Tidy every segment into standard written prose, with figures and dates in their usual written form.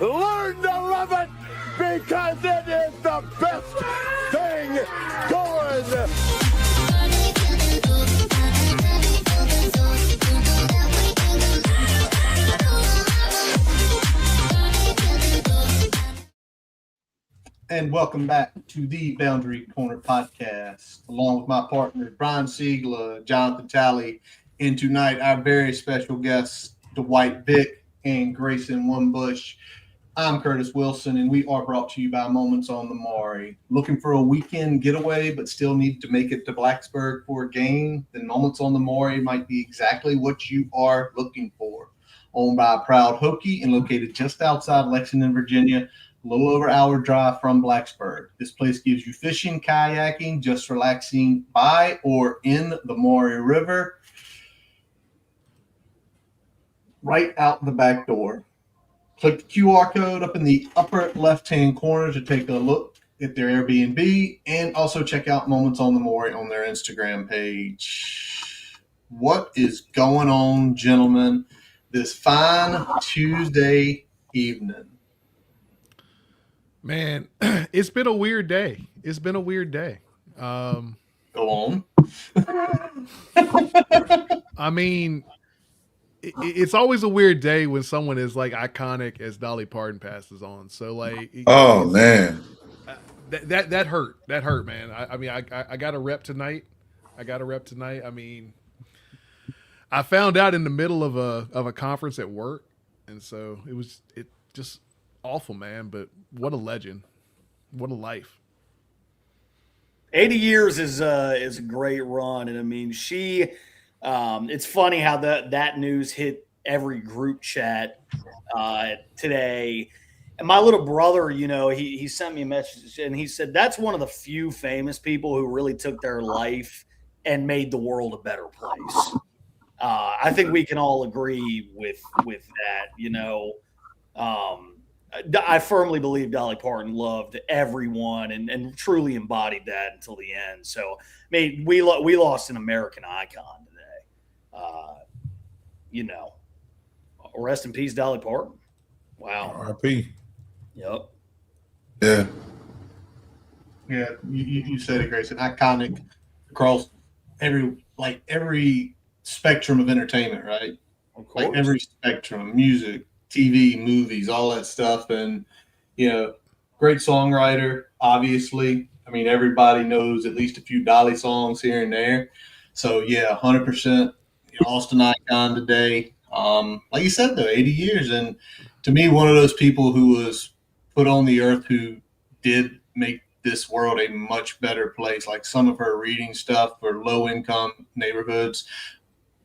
Learn to love it because it is the best thing going. And welcome back to the Boundary Corner podcast, along with my partners, Brian Siegler, Jonathan Talley, and tonight our very special guests, Dwight, Vick, and Grayson Wimbish. I'm Curtis Wilson, and we are brought to you by Moments on the Maury. Looking for a weekend getaway, but still need to make it to Blacksburg for a game? Then Moments on the Maury might be exactly what you are looking for. Owned by a proud Hokie and located just outside Lexington, Virginia, a little over an hour drive from Blacksburg. This place gives you fishing, kayaking, just relaxing by or in the Maury River, right out the back door. Click the QR code up in the upper left-hand corner to take a look at their Airbnb, and also check out Moments on the Maury on their Instagram page. What is going on, gentlemen, this fine Tuesday evening? Man, it's been a weird day. Go on. I mean, it's always a weird day when someone is like iconic as Dolly Parton passes on. So like, oh man, that hurt, man. I got a rep tonight. I mean, I found out in the middle of a conference at work, and so it just awful, man. But what a legend, what a life. 80 years is a great run, and I mean she. It's funny how that news hit every group chat today. And my little brother, he sent me a message and he said that's one of the few famous people who really took their life and made the world a better place. I think we can all agree with that. I firmly believe Dolly Parton loved everyone and truly embodied that until the end. So, I mean, we lost an American icon today. Rest in peace, Dolly Parton. Wow. R.I.P. Yep. Yeah. Yeah, you said it, Grayson. Iconic across every spectrum of entertainment, right? Of course. Like every spectrum, music, TV, movies, all that stuff. And, great songwriter, obviously. I mean, everybody knows at least a few Dolly songs here and there. So, yeah, 100%. Lost an icon today. Like you said, though, 80 years. And to me, one of those people who was put on the earth who did make this world a much better place. Like some of her reading stuff for low-income neighborhoods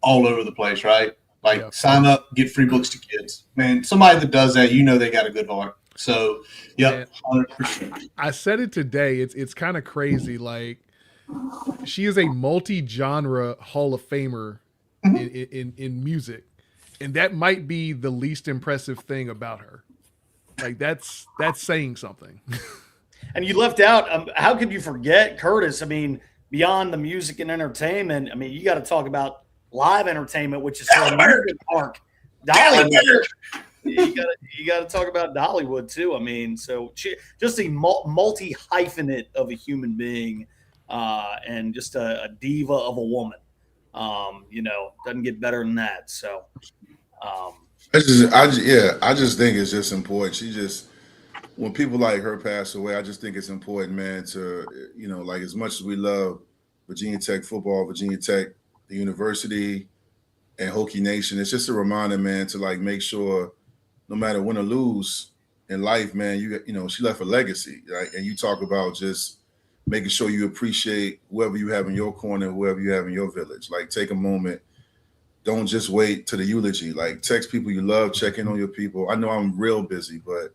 all over the place, right? Like, yeah. Sign up, get free books to kids. Man, somebody that does that, they got a good heart. So, yep, 100%. I said it today. It's kind of crazy. Like, she is a multi-genre Hall of Famer in music, and that might be the least impressive thing about her. Like, that's saying something. And you left out, how could you forget Curtis? I mean, beyond the music and entertainment, I mean, you got to talk about live entertainment, which is her amusement park. Dollywood. You got to talk about Dollywood too. I mean, so she just a multi-hyphenate of a human being, and just a diva of a woman. Doesn't get better than that. So, I just think it's just important. When people like her pass away, I just think it's important, man, to, like as much as we love Virginia Tech football, Virginia Tech, the university, and Hokie Nation, it's just a reminder, man, to like make sure no matter win or lose in life, man, she left a legacy, right? And you talk about just making sure you appreciate whoever you have in your corner, whoever you have in your village. Like, take a moment. Don't just wait to the eulogy. Like, text people you love, check in on your people. I know I'm real busy, but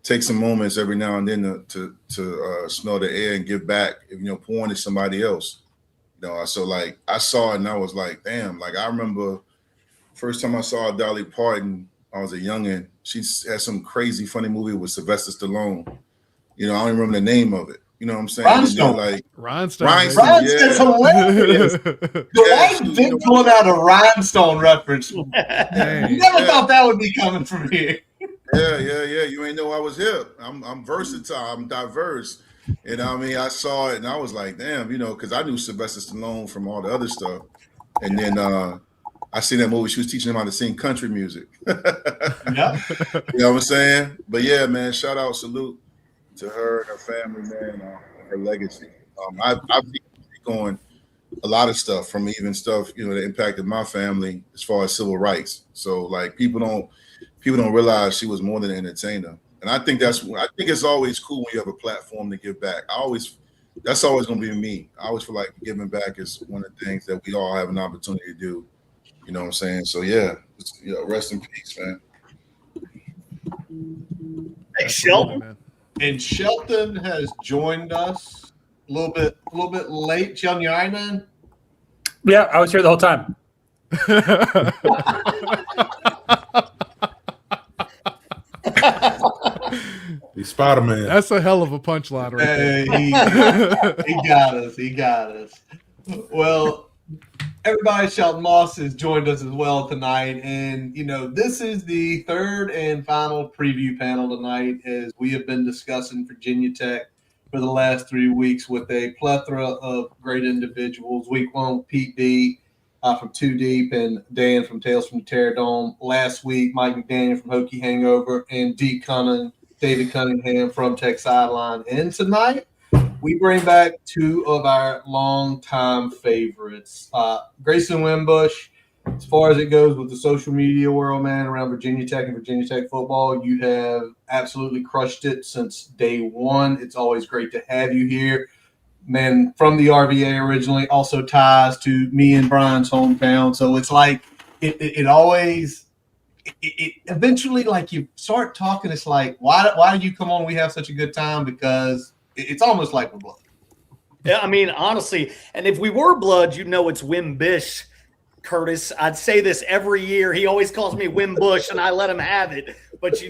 take some moments every now and then to smell the air and give back, pouring to somebody else. So like I saw it and I was like, damn, like I remember first time I saw Dolly Parton, I was a youngin'. She had some crazy funny movie with Sylvester Stallone. I don't even remember the name of it. You know what I'm saying? Rhinestone. Rhinestone. Rhinestone's hilarious. Dwight Vick pulling out a Rhinestone reference. Never thought that would be coming from here. Yeah. You ain't know I was hip. I'm versatile. I'm diverse. And I mean, I saw it and I was like, damn, because I knew Sylvester Stallone from all the other stuff. And then I seen that movie. She was teaching him how to sing country music. Yeah. You know what I'm saying? But yeah, man, shout out, salute to her and her family, man, and her legacy. I've been on a lot of stuff, from even stuff that impacted my family as far as civil rights. So like people don't realize she was more than an entertainer, and I think it's always cool when you have a platform to give back. That's always going to be me. I always feel like giving back is one of the things that we all have an opportunity to do. You know what I'm saying? So yeah, rest in peace, man. Hey, Shelton. And Shelton has joined us a little bit late. Shelton, you all right, man? Yeah, I was here the whole time. He's Spider-Man. That's a hell of a punchline right there. He got us. Well, everybody, Shelton Moss has joined us as well tonight. And, this is the third and final preview panel tonight, as we have been discussing Virginia Tech for the last 3 weeks with a plethora of great individuals. Week 1, Pete B from Two Deep and Dan from Tales from the Terror Dome. Last week, Mike McDaniel from Hokie Hangover and David Cunningham from Tech Sideline. And tonight, we bring back two of our longtime favorites. Grayson Wimbish, as far as it goes with the social media world, man, around Virginia Tech and Virginia Tech football, you have absolutely crushed it since day one. It's always great to have you here. Man, from the RVA originally, also ties to me and Brian's hometown. So it's like it always eventually, like, you start talking, it's like, why did you come on? We have such a good time, because it's almost like we're blood. Yeah, I mean, honestly, and if we were blood, it's Wimbish, Curtis. I'd say this every year. He always calls me Wimbush, and I let him have it. But,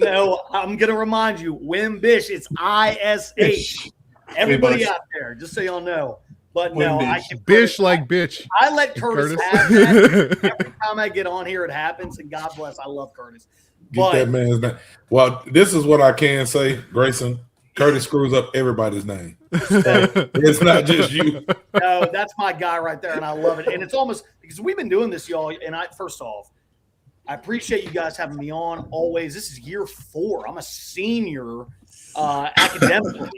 I'm going to remind you, Wimbish, it's ISH. Everybody out there, just so y'all know. But no, Wimbish. I can Bish like bitch. I let Curtis have that. Every time I get on here, it happens, and God bless. I love Curtis. Get that man's name. Well, this is what I can say, Grayson. Curtis screws up everybody's name. It's not just you. No, that's my guy right there, and I love it. And it's almost because we've been doing this, y'all. And first off, I appreciate you guys having me on always. This is year 4. I'm a senior academically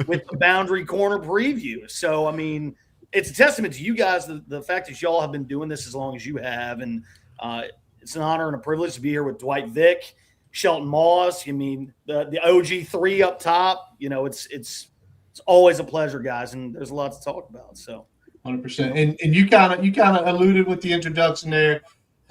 with the Boundary Corner preview. So, I mean, it's a testament to you guys, the fact that y'all have been doing this as long as you have. And it's an honor and a privilege to be here with Dwight, Vick, Shelton Moss. I mean, the OG 3 up top. It's always a pleasure, guys, and there's a lot to talk about. So 100%. And you kind of alluded with the introduction there.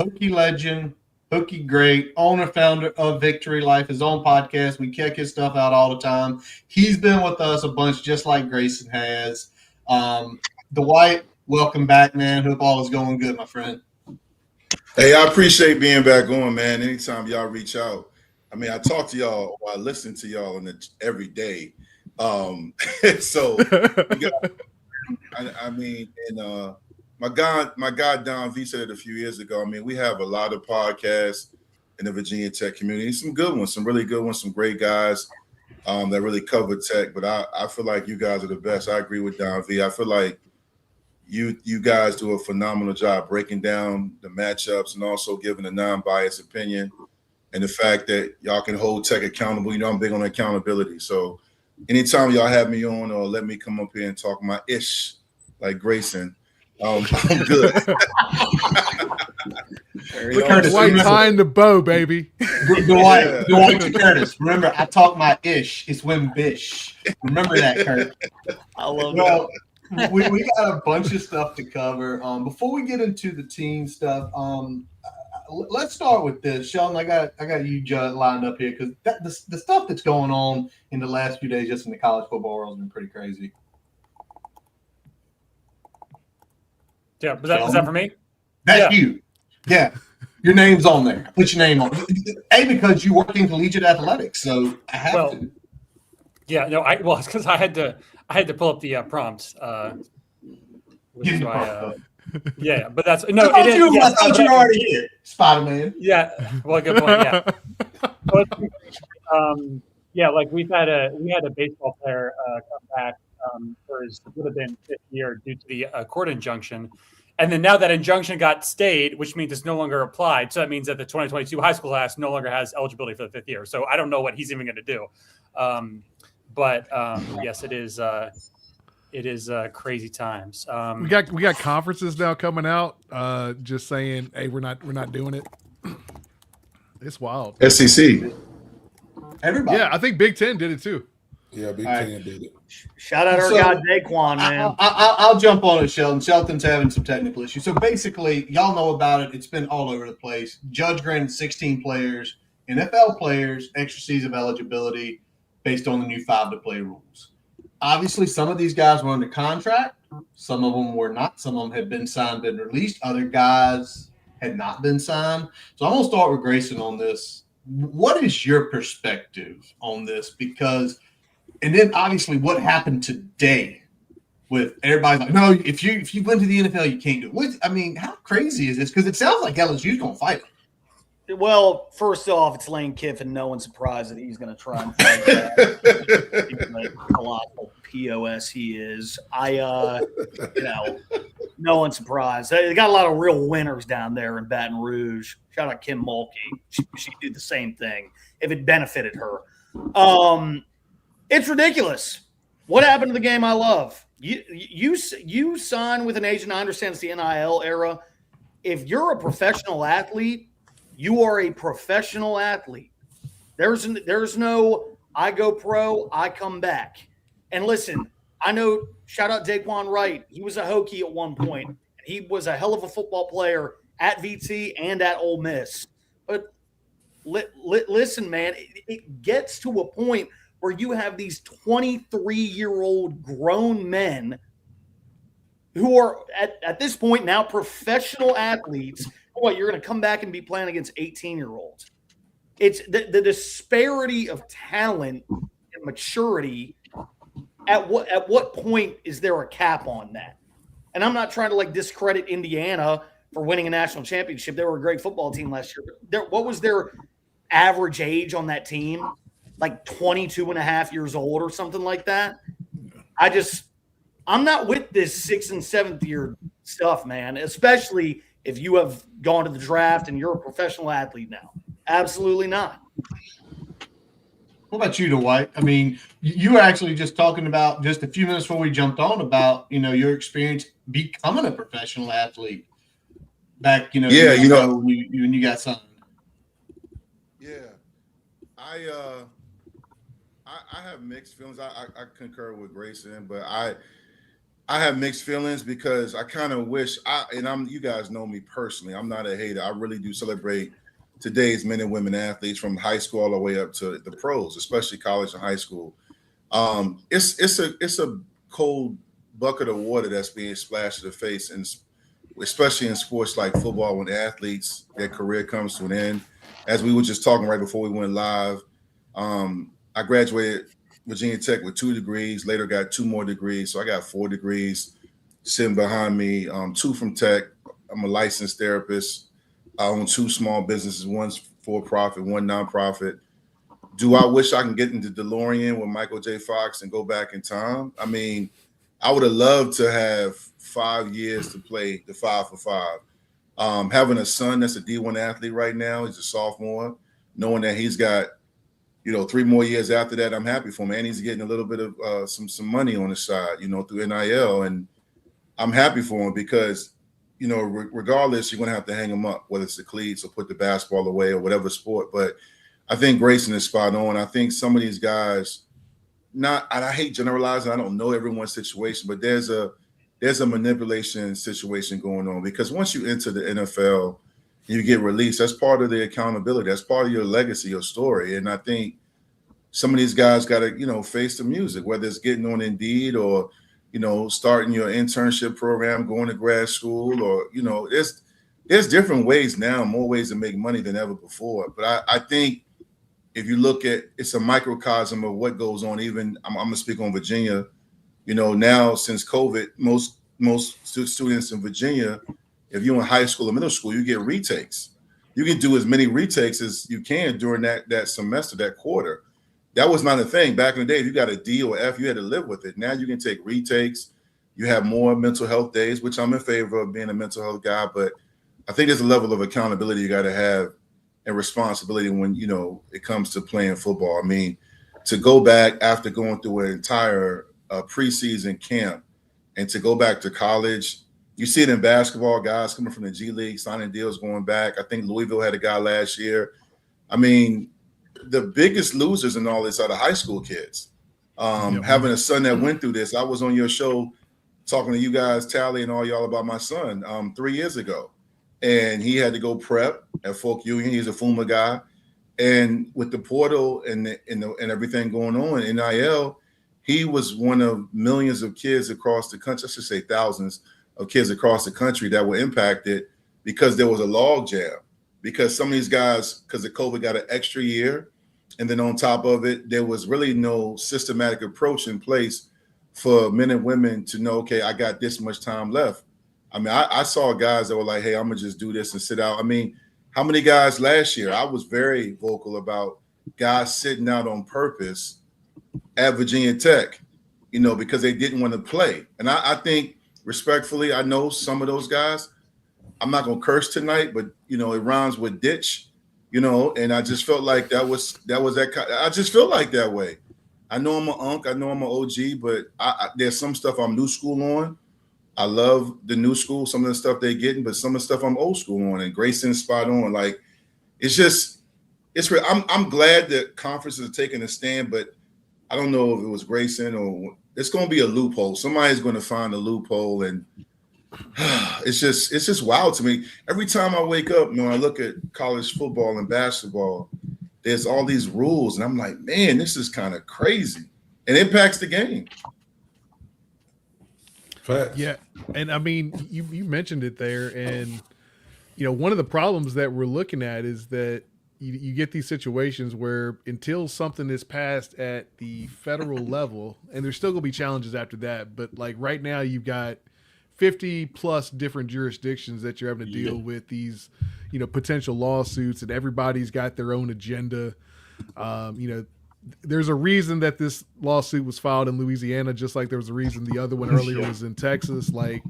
Hokie legend, Hokie great, owner, founder of Victory Life, his own podcast. We check his stuff out all the time. He's been with us a bunch, just like Grayson has. Dwight, welcome back, man. Hope all is going good, my friend. Hey, I appreciate being back on, man. Anytime y'all reach out. I mean, I talk to y'all, or I listen to y'all every day. So my guy Don V said it a few years ago. I mean, we have a lot of podcasts in the Virginia Tech community. Some good ones, some really good ones, some great guys that really cover tech. But I feel like you guys are the best. I agree with Don V. I feel like you guys do a phenomenal job breaking down the matchups and also giving a non-biased opinion. And the fact that y'all can hold tech accountable. I'm big on accountability. So anytime y'all have me on or let me come up here and talk my ish like Grayson, I'm good. Curtis, White tying the bow, baby. Dwight to Curtis. Remember, I talk my ish. It's Wimbish. Remember that, Kurt. I love Well, we got a bunch of stuff to cover. Before we get into the team stuff, let's start with this. Sheldon, I got you lined up here because the stuff that's going on in the last few days just in the college football world has been pretty crazy. Yeah, was that for me? That's you. Yeah. Your name's on there. Put your name on it. Because you work in collegiate athletics, so I have to. Yeah, no, it's because I had to pull up the prompts. Yeah, but that's no. I thought you were already here, Spider-Man. Yeah, well, good point. Yeah, Yeah, like we had a baseball player come back for his would have been 5th year due to the court injunction, and then now that injunction got stayed, which means it's no longer applied. So that means that the 2022 high school class no longer has eligibility for the 5th year. So I don't know what he's even going to do. But yes, it is. It is crazy times. We got conferences now coming out, just saying, "Hey, we're not doing it." It's wild. SEC. Everybody. Yeah, I think Big Ten did it too. Yeah, Big All right. Ten did it. Shout out our guy Daquan, man. I'll jump on it, Sheldon. Shelton's having some technical issues. So basically, y'all know about it. It's been all over the place. Judge granted 16 players, NFL players, extra season of eligibility based on the new 5-to-play rules. Obviously, some of these guys were under contract. Some of them were not. Some of them had been signed, been released. Other guys had not been signed. So I'm going to start with Grayson on this. What is your perspective on this? Because, and then obviously what happened today with everybody like, no, if you went to the NFL, you can't do it. I mean, how crazy is this? Because it sounds like LSU's going to fight it. Well, first off, it's Lane Kiffin. No one's surprised that he's going to try and fight that. He's colossal POS he is. No one's surprised. They got a lot of real winners down there in Baton Rouge. Shout out Kim Mulkey. She'd do the same thing if it benefited her. It's ridiculous. What happened to the game I love? You sign with an agent. I understand it's the NIL era. If you're a professional athlete, you are a professional athlete. There's no I go pro, I come back. And listen, I know, shout out Daquan Wright. He was a Hokie at one point. He was a hell of a football player at VT and at Ole Miss. But listen, man, it gets to a point where you have these 23-year-old grown men who are at this point now professional athletes. What, you're going to come back and be playing against 18-year-olds? It's the disparity of talent and maturity. At what point is there a cap on that? And I'm not trying to discredit Indiana for winning a national championship. They were a great football team last year. What was their average age on that team? 22 and a half years old or something like that. I'm not with this 6th and 7th year stuff, man, especially if you have gone to the draft and you're a professional athlete now. Absolutely not. What about you, Dwight? I mean, you were actually just talking about just a few minutes before we jumped on about, your experience becoming a professional athlete back, when you got signed. Yeah. I have mixed feelings. I concur with Grayson, but I have mixed feelings because I kind of wish you guys know me personally. I'm not a hater. I really do celebrate today's men and women athletes from high school all the way up to the pros, especially college and high school. It's a cold bucket of water that's being splashed in the face, and especially in sports like football, when athletes, their career comes to an end. As we were just talking right before we went live, I graduated Virginia Tech with 2 degrees, later got 2 more degrees. So I got 4 degrees sitting behind me, 2 from Tech. I'm a licensed therapist. I own 2 small businesses, one's for-profit, one nonprofit. Do I wish I can get into DeLorean with Michael J. Fox and go back in time? I mean, I would have loved to have 5 years to play the 5 for 5. Having a son that's a D1 athlete right now, he's a sophomore, knowing that he's got 3 more years after that, I'm happy for him. And he's getting a little bit of some money on the side, through NIL. And I'm happy for him because, regardless, you're going to have to hang him up, whether it's the cleats or put the basketball away or whatever sport. But I think Grayson is spot on. I think some of these guys, and I hate generalizing. I don't know everyone's situation, but there's a manipulation situation going on because once you enter the NFL, you get released. That's part of the accountability. That's part of your legacy, your story. And I think some of these guys got to, face the music, whether it's getting on Indeed or, starting your internship program, going to grad school, or, there's different ways now, more ways to make money than ever before. But I think if you look at, it's a microcosm of what goes on. Even I'm going to speak on Virginia. Now since COVID, most students in Virginia, if you're in high school or middle school, you get retakes. you can do as many retakes as you can during that semester, that quarter. That was not a thing back in the day. If you got a D or F, you had to live with it. Now you can take retakes. You have more mental health days, which I'm in favor of being a mental health guy. But I think there's a level of accountability you got to have and responsibility when, it comes to playing football. I mean, to go back after going through an entire preseason camp and to go back to college, you see it in basketball, guys coming from the G League, signing deals going back. I think Louisville had a guy last year. I mean, the biggest losers in all this are the high school kids. Having a son that went through this, I was on your show talking to you guys, Tally, and all y'all about my son 3 years ago. And he had to go prep at Folk Union. He's a FUMA guy. And with the portal and everything going on, NIL, he was one of millions of kids across the country, I should say thousands of kids across the country that were impacted because there was a log jam. Because some of these guys, because of COVID, got an extra year. And then on top of it, there was really no systematic approach in place for men and women to know, okay, I got this much time left. I mean, I saw guys that were like, hey, I'm going to just do this and sit out. I mean, how many guys last year? I was very vocal about guys sitting out on purpose at Virginia Tech, because they didn't want to play. And I think respectfully, I know some of those guys. I'm not going to curse tonight, but, it rhymes with ditch, and I just felt like that was I just feel like that way. I know I'm an unk, I know I'm an OG, but there's some stuff I'm new school on. I love the new school, some of the stuff they're getting, but some of the stuff I'm old school on, and Grayson's spot on. Like, it's real. I'm glad that conferences are taking a stand, but I don't know if it was Grayson or it's going to be a loophole. Somebody's going to find a loophole, and it's just wild to me. Every time I wake up, when I look at college football and basketball, there's all these rules, and I'm like, man, this is kind of crazy. It impacts the game. Facts. Yeah, and I mean, you mentioned it there, and one of the problems that we're looking at is that you get these situations where until something is passed at the federal level, and there's still going to be challenges after that, but like right now you've got 50 plus different jurisdictions that you're having to deal with these, potential lawsuits, and everybody's got their own agenda. There's a reason that this lawsuit was filed in Louisiana, just like there was a reason the other one earlier was in Texas. Like,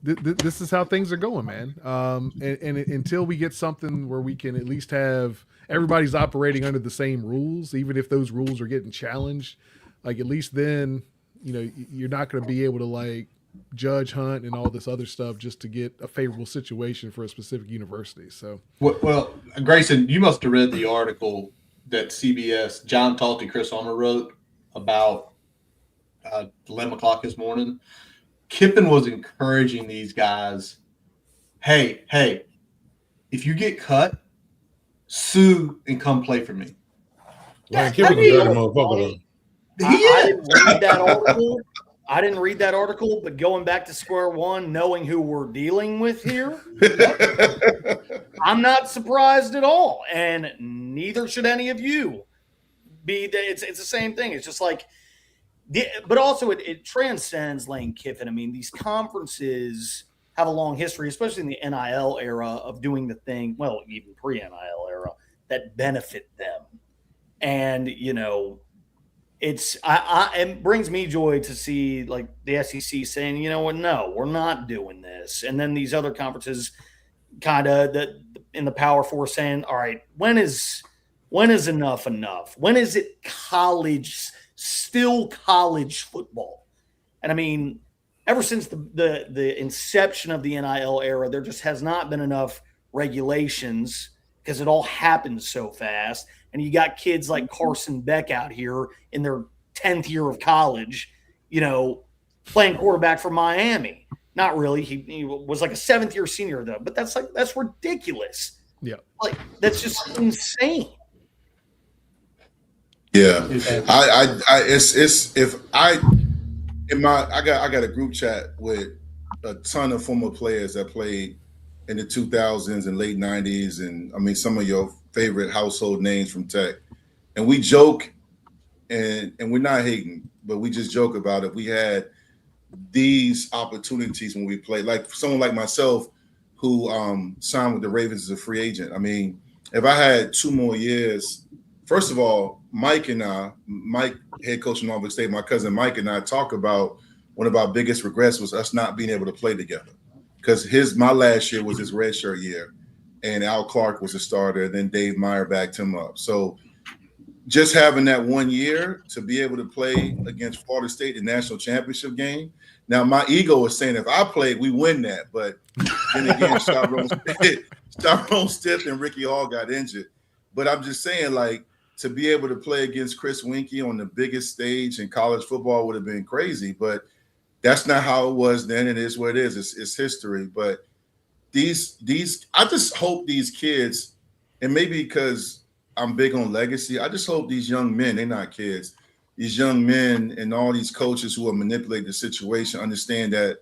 this is how things are going, man. And until we get something where we can at least have everybody's operating under the same rules, even if those rules are getting challenged, like at least then, you're not going to be able to like judge hunt and all this other stuff just to get a favorable situation for a specific university. So, well, Grayson, you must have read the article that CBS, John Talty, Chris Homer wrote about 11 o'clock this morning. Kiffin was encouraging these guys, hey, if you get cut, sue and come play for me. Man, Kippen's a dirty motherfucker. I didn't read that article. I didn't read that article, but going back to square one, knowing who we're dealing with here, I'm not surprised at all, and neither should any of you be. It's the same thing. It's just like, but also it transcends Lane Kiffin. I mean, these conferences have a long history, especially in the NIL era, of doing the thing. Well, even pre-NIL era, that benefit them, and it brings me joy to see like the SEC saying, you know what, no, we're not doing this. And then these other conferences kind of in the Power Four saying, all right, when is enough? When is it still college football? And I mean, ever since the inception of the NIL era, there just has not been enough regulations because it all happens so fast. And you got kids like Carson Beck out here in their 10th year of college, playing quarterback for Miami. Not really. He was like a 7th year senior though, but that's ridiculous. Yeah. Like that's just insane. Yeah. I got a group chat with a ton of former players that played in the 2000s and late 90s. And I mean, some of your favorite household names from Tech, and we joke and we're not hating, but we just joke about it. We had these opportunities when we played, like someone like myself who signed with the Ravens as a free agent. I mean, if I had 2 more years, first of all, Mike, head coach in Norfolk State, my cousin Mike and I talk about one of our biggest regrets was us not being able to play together. Because my last year was his redshirt year, and Al Clark was a starter, and then Dave Meyer backed him up. So just having that 1 year to be able to play against Florida State in the national championship game. Now, my ego was saying if I played, we win that. But then again, Tyrone Stiff and Ricky Hall got injured. But I'm just saying, like, to be able to play against Chris Winkie on the biggest stage in college football would have been crazy. But that's not how it was then. It is what it is. It's history. But these, I just hope these kids, and maybe because I'm big on legacy, I just hope these young men, they're not kids, these young men and all these coaches who are manipulating the situation understand that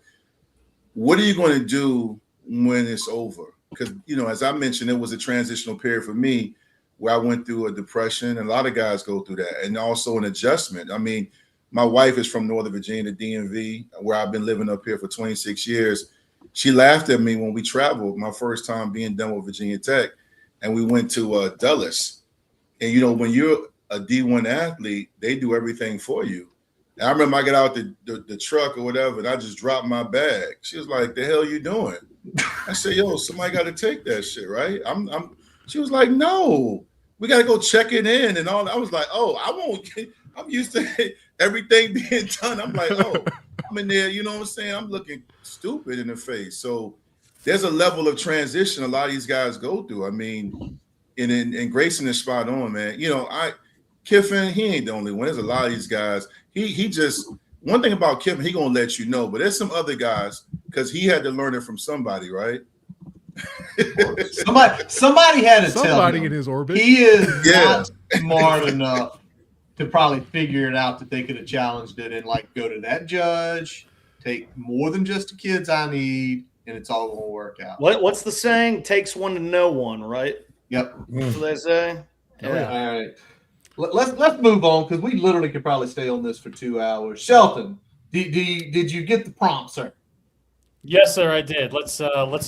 what are you going to do when it's over? Because, you know, as I mentioned, it was a transitional period for me where I went through a depression, and a lot of guys go through that, and also an adjustment. I mean, my wife is from Northern Virginia, the DMV, where I've been living up here for 26 years. She laughed at me when we traveled, my first time being done with Virginia Tech, and we went to Dulles. And, you know, when you're a D1 athlete, they do everything for you. And I remember I got out the truck or whatever, and I just dropped my bag. She was like, "The hell you doing?" I said, "Yo, somebody got to take that shit, right?" She was like, "No, we got to go check it in and all." I was like, "Oh, I won't. I'm used to everything being done." I'm like, "Oh, I'm in there." You know what I'm saying? I'm looking stupid in the face. So there's a level of transition a lot of these guys go through. I mean, and Grayson is spot on, man. You know, Kiffin, he ain't the only one. There's a lot of these guys. He just, one thing about Kiffin, he gonna let you know, but there's some other guys because he had to learn it from somebody, right? somebody had to tell him in his orbit. He is not smart enough to probably figure it out that they could have challenged it and like go to that judge, take more than just the kids I need, and it's all gonna work out. What's the saying? Takes one to know one, right? Yep. That's what they say. Yeah. All right. Let's move on because we literally could probably stay on this for 2 hours. Shelton, did you get the prompt, sir? Yes, sir, I did. Let's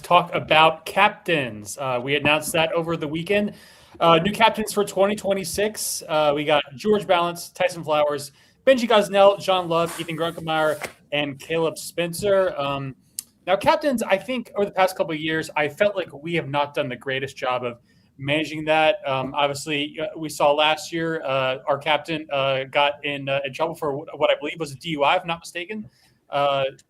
talk about captains. We announced that over the weekend. New captains for 2026. We got George Balance, Tyson Flowers, Benji Gosnell, John Love, Ethan Grunkemeyer, and Caleb Spencer. Now, captains, I think over the past couple of years, I felt like we have not done the greatest job of managing that. Obviously, we saw last year our captain got in trouble for what I believe was a DUI, if I'm not mistaken,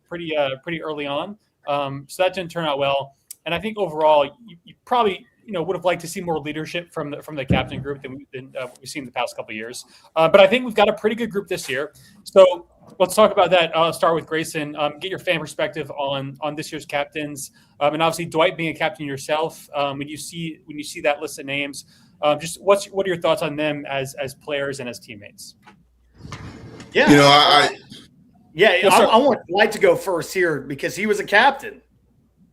pretty early on. So that didn't turn out well. And I think overall, you probably would have liked to see more leadership from the captain group than we've seen the past couple of years. But I think we've got a pretty good group this year. So let's talk about that. I'll start with Grayson. Get your fan perspective on this year's captains, and obviously Dwight being a captain yourself. When you see that list of names, just what are your thoughts on them as players and as teammates? Yeah, I want Dwight to go first here because he was a captain.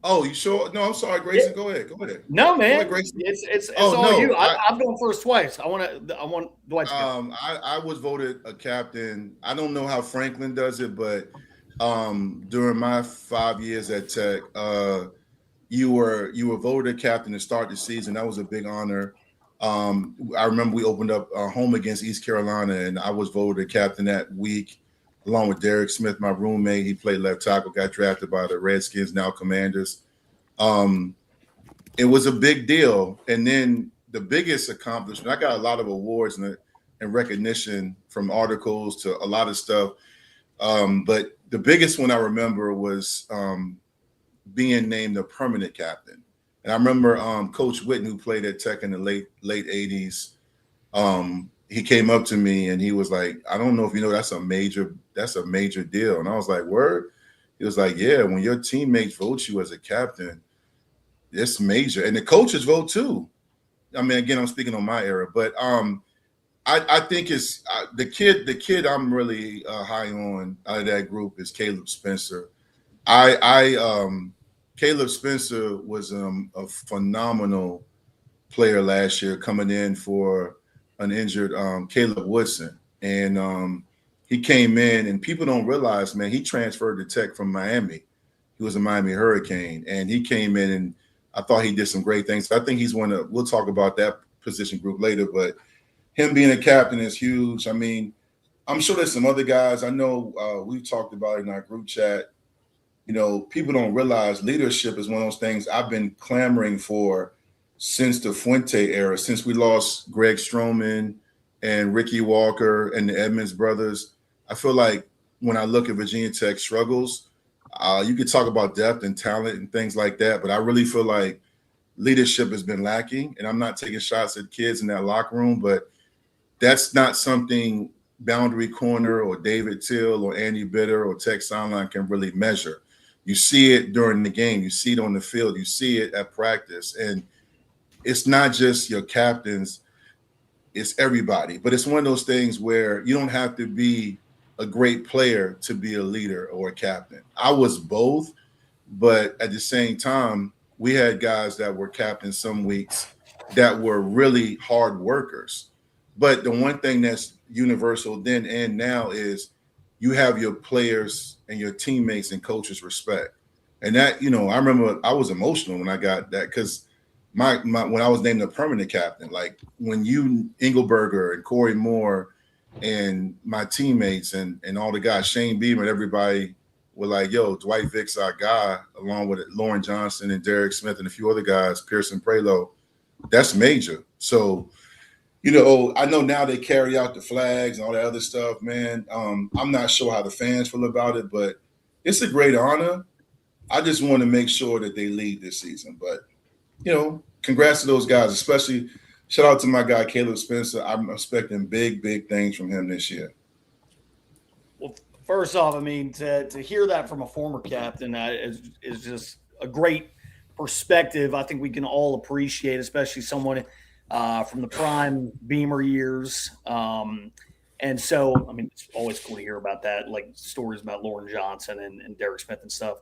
Oh, you sure? No, I'm sorry, Grayson. Go ahead. No, man, ahead, it's all you. I've gone first twice. I want Dwight to go. I was voted a captain. I don't know how Franklin does it, but during my 5 years at Tech, you were voted a captain to start the season. That was a big honor. I remember we opened up home against East Carolina, and I was voted a captain that week, along with Derek Smith, my roommate. He played left tackle, got drafted by the Redskins, now Commanders. It was a big deal. And then the biggest accomplishment, I got a lot of awards and recognition from articles to a lot of stuff. But the biggest one I remember was being named a permanent captain. And I remember Coach Witten, who played at Tech in the late 80s, he came up to me and he was like, "I don't know if you know that's a major deal." And I was like, "Word?" He was like, "Yeah, when your teammates vote you as a captain, it's major." And the coaches vote too. I mean, again, I'm speaking on my era, but I think it's the kid I'm really high on out of that group is Caleb Spencer. Caleb Spencer was a phenomenal player last year, coming in for an injured Caleb Woodson. And he came in, and people don't realize, man, he transferred to Tech from Miami. he was a Miami Hurricane, and he came in and I thought he did some great things. I think he's we'll talk about that position group later, but him being a captain is huge. I mean, I'm sure there's some other guys. I know we've talked about it in our group chat. You know, people don't realize leadership is one of those things I've been clamoring for since the Fuente era, since we lost Greg Stroman and Ricky Walker and the Edmonds brothers. I feel like when I look at Virginia Tech struggles, you could talk about depth and talent and things like that, but I really feel like leadership has been lacking. And I'm not taking shots at kids in that locker room, but that's not something Boundary Corner or David Till or Andy Bitter or Tech Sideline can really measure. You see it during the game. You see it on the field. You see it at practice. And it's not just your captains. It's everybody. But it's one of those things where you don't have to be a great player to be a leader or a captain. I was both, but at the same time, we had guys that were captains some weeks that were really hard workers. But the one thing that's universal then and now is you have your players and your teammates and coaches respect. And that, you know, I remember I was emotional when I got that because my when I was named the permanent captain, like when you Engelberger and Corey Moore and my teammates and all the guys, Shane Beamer and everybody were like, yo, Dwight Vick's our guy, along with Lauren Johnson and Derek Smith and a few other guys, Pearson Prelo. That's major. So, you know, I know now they carry out the flags and all that other stuff, man. I'm not sure how the fans feel about it, but it's a great honor. I just want to make sure that they lead this season. But, you know, congrats to those guys, especially shout out to my guy, Caleb Spencer. I'm expecting big, big things from him this year. Well, first off, I mean, to hear that from a former captain is just a great perspective. I think we can all appreciate, especially someone from the prime Beamer years. And so, I mean, it's always cool to hear about that, like stories about Lauren Johnson and Derek Smith and stuff.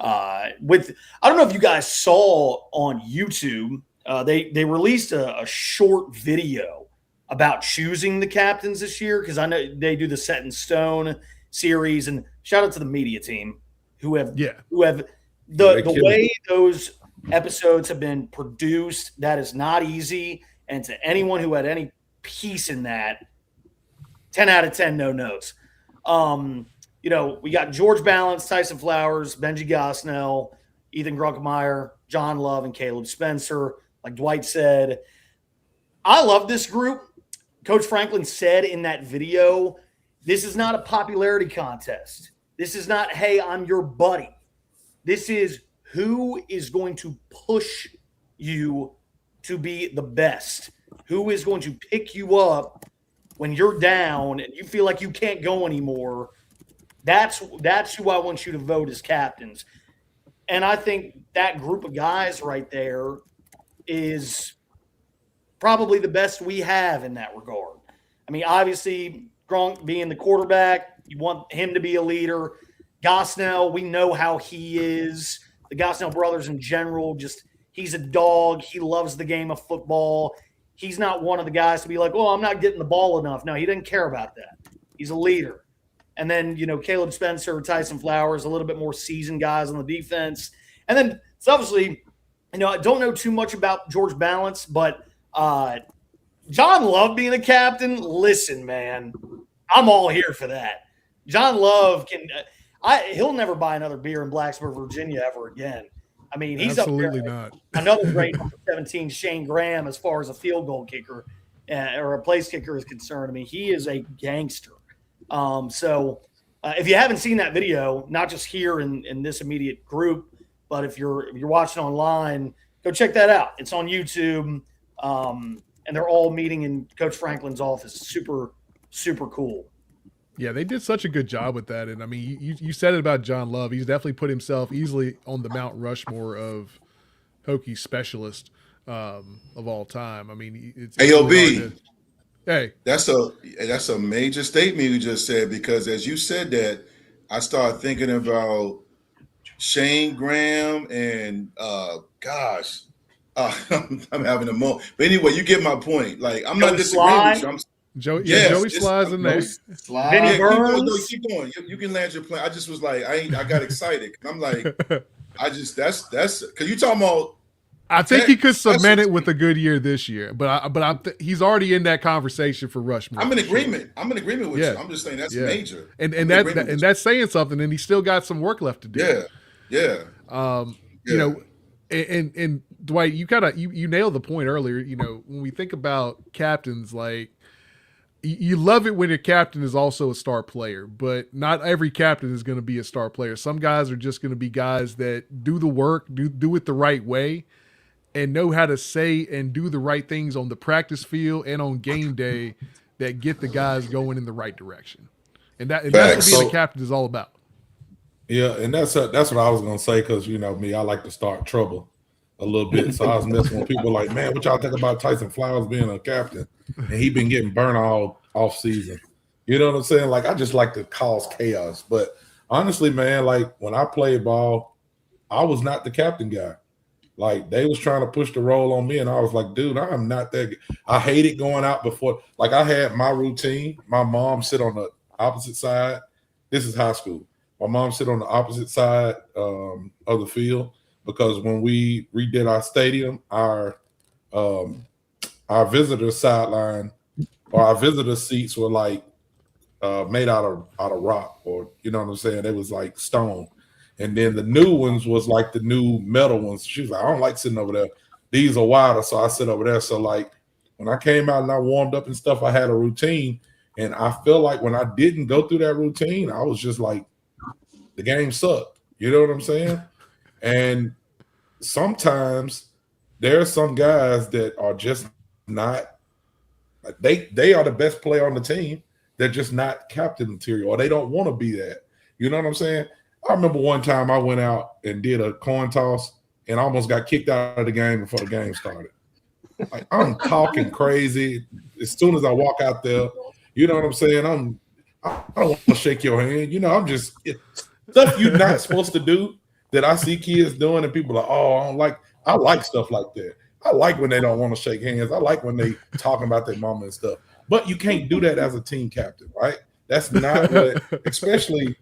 I don't know if you guys saw on YouTube, they released a short video about choosing the captains this year, because I know they do the Set in Stone series, and shout out to the media team who have the way those episodes have been produced. That is not easy, and to anyone who had any piece in that, 10 out of 10 no notes. You know, we got George Balance, Tyson Flowers, Benji Gosnell, Ethan Grunkemeyer, John Love, and Caleb Spencer. Like Dwight said, I love this group. Coach Franklin said in that video, this is not a popularity contest. This is not, hey, I'm your buddy. This is who is going to push you to be the best, who is going to pick you up when you're down and you feel like you can't go anymore. That's who I want you to vote as captains. And I think that group of guys right there is probably the best we have in that regard. I mean, obviously, Gronk being the quarterback, you want him to be a leader. Gosnell, we know how he is. The Gosnell brothers in general, just he's a dog. He loves the game of football. He's not one of the guys to be like, oh, I'm not getting the ball enough. No, he doesn't care about that. He's a leader. And then, you know, Caleb Spencer, Tyson Flowers, a little bit more seasoned guys on the defense. And then it's obviously, you know, I don't know too much about George Balance, but John Love being a captain, listen, man, I'm all here for that. John Love he'll never buy another beer in Blacksburg, Virginia ever again. I mean, he's absolutely up there. not. Another great number 17, Shane Graham, as far as a field goal kicker or a place kicker is concerned. I mean, he is a gangster. So if you haven't seen that video, not just here in this immediate group, but if you're watching online, go check that out. It's on YouTube. And they're all meeting in Coach Franklin's office. Super, super cool. Yeah, they did such a good job with that. And I mean, you said it about John Love. He's definitely put himself easily on the Mount Rushmore of Hokie specialist of all time. I mean, it's AOB. Really hey, that's a major statement you just said, because as you said that, I started thinking about Shane Graham and I'm having a moment. But anyway, you get my point. Like, I'm not disagreeing with you. Joey slides in there. Vinny Keep going, Burns. no, keep going. You can land your plane. I just was like, I got excited. I'm like, that's because you talking about. I think he could cement it with a good year this year, but he's already in that conversation for Rushmore. I'm in agreement. I'm in agreement with Yeah. you. I'm just saying that's major. And that's saying something, and he's still got some work left to do. Yeah. You know, and Dwight, you nailed the point earlier. You know, when we think about captains, like you love it when your captain is also a star player, but not every captain is going to be a star player. Some guys are just going to be guys that do the work, do it the right way, and know how to say and do the right things on the practice field and on game day that get the guys going in the right direction. And that's what being a captain is all about. Yeah, and that's what I was gonna say, because you know me, I like to start trouble a little bit. So I was messing with people like, man, what y'all think about Tyson Flowers being a captain? And he been getting burnt all off season. You know what I'm saying? Like, I just like to cause chaos. But honestly, man, like when I played ball, I was not the captain guy. Like, they was trying to push the role on me, and I was like, dude, I am not that. I hated going out before. Like, I had my routine. My mom sit on the opposite side. This is high school. My mom sit on the opposite side of the field, because when we redid our stadium, our visitor sideline or our visitor seats were like made out of rock, or you know what I'm saying? It was like stone. And then the new ones was like the new metal ones. She was like, I don't like sitting over there. These are wider, so I sit over there. So like when I came out and I warmed up and stuff, I had a routine. And I feel like when I didn't go through that routine, I was just like, the game sucked. You know what I'm saying? And sometimes there are some guys that are just not, they are the best player on the team. They're just not captain material, or they don't want to be that. You know what I'm saying? I remember one time I went out and did a coin toss and almost got kicked out of the game before the game started. Like, I'm talking crazy. As soon as I walk out there, you know what I'm saying? I don't want to shake your hand. You know, I'm just stuff you're not supposed to do that I see kids doing, and people are, oh, I like stuff like that. I like when they don't want to shake hands. I like when they talking about their mama and stuff. But you can't do that as a team captain, right? That's not what, especially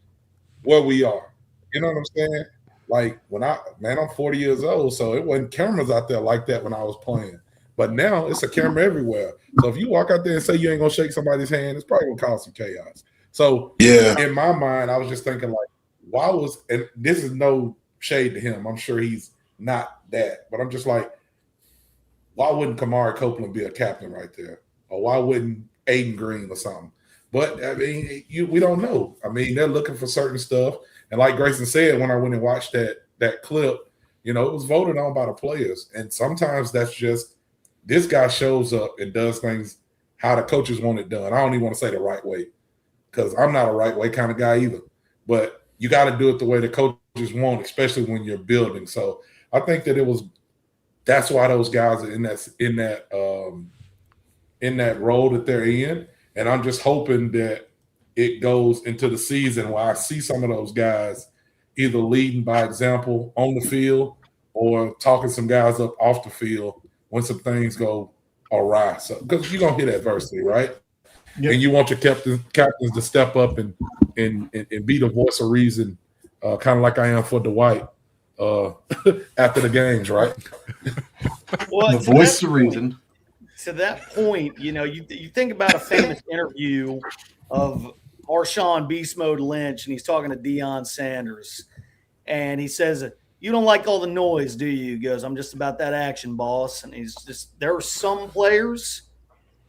where we are. You know what I'm saying? Like I'm 40 years old, so it wasn't cameras out there like that when I was playing. But now it's a camera everywhere. So if you walk out there and say you ain't gonna shake somebody's hand, it's probably gonna cause some chaos. So in my mind, I was just thinking like, and this is no shade to him. I'm sure he's not that, but I'm just like, why wouldn't Kamari Copeland be a captain right there? Or why wouldn't Aiden Green or something? But I mean, we don't know. I mean, they're looking for certain stuff. And like Grayson said, when I went and watched that clip, you know, it was voted on by the players. And sometimes that's just, this guy shows up and does things how the coaches want it done. I don't even want to say the right way, because I'm not a right way kind of guy either. But you got to do it the way the coaches want, especially when you're building. So I think that that's why those guys are in that role that they're in. And I'm just hoping that it goes into the season where I see some of those guys either leading by example on the field or talking some guys up off the field when some things go awry. So, because you're going to hit adversity, right? Yep. And you want your captains to step up and be the voice of reason, kind of like I am for Dwight after the games, right? Well, the voice of reason. To that point, you know, you think about a famous interview of Marshawn Beast Mode Lynch, and he's talking to Deion Sanders, and he says, "You don't like all the noise, do you?" He goes, "I'm just about that action, boss." And he's just, there are some players,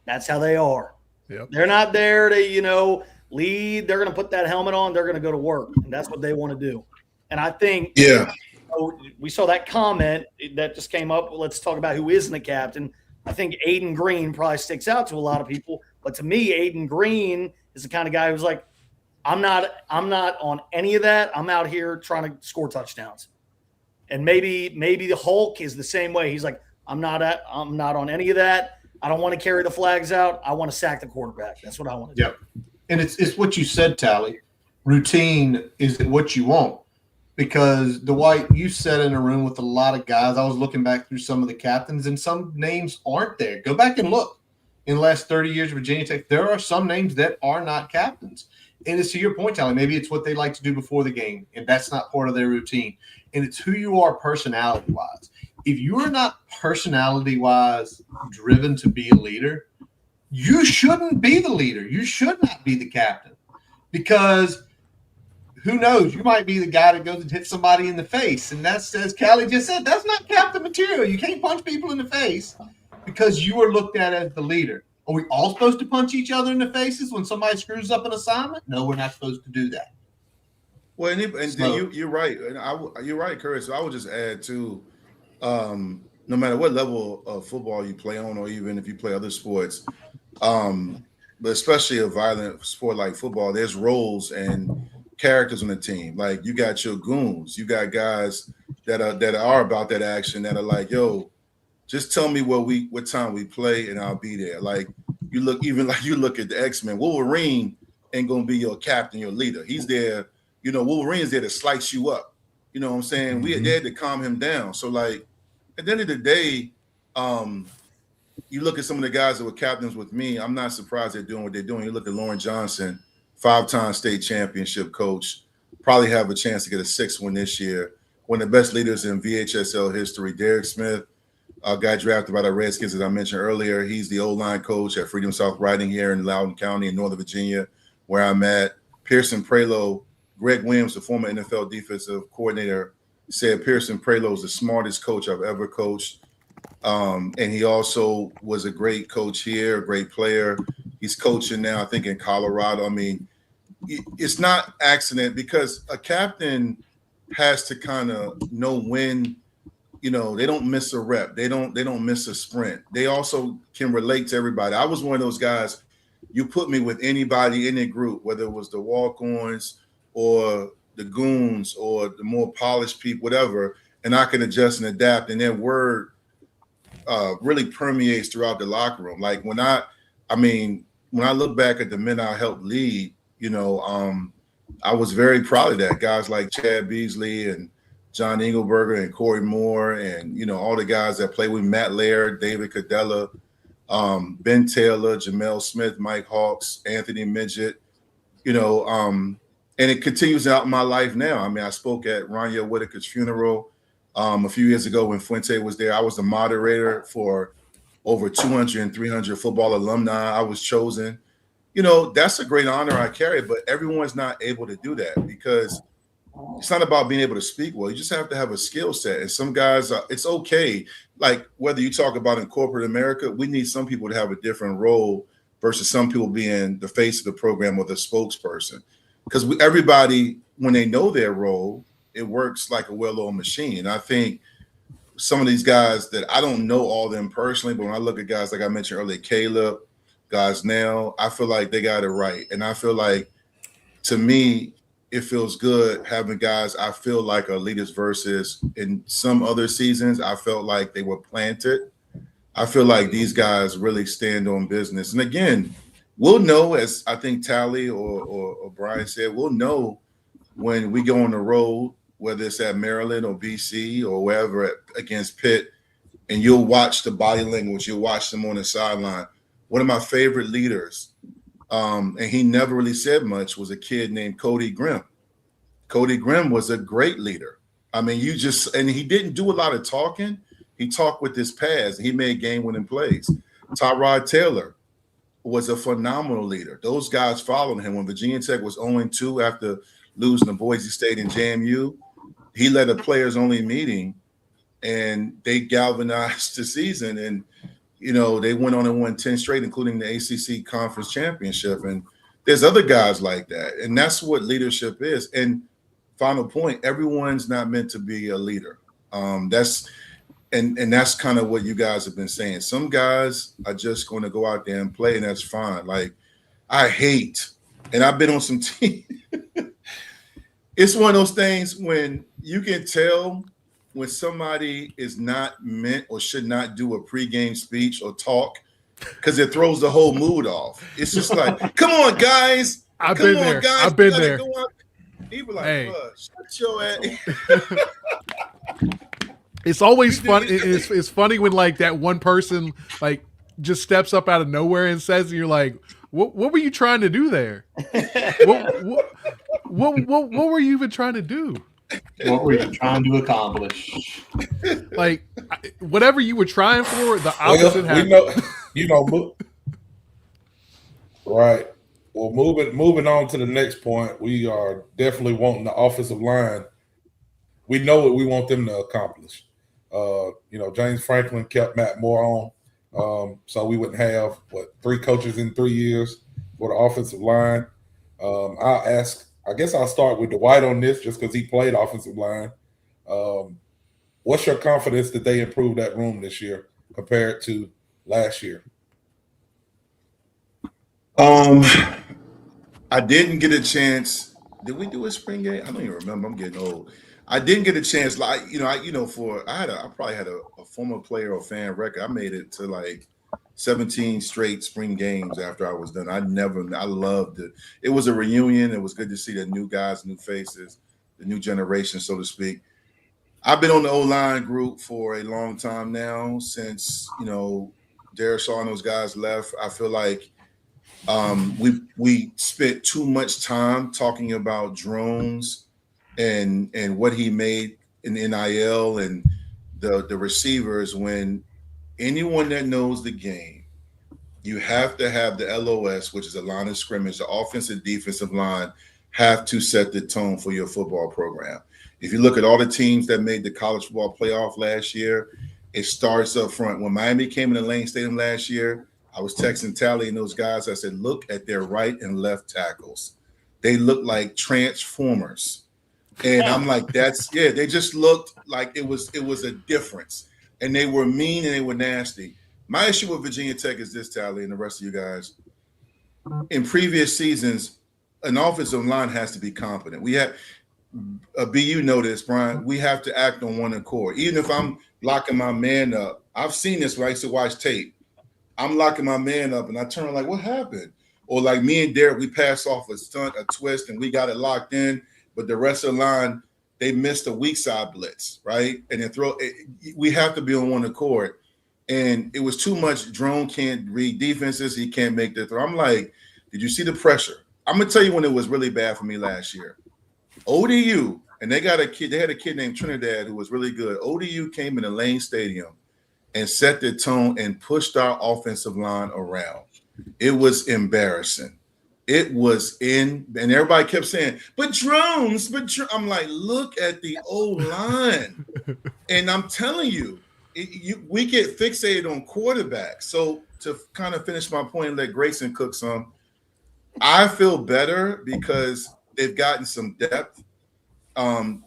that's how they are. Yep. They're not there to, you know, lead. They're going to put that helmet on. They're going to go to work, and that's what they want to do. And I think, we saw that comment that just came up. Let's talk about who isn't a captain. I think Aiden Green probably sticks out to a lot of people, but to me, Aiden Green is the kind of guy who's like, I'm not on any of that. I'm out here trying to score touchdowns. And maybe the Hulk is the same way. He's like, I'm not on any of that. I don't want to carry the flags out. I want to sack the quarterback. That's what I want to do. Yep. And it's what you said, Tally. Routine is what you want. Because Dwight, you sat in a room with a lot of guys. I was looking back through some of the captains, and some names aren't there. Go back and look. in the last 30 years of Virginia Tech, there are some names that are not captains. And it's to your point, Tally, maybe it's what they like to do before the game, and that's not part of their routine. And it's who you are personality-wise. If you're not personality-wise driven to be a leader, you shouldn't be the leader. You should not be the captain, because who knows? You might be the guy that goes and hits somebody in the face. And that's, as Callie just said, that's not captain material. You can't punch people in the face because you are looked at as the leader. Are we all supposed to punch each other in the faces when somebody screws up an assignment? No, we're not supposed to do that. Well, you're right. And you're right, Curtis. So I would just add too, no matter what level of football you play on, or even if you play other sports, but especially a violent sport like football, there's roles and characters on the team. Like, you got your goons, you got guys that are about that action, that are like, yo, just tell me what time we play and I'll be there. Like, you look at the X-Men. Wolverine ain't gonna be your captain, your leader. He's there, Wolverine's there to slice you up. You know what I'm saying? We're there to calm him down. So, like, at the end of the day, you look at some of the guys that were captains with me, I'm not surprised they're doing what they're doing. You look at Lauren Johnson, 5-time state championship coach, probably have a chance to get a 6th one this year. One of the best leaders in VHSL history. Derek Smith, a guy drafted by the Redskins, as I mentioned earlier. He's the O-line coach at Freedom South Riding here in Loudoun County in Northern Virginia, where I'm at. Pearson Prelo, Greg Williams, the former NFL defensive coordinator, said Pearson Prelo is the smartest coach I've ever coached. And he also was a great coach here, a great player. He's coaching now, I think, in Colorado. I mean, it's not accident, because a captain has to kind of know when, they don't miss a rep. They don't miss a sprint. They also can relate to everybody. I was one of those guys, you put me with anybody in the group, whether it was the walk-ons or the goons or the more polished people, whatever, and I can adjust and adapt. And their word really permeates throughout the locker room. Like, when I look back at the men I helped lead, I was very proud of that. Guys like Chad Beasley and John Engelberger and Corey Moore and, all the guys that play with Matt Laird, David Cadella, Ben Taylor, Jamel Smith, Mike Hawks, Anthony Midget, and it continues out in my life now. I mean, I spoke at Rania Whitaker's funeral a few years ago when Fuente was there. I was the moderator for over 200 and 300 football alumni. I was chosen. That's a great honor I carry, but everyone's not able to do that, because it's not about being able to speak well. You just have to have a skill set. And some guys, it's okay. Like, whether you talk about in corporate America, we need some people to have a different role versus some people being the face of the program or the spokesperson. Because everybody, when they know their role, it works like a well-oiled machine. And I think some of these guys that I don't know all of them personally, but when I look at guys like I mentioned earlier, Caleb, guys now, I feel like they got it right. And I feel like, to me, it feels good having guys I feel like are leaders versus in some other seasons, I felt like they were planted. I feel like these guys really stand on business. And again, we'll know, as I think Tally or Brian said, we'll know when we go on the road, whether it's at Maryland or BC or wherever against Pitt, and you'll watch the body language, you'll watch them on the sideline. One of my favorite leaders, and he never really said much, was a kid named Cody Grimm. Cody Grimm was a great leader. I mean, and he didn't do a lot of talking. He talked with his pads. He made game-winning plays. Tyrod Taylor was a phenomenal leader. Those guys followed him. When Virginia Tech was 0-2 after losing to Boise State and JMU, he led a players-only meeting, and they galvanized the season. And, they went on and won 10 straight, including the ACC Conference Championship. And there's other guys like that. And that's what leadership is. And final point, everyone's not meant to be a leader. That's kind of what you guys have been saying. Some guys are just going to go out there and play, and that's fine. Like, I hate, and I've been on some teams. It's one of those things when you can tell when somebody is not meant or should not do a pregame speech or talk, because it throws the whole mood off. It's just like, come on, guys. I've been there. I've been there. He was like, hey. Shut your ass. It's always funny. It's funny when, like, that one person, like, just steps up out of nowhere and says, and you're like, what were you trying to do there? What were you even trying to do? What were you trying to accomplish? Like, whatever you were trying for, the opposite happened. We know, right. Well, moving on to the next point, we are definitely wanting the offensive line. We know what we want them to accomplish. James Franklin kept Matt Moore on, so we wouldn't have 3 coaches in 3 years for the offensive line. I guess I'll start with Dwight on this just because he played offensive line. What's your confidence that they improved that room this year compared to last year? I didn't get a chance. Did we do a spring game? I don't even remember. I'm getting old. I didn't get a chance. I probably had a former player or fan record. I made it to like 17 straight spring games after I was done. I loved it. It was a reunion. It was good to see the new guys, new faces, the new generation, so to speak. I've been on the O-line group for a long time now, since, Darius Shaw and those guys left. I feel like we spent too much time talking about drones and what he made in NIL and the receivers, when anyone that knows the game, you have to have the LOS, which is a line of scrimmage. The offensive, defensive line have to set the tone for your football program. If you look at all the teams that made the college football playoff last year, it starts up front. When Miami came into Lane Stadium last year, I was texting Tally and those guys. I said, look at their right and left tackles. They look like transformers. And I'm like, they just looked like it was a difference. And they were mean and they were nasty. My issue with Virginia Tech is this, Tally, and the rest of you guys. In previous seasons, an offensive line has to be competent. We have BU know this, Brian. We have to act on one accord. Even if I'm locking my man up, I've seen this when I used to watch tape. I'm locking my man up and I turn like, what happened? Or like me and Derek, we pass off a stunt, a twist, and we got it locked in. But the rest of the line, they missed a weak side blitz, right? And then we have to be on one accord. And it was too much. Drone can't read defenses. He can't make the throw. I'm like, did you see the pressure? I'm going to tell you when it was really bad for me last year. ODU, and they had a kid named Trinidad who was really good. ODU came into Lane Stadium and set the tone and pushed our offensive line around. It was embarrassing. And everybody kept saying, but drones. I'm like, look at the O-line. And I'm telling you, we get fixated on quarterbacks. So to kind of finish my point and let Grayson cook some, I feel better because they've gotten some depth.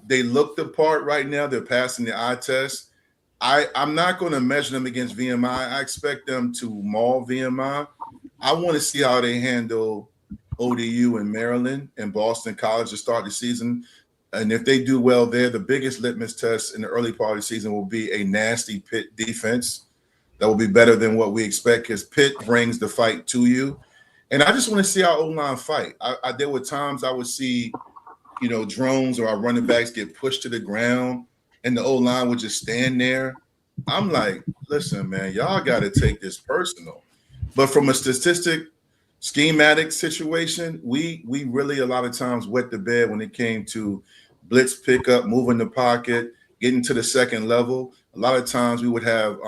They look the part right now. They're passing the eye test. I'm not going to measure them against VMI. I expect them to maul VMI. I want to see how they handle ODU in Maryland and Boston College to start the season. And if they do well there, the biggest litmus test in the early part of the season will be a nasty Pitt defense that will be better than what we expect, because Pitt brings the fight to you. And I just want to see our O-line fight. There were times I would see, drones or our running backs get pushed to the ground and the O-line would just stand there. I'm like, listen, man, y'all got to take this personal. But from a schematic situation, we really a lot of times wet the bed when it came to blitz pickup, moving the pocket, getting to the second level. A lot of times we would have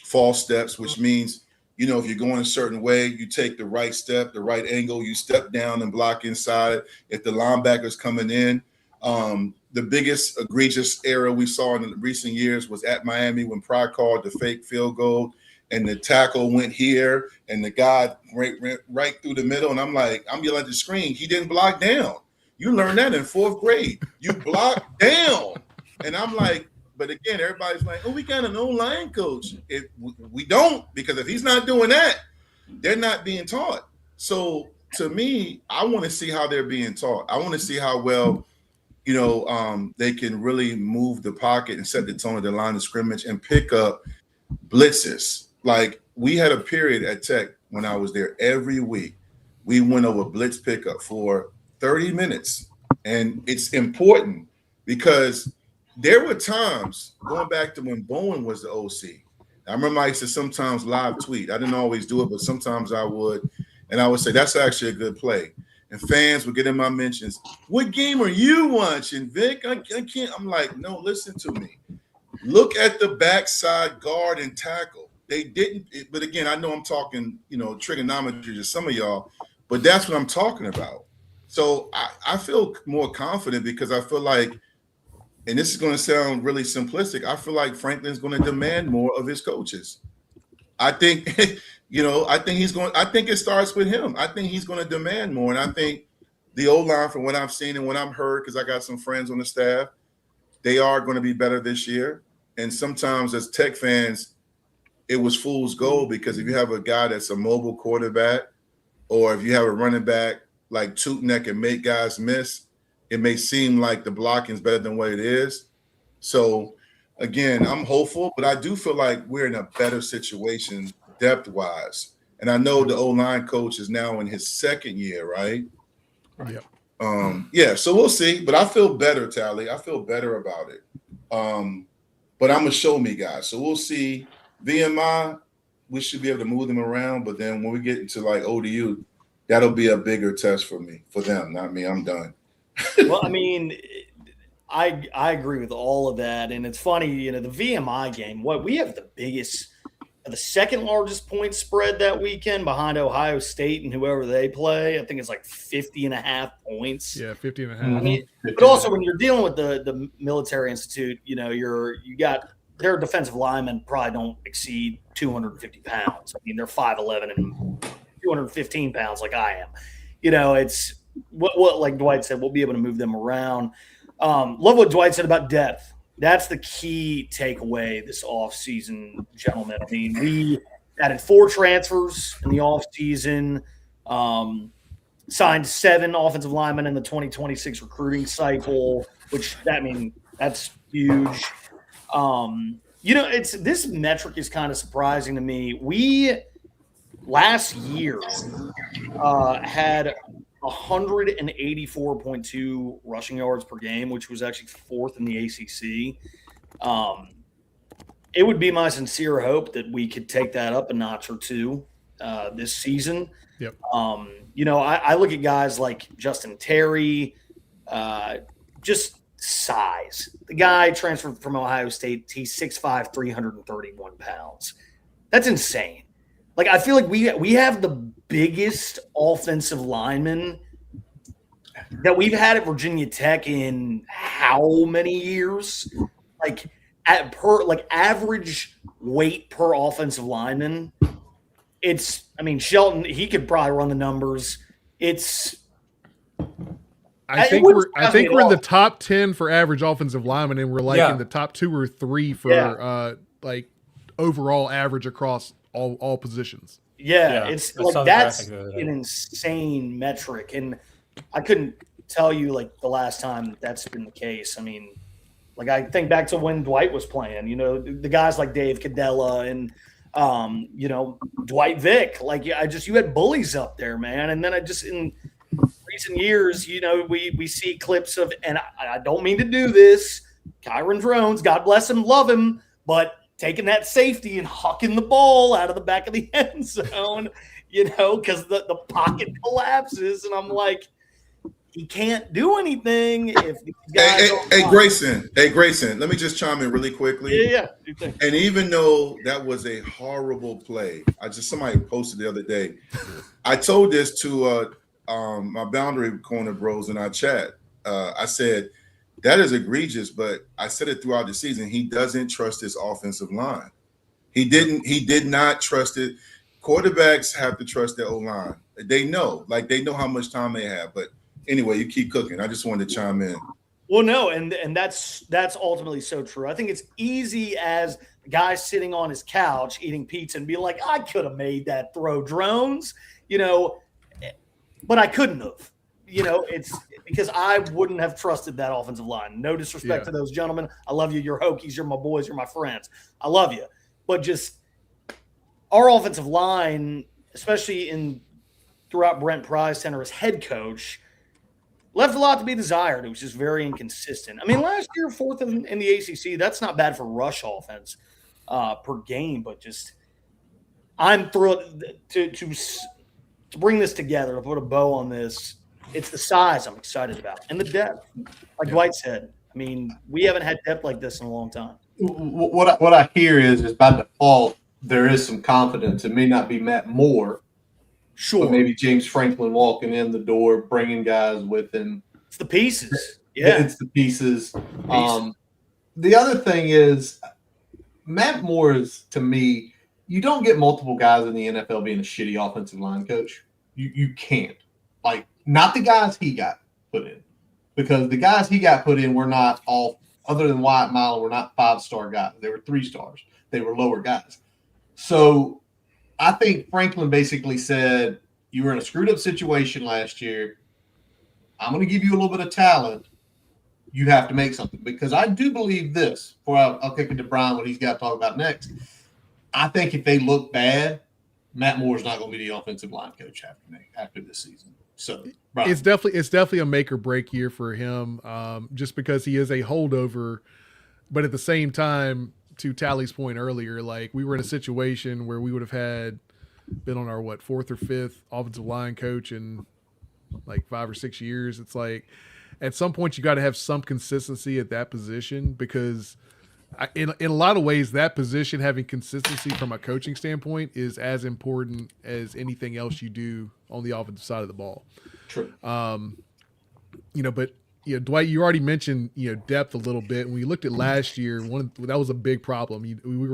false steps, which means, if you're going a certain way, you take the right step, the right angle, you step down and block inside. If the linebacker's coming in, the biggest egregious error we saw in recent years was at Miami when Pry called the fake field goal and the tackle went here and the guy right through the middle. And I'm yelling at the screen. He didn't block down. You learned that in 4th grade. You block down. And I'm like, but again, everybody's like, oh, we got an O-line coach. We don't, because if he's not doing that, they're not being taught. So to me, I want to see how they're being taught. I want to see how well, they can really move the pocket and set the tone of the line of scrimmage and pick up blitzes. Like, we had a period at Tech when I was there every week. We went over blitz pickup for 30 minutes. And it's important because there were times, going back to when Bowen was the OC, I remember I used to sometimes live tweet. I didn't always do it, but sometimes I would. And I would say, that's actually a good play. And fans would get in my mentions. What game are you watching, Vic? I can't. I'm like, no, listen to me. Look at the backside guard and tackle. They didn't. But again, I know I'm talking, trigonometry to some of y'all, but that's what I'm talking about. So I feel more confident because I feel like, and this is going to sound really simplistic, I feel like Franklin's going to demand more of his coaches. I think, I think it starts with him. I think he's going to demand more. And I think the O-line, from what I've seen and what I've heard, because I got some friends on the staff, they are going to be better this year. And sometimes as Tech fans, it was fool's gold, because if you have a guy that's a mobile quarterback, or if you have a running back like Tootin that can make guys miss, it may seem like the blocking is better than what it is. So, again, I'm hopeful, but I do feel like we're in a better situation depth-wise. And I know the O-line coach is now in his second year, right? Yep. So we'll see. But I feel better, Tally. I feel better about it. But I'm a show me guy. So we'll see. VMI, we should be able to move them around. But then when we get into like ODU, that'll be a bigger test for them, not me. I'm done. Well, I mean, I agree with all of that. And it's funny, the VMI game, we have the second largest point spread that weekend behind Ohio State and whoever they play. I think it's like 50.5 points. Yeah, 50.5. I mean, but also when you're dealing with the military institute, their defensive linemen probably don't exceed 250 pounds. I mean, they're 5'11" and 215 pounds like I am. It's what like Dwight said, we'll be able to move them around. Love what Dwight said about depth. That's the key takeaway this offseason, gentlemen. I mean, we added 4 transfers in the offseason, signed 7 offensive linemen in the 2026 recruiting cycle, that's huge. This metric is kind of surprising to me. We last year had 184.2 rushing yards per game, which was actually 4th in the ACC. It would be my sincere hope that we could take that up a notch or two this season. Yep. I look at guys like Justin Terry, just size. The guy transferred from Ohio State. He's 6'5", 331 pounds. That's insane. Like, I feel like we have the biggest offensive lineman that we've had at Virginia Tech in how many years? Like, average weight per offensive lineman. Shelton, he could probably run the numbers. I think we're in the top 10 for average offensive linemen, and we're in the top 2 or 3 for overall average across all positions. Yeah, it's like that's an insane metric, and I couldn't tell you like the last time that's been the case. I mean, like I think back to when Dwight was playing. The guys like Dave Cadella and Dwight Vick. Like you had bullies up there, man. And then in recent years, we see clips of, and I don't mean to do this, Kyron Drones, God bless him, love him, but taking that safety and hucking the ball out of the back of the end zone, because the pocket collapses. And I'm like, he can't do anything if these guys Hey, Grayson, let me just chime in really quickly. Yeah. And even though that was a horrible play, somebody posted the other day, I told this to my boundary corner bros in our chat. I said, that is egregious, but I said it throughout the season. He doesn't trust his offensive line. He did not trust it. Quarterbacks have to trust their O-line. They know how much time they have. But anyway, you keep cooking. I just wanted to chime in. Well, no, and that's ultimately so true. I think it's easy as a guy sitting on his couch eating pizza and be like, I could have made that throw, Drones, but I couldn't have. It's because I wouldn't have trusted that offensive line. No disrespect to those gentlemen. I love you. You're Hokies. You're my boys. You're my friends. I love you. But just our offensive line, especially throughout Brent Pry's tenure as head coach, left a lot to be desired. It was just very inconsistent. I mean, last year, 4th in the ACC, that's not bad for rush offense. per game. But just I'm thrilled to bring this together, to put a bow on this. It's the size I'm excited about and the depth. Like Dwight said, I mean, we haven't had depth like this in a long time. What I hear is by default there is some confidence. It may not be Matt Moore, sure, but maybe James Franklin walking in the door, bringing guys with him. It's the pieces. Yeah, it's the pieces. The other thing is Matt Moore is, to me, you don't get multiple guys in the NFL being a shitty offensive line coach. You can't. Like, not the guys he got put in, because the guys he got put in were not all, other than Wyatt Miller, were not 5-star guys. They were 3 stars. They were lower guys. So I think Franklin basically said, you were in a screwed up situation last year. I'm going to give you a little bit of talent. You have to make something. Because I do believe this, before I'll kick it to Brian, what he's got to talk about next. I think if they look bad, Matt Moore's not going to be the offensive line coach after this season. So Brian. It's definitely a make or break year for him, just because he is a holdover. But at the same time, to Tally's point earlier, like, we were in a situation where we would have been on our 4th or 5th offensive line coach in like 5 or 6 years. It's like, at some point you got to have some consistency at that position, because in a lot of ways, that position, having consistency from a coaching standpoint, is as important as anything else you do on the offensive side of the ball. True. But Dwight, you already mentioned depth a little bit. When we looked at last year, that was a big problem.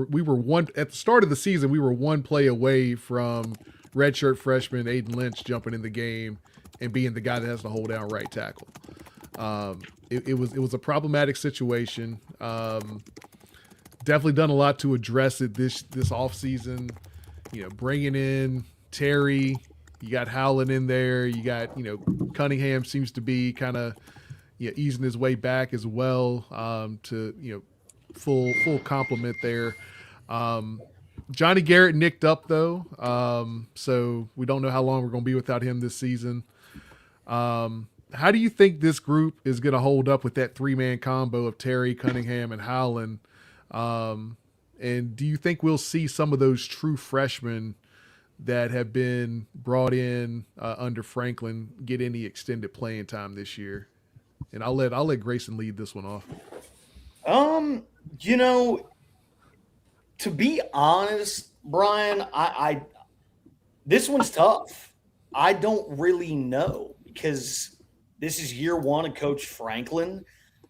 We were one at the start of the season. We were one play away from redshirt freshman Aiden Lynch jumping in the game and being the guy that has to hold down right tackle. It was a problematic situation. Definitely done a lot to address it this offseason. Bringing in Terry, you got Howland in there. You got Cunningham seems to be kind of easing his way back as well, to full complement there. Johnny Garrett nicked up though, so we don't know how long we're going to be without him this season. How do you think this group is going to hold up with that 3-man combo of Terry, Cunningham, and Howland? And do you think we'll see some of those true freshmen that have been brought in under Franklin get any extended playing time this year? And I'll let Grayson lead this one off. To be honest, Brian, I this one's tough. I don't really know, because this is year one of Coach Franklin.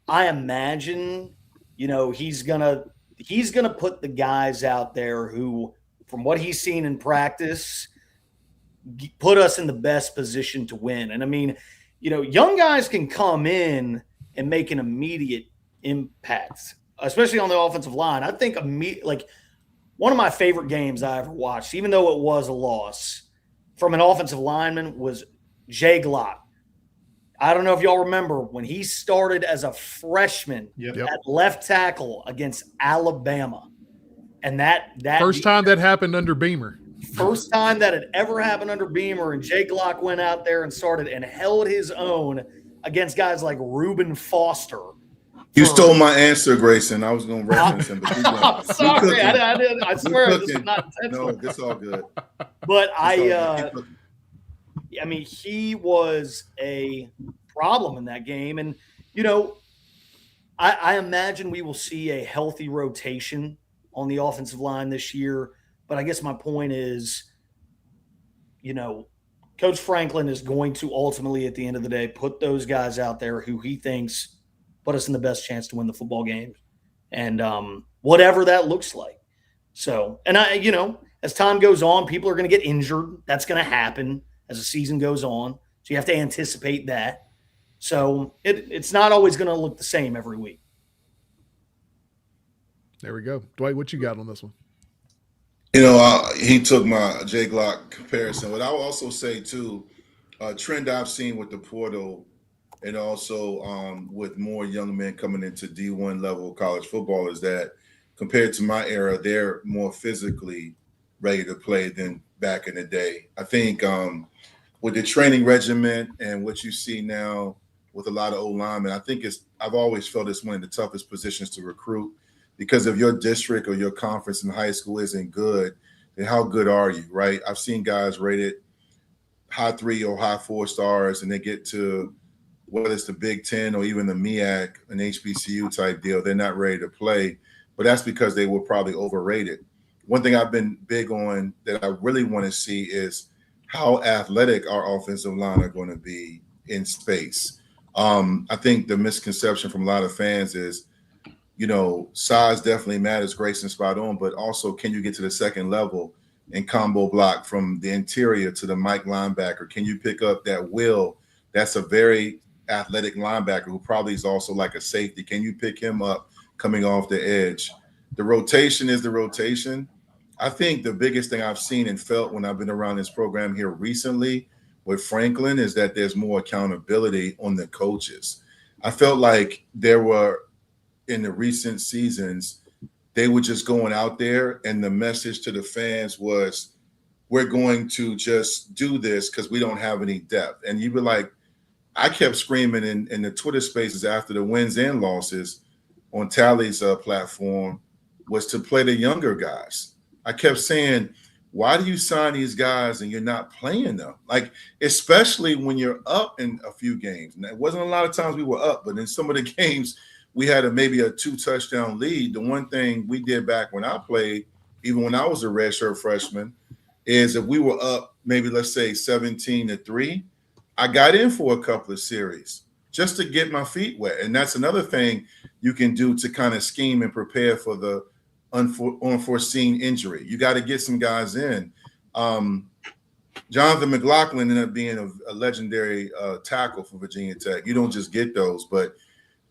I imagine, he's gonna put the guys out there who, from what he's seen in practice, put us in the best position to win. And I mean, young guys can come in and make an immediate impact, especially on the offensive line. I think one of my favorite games I ever watched, even though it was a loss, from an offensive lineman, was Jay Glock. I don't know if y'all remember when he started as a freshman at left tackle against Alabama. And that first time that happened under Beamer. First time that had ever happened under Beamer, and Jay Glock went out there and started and held his own against guys like Reuben Foster. You stole my answer, Grayson. I was going to reference him. But I'm sorry. I didn't. I swear this was not intentional. No, it's all good. But he was a problem in that game. And, I imagine we will see a healthy rotation on the offensive line this year. But I guess my point is, Coach Franklin is going to ultimately, at the end of the day, put those guys out there who he thinks put us in the best chance to win the football game. And whatever that looks like. So, and as time goes on, people are going to get injured. That's going to happen as the season goes on. So you have to anticipate that. So it's not always going to look the same every week. There we go. Dwight, what you got on this one? He took my Jay Glock comparison. But I will also say, too, a trend I've seen with the portal and also with more young men coming into D1 level college football is that compared to my era, they're more physically ready to play than back in the day. I think with the training regimen and what you see now with a lot of old linemen, I think I've always felt it's one of the toughest positions to recruit because if your district or your conference in high school isn't good, then how good are you, right? I've seen guys rated high 3 or high 4 stars, and they get to whether it's the Big Ten or even the MEAC, an HBCU type deal, they're not ready to play. But that's because they were probably overrated. One thing I've been big on that I really want to see is how athletic our offensive line are going to be in space. I think the misconception from a lot of fans is, size definitely matters, Grayson spot on, but also can you get to the second level and combo block from the interior to the Mike linebacker? Can you pick up that Will? That's a very athletic linebacker who probably is also like a safety. Can you pick him up coming off the edge? The rotation is the rotation. I think the biggest thing I've seen and felt when I've been around this program here recently with Franklin is that there's more accountability on the coaches. I felt like there were, in the recent seasons, they were just going out there and the message to the fans was, we're going to just do this because we don't have any depth. And you were like, I kept screaming in the Twitter spaces after the wins and losses on Tally's platform was to play the younger guys. I kept saying, why do you sign these guys and you're not playing them? Like, especially when you're up in a few games. And it wasn't a lot of times we were up, but in some of the games we had maybe a 2-touchdown lead. The one thing we did back when I played, even when I was a redshirt freshman, is if we were up maybe, let's say 17-3, I got in for a couple of series just to get my feet wet. And that's another thing you can do to kind of scheme and prepare for the unforeseen injury. You got to get some guys in. Jonathan McLaughlin ended up being a legendary tackle for Virginia Tech. You don't just get those, but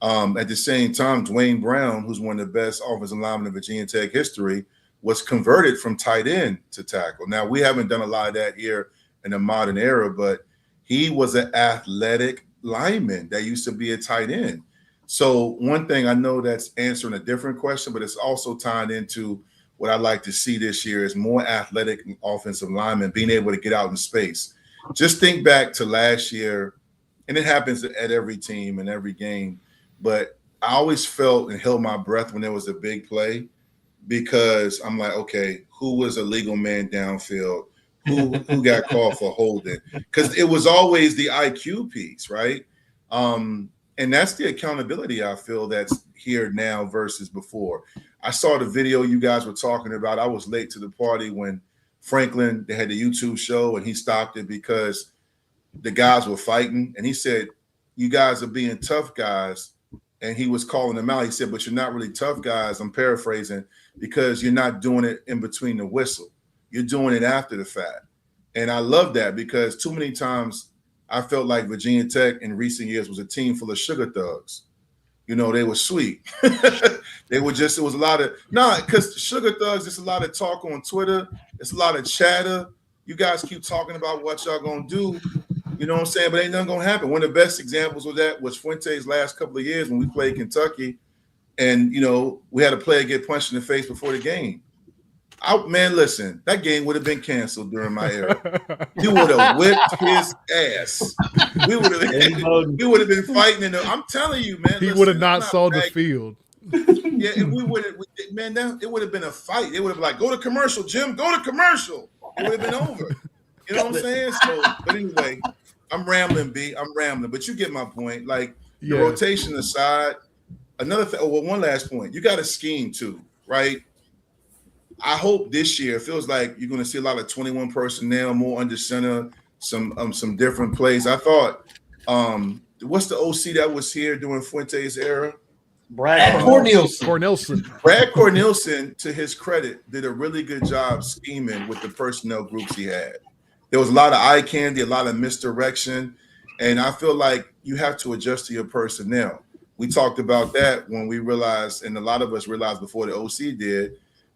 at the same time, Dwayne Brown, who's one of the best offensive linemen in Virginia Tech history, was converted from tight end to tackle. Now, we haven't done a lot of that here in the modern era, but he was an athletic lineman that used to be a tight end. So one thing I know that's answering a different question, but it's also tied into what I'd like to see this year is more athletic offensive linemen being able to get out in space. Just think back to last year, and it happens at every team and every game, but I always felt and held my breath when there was a big play because I'm like, okay, who was a legal man downfield? Who got called for holding? Because it was always the IQ piece, right? And that's the accountability I feel that's here now versus before. I saw the video you guys were talking about. I was late to the party when Franklin, they had the YouTube show, and he stopped it because the guys were fighting. And he said, you guys are being tough guys. And he was calling them out. He said, but you're not really tough guys. I'm paraphrasing, because you're not doing it in between the whistle. You're doing it after the fact. And I love that because too many times I felt like Virginia Tech in recent years was a team full of sugar thugs. They were sweet. They were just, it was a lot of, because sugar thugs, it's a lot of talk on Twitter. It's a lot of chatter. You guys keep talking about what y'all going to do. You know what I'm saying? But ain't nothing going to happen. One of the best examples of that was Fuente's last couple of years when we played Kentucky. And, we had a player get punched in the face before the game. Man, listen, that game would have been canceled during my era. You would have whipped his ass. We would have been fighting. I'm telling you, man. He would have not saw the field. Yeah, and we would have, man, it would have been a fight. It would have been like, go to commercial, Jim, go to commercial. It would have been over. You know what I'm saying? So, but anyway, I'm rambling, B. I'm rambling, but you get my point. Like, the rotation aside, another thing, one last point. You got a scheme too, right? I hope this year it feels like you're going to see a lot of 21 personnel, more under center, some different plays. I thought, what's the OC that was here during Fuente's era? Brad Cornelsen. Brad Cornelsen, to his credit, did a really good job scheming with the personnel groups he had. There was a lot of eye candy, a lot of misdirection, and I feel like you have to adjust to your personnel. We talked about that when we realized, and a lot of us realized before the OC did,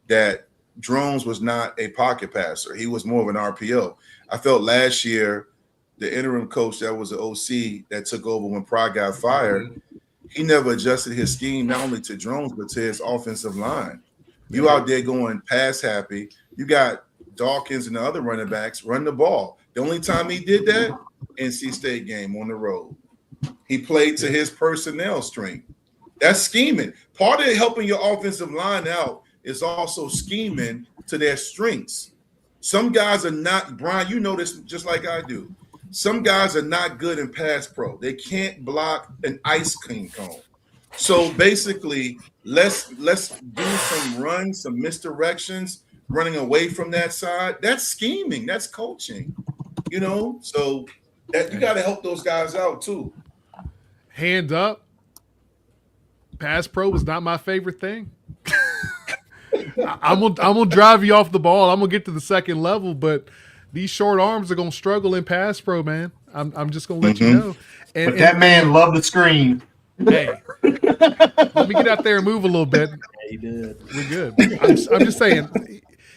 that Drones was not a pocket passer. He was more of an RPO. I felt last year, the interim coach that was the OC that took over when Pride got fired, he never adjusted his scheme not only to Drones, but to his offensive line. You out there going pass happy. You got Dawkins and the other running backs run the ball. The only time he did that, NC State game on the road. He played to his personnel strength. That's scheming. Part of helping your offensive line out is also scheming to their strengths. Some guys are not, Brian, you know this just like I do. Some guys are not good in pass pro. They can't block an ice cream cone. So basically, let's do some runs, some misdirections, running away from that side. That's scheming. That's coaching. You know, so that you got to help those guys out too. Hand up. Pass pro was not my favorite thing. I'm gonna drive you off the ball. I'm gonna get to the second level, but these short arms are gonna struggle in pass pro, man. I'm just gonna let you know. But that man loved the screen. Hey, let me get out there and move a little bit. Yeah, he did. We're good. I'm just saying,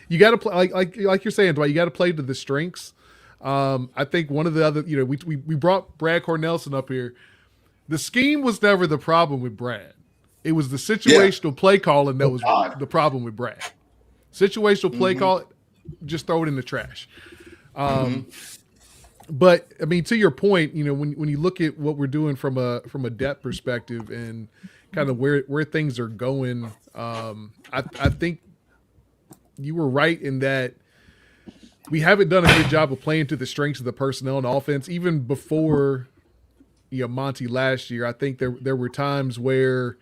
you got to play like you're saying, Dwight. You got to play to the strengths. I think one of the other, we brought Brad Cornelson up here. The scheme was never the problem with Brad. It was the situational play calling that was the problem with Brad. Situational play call, just throw it in the trash. But I mean, to your point, when you look at what we're doing from a depth perspective and kind of where things are going, I think you were right in that we haven't done a good job of playing to the strengths of the personnel and offense. Even before Monty last year, I think there were times where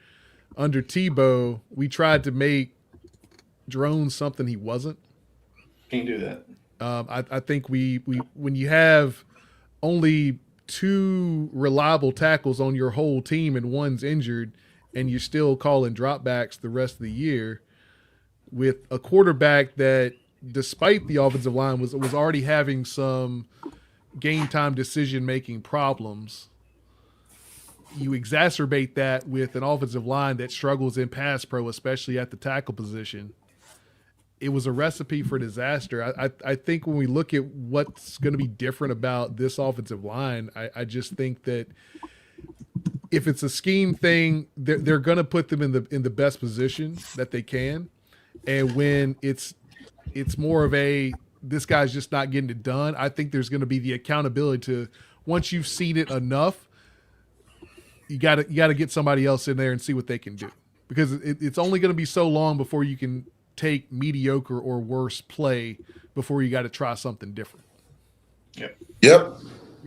under Tebow we tried to make Drone something he wasn't. Can't do that. I think we when you have only 2 reliable tackles on your whole team and one's injured, and you're still calling dropbacks the rest of the year with a quarterback that, despite the offensive line, was already having some game time decision making problems. You exacerbate that with an offensive line that struggles in pass pro, especially at the tackle position. It was a recipe for disaster. I think when we look at what's going to be different about this offensive line, I just think that if it's a scheme thing, they're going to put them in the best position that they can. And when it's more of this guy's just not getting it done, I think there's going to be the accountability to, once you've seen it enough, you got to get somebody else in there and see what they can do, because it's only going to be so long before you can take mediocre or worse play before you got to try something different. Yep.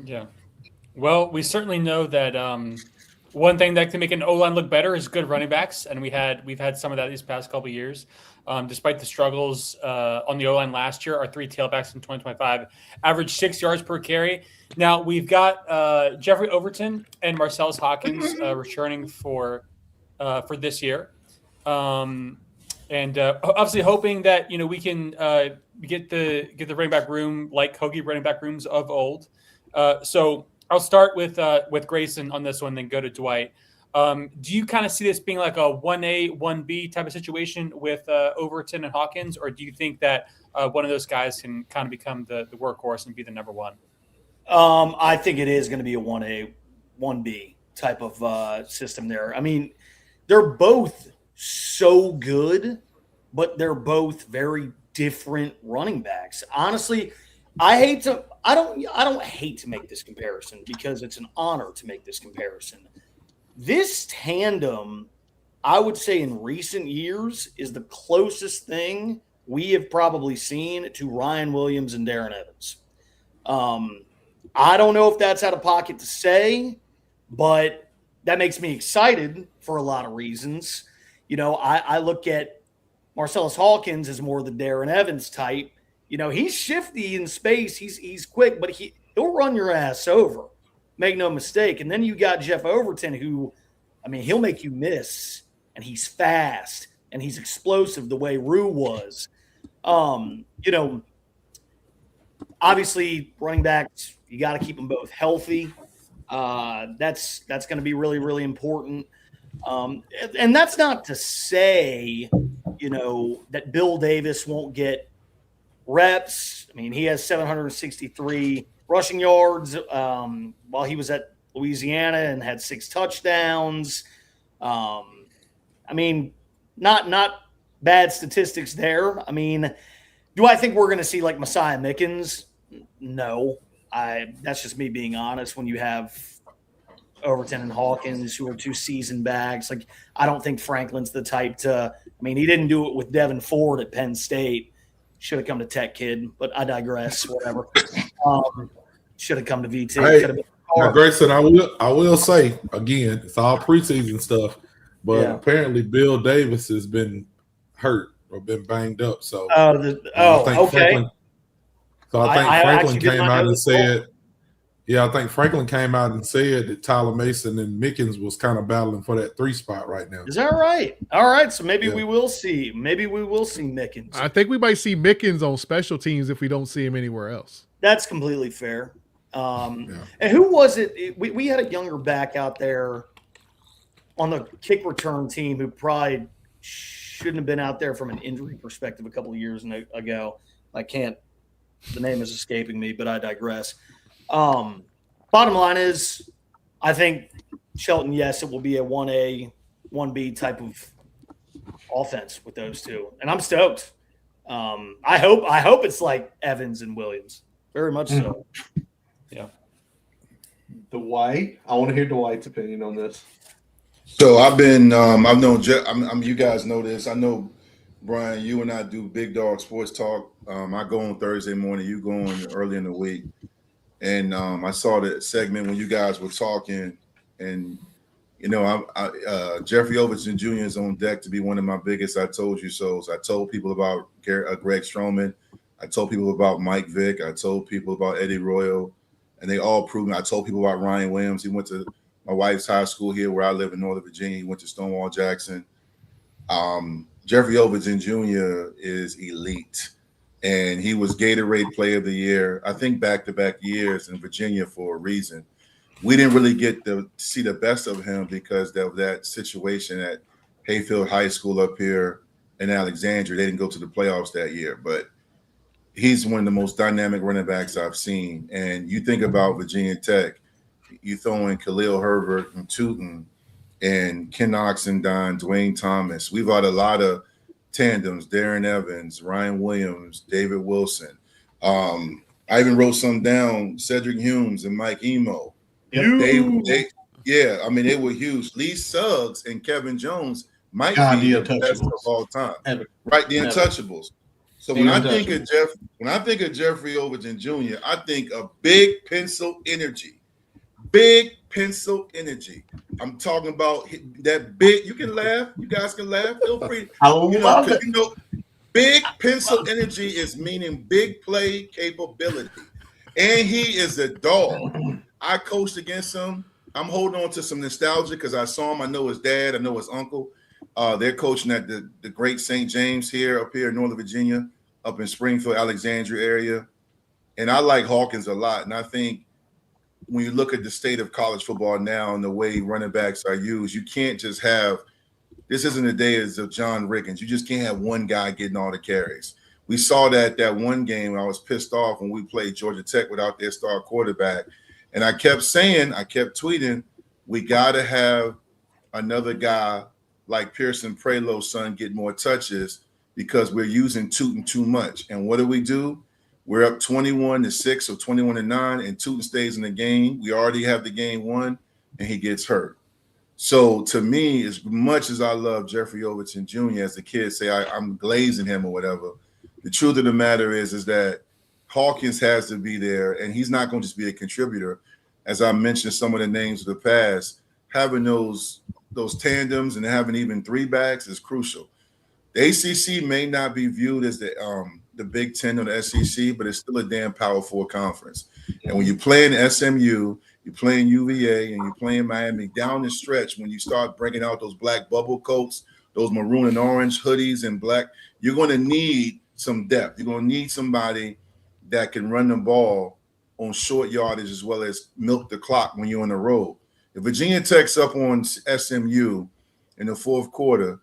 Yeah. Well, we certainly know that one thing that can make an O-line look better is good running backs, and we've had some of that these past couple of years. Despite the struggles on the O-line last year, our 3 tailbacks in 2025 averaged 6 yards per carry. Now we've got Jeffrey Overton and Marcellus Hawkins returning for this year. And obviously hoping that we can get the running back room like Hokie running back rooms of old. So I'll start with Grayson on this one, then go to Dwight. Do you kind of see this being like a 1A, 1B type of situation with Overton and Hawkins, or do you think that one of those guys can kind of become the workhorse and be the number one? I think it is going to be a 1A, 1B type of system there. I mean, they're both so good, but they're both very different running backs. Honestly, I don't hate to make this comparison because it's an honor to make this comparison. This tandem, I would say in recent years, is the closest thing we have probably seen to Ryan Williams and Darren Evans. I don't know if that's out of pocket to say, but that makes me excited for a lot of reasons. I look at Marcellus Hawkins as more the Darren Evans type. He's shifty in space. He's quick, but he'll run your ass over. Make no mistake. And then you got Jeff Overton, who, he'll make you miss, and he's fast, and he's explosive the way Rue was. Obviously, running backs, you got to keep them both healthy. That's going to be really, really important. And that's not to say, that Bill Davis won't get reps. He has 763 rushing yards while he was at Louisiana and had 6 touchdowns. Not bad statistics there. Do I think we're going to see like Messiah Mickens? No. That's just me being honest. When you have Overton and Hawkins, who are 2 seasoned backs. Like, I don't think Franklin's the type to. I mean, he didn't do it with Devin Ford at Penn State. Should have come to Tech, kid, but I digress. Whatever. Should have come to VT. Hey, Could have been now, Grayson, I will say again, it's all preseason stuff, but apparently Bill Davis has been hurt or been banged up. So I think okay. Franklin came out and said, I think Franklin came out and said that Tyler Mason and Mickens was kind of battling for that 3 spot right now. Is that right? All right, so maybe we will see. Maybe we will see Mickens. I think we might see Mickens on special teams if we don't see him anywhere else. That's completely fair. And who was it? We had a younger back out there on the kick return team who probably shouldn't have been out there from an injury perspective a couple of years ago. The name is escaping me, but I digress. Bottom line is, I think Shelton, yes, it will be a 1A, 1B type of offense with those two. And I'm stoked. I hope it's like Evans and Williams. Very much so. Yeah. Dwight, I want to hear Dwight's opinion on this. So I've known you guys know this. I know, Brian, you and I do Big Dog Sports Talk. I go on Thursday morning, you go on early in the week. And I saw the segment when you guys were talking, and Jeffrey Overton Jr. is on deck to be one of my biggest I told you so's. I told people about Greg Stroman. I told people about Mike Vick. I told people about Eddie Royal, and they all proved me. I told people about Ryan Williams. He went to my wife's high school here where I live in Northern Virginia. He went to Stonewall Jackson. Jeffrey Overton Jr. is elite. And he was Gatorade Player of the Year, I think, back-to-back years in Virginia for a reason. We didn't really get to see the best of him because of that situation at Hayfield High School up here in Alexandria. They didn't go to the playoffs that year, but he's one of the most dynamic running backs I've seen. And you think about Virginia Tech, you throw in Khalil Herbert and Tootin and Ken Oxendine, Dwayne Thomas. We've had a lot of tandems, Darren Evans, Ryan Williams, David Wilson. I even wrote some down, Cedric Humes and Mike Emo. They were huge. Lee Suggs and Kevin Jones might be the best of all time. Right, the Untouchables. So when I think of Jeffrey Overton Jr., I think of big pencil energy. Big pencil energy. I'm talking about that big. You can laugh. You guys can laugh. Feel free. Big pencil energy is meaning big play capability. And he is a dog. I coached against him. I'm holding on to some nostalgia because I saw him. I know his dad. I know his uncle. They're coaching at the great St. James up here in Northern Virginia, up in Springfield, Alexandria area. And I like Hawkins a lot. And I think when you look at the state of college football now and the way running backs are used, you can't just have – this isn't the days of John Riggins. You just can't have one guy getting all the carries. We saw that one game. I was pissed off when we played Georgia Tech without their star quarterback. And I kept tweeting, we got to have another guy like Pearson Prelow's son get more touches because we're using Tootin too much. And what do? We're up 21-6 or 21-9, and Tootin stays in the game. We already have the game won, and he gets hurt. So to me, as much as I love Jeffrey Overton Jr., as the kids say, I'm glazing him or whatever, the truth of the matter is that Hawkins has to be there, and he's not going to just be a contributor. As I mentioned some of the names of the past, having those tandems and having even 3 backs is crucial. The ACC may not be viewed as the Big Ten or the SEC, but it's still a damn Power 4 conference. And when you're playing SMU, you're playing UVA, and you're playing Miami, down the stretch, when you start bringing out those black bubble coats, those maroon and orange hoodies and black, you're going to need some depth. You're going to need somebody that can run the ball on short yardage as well as milk the clock when you're on the road. If Virginia Tech's up on SMU in the fourth quarter,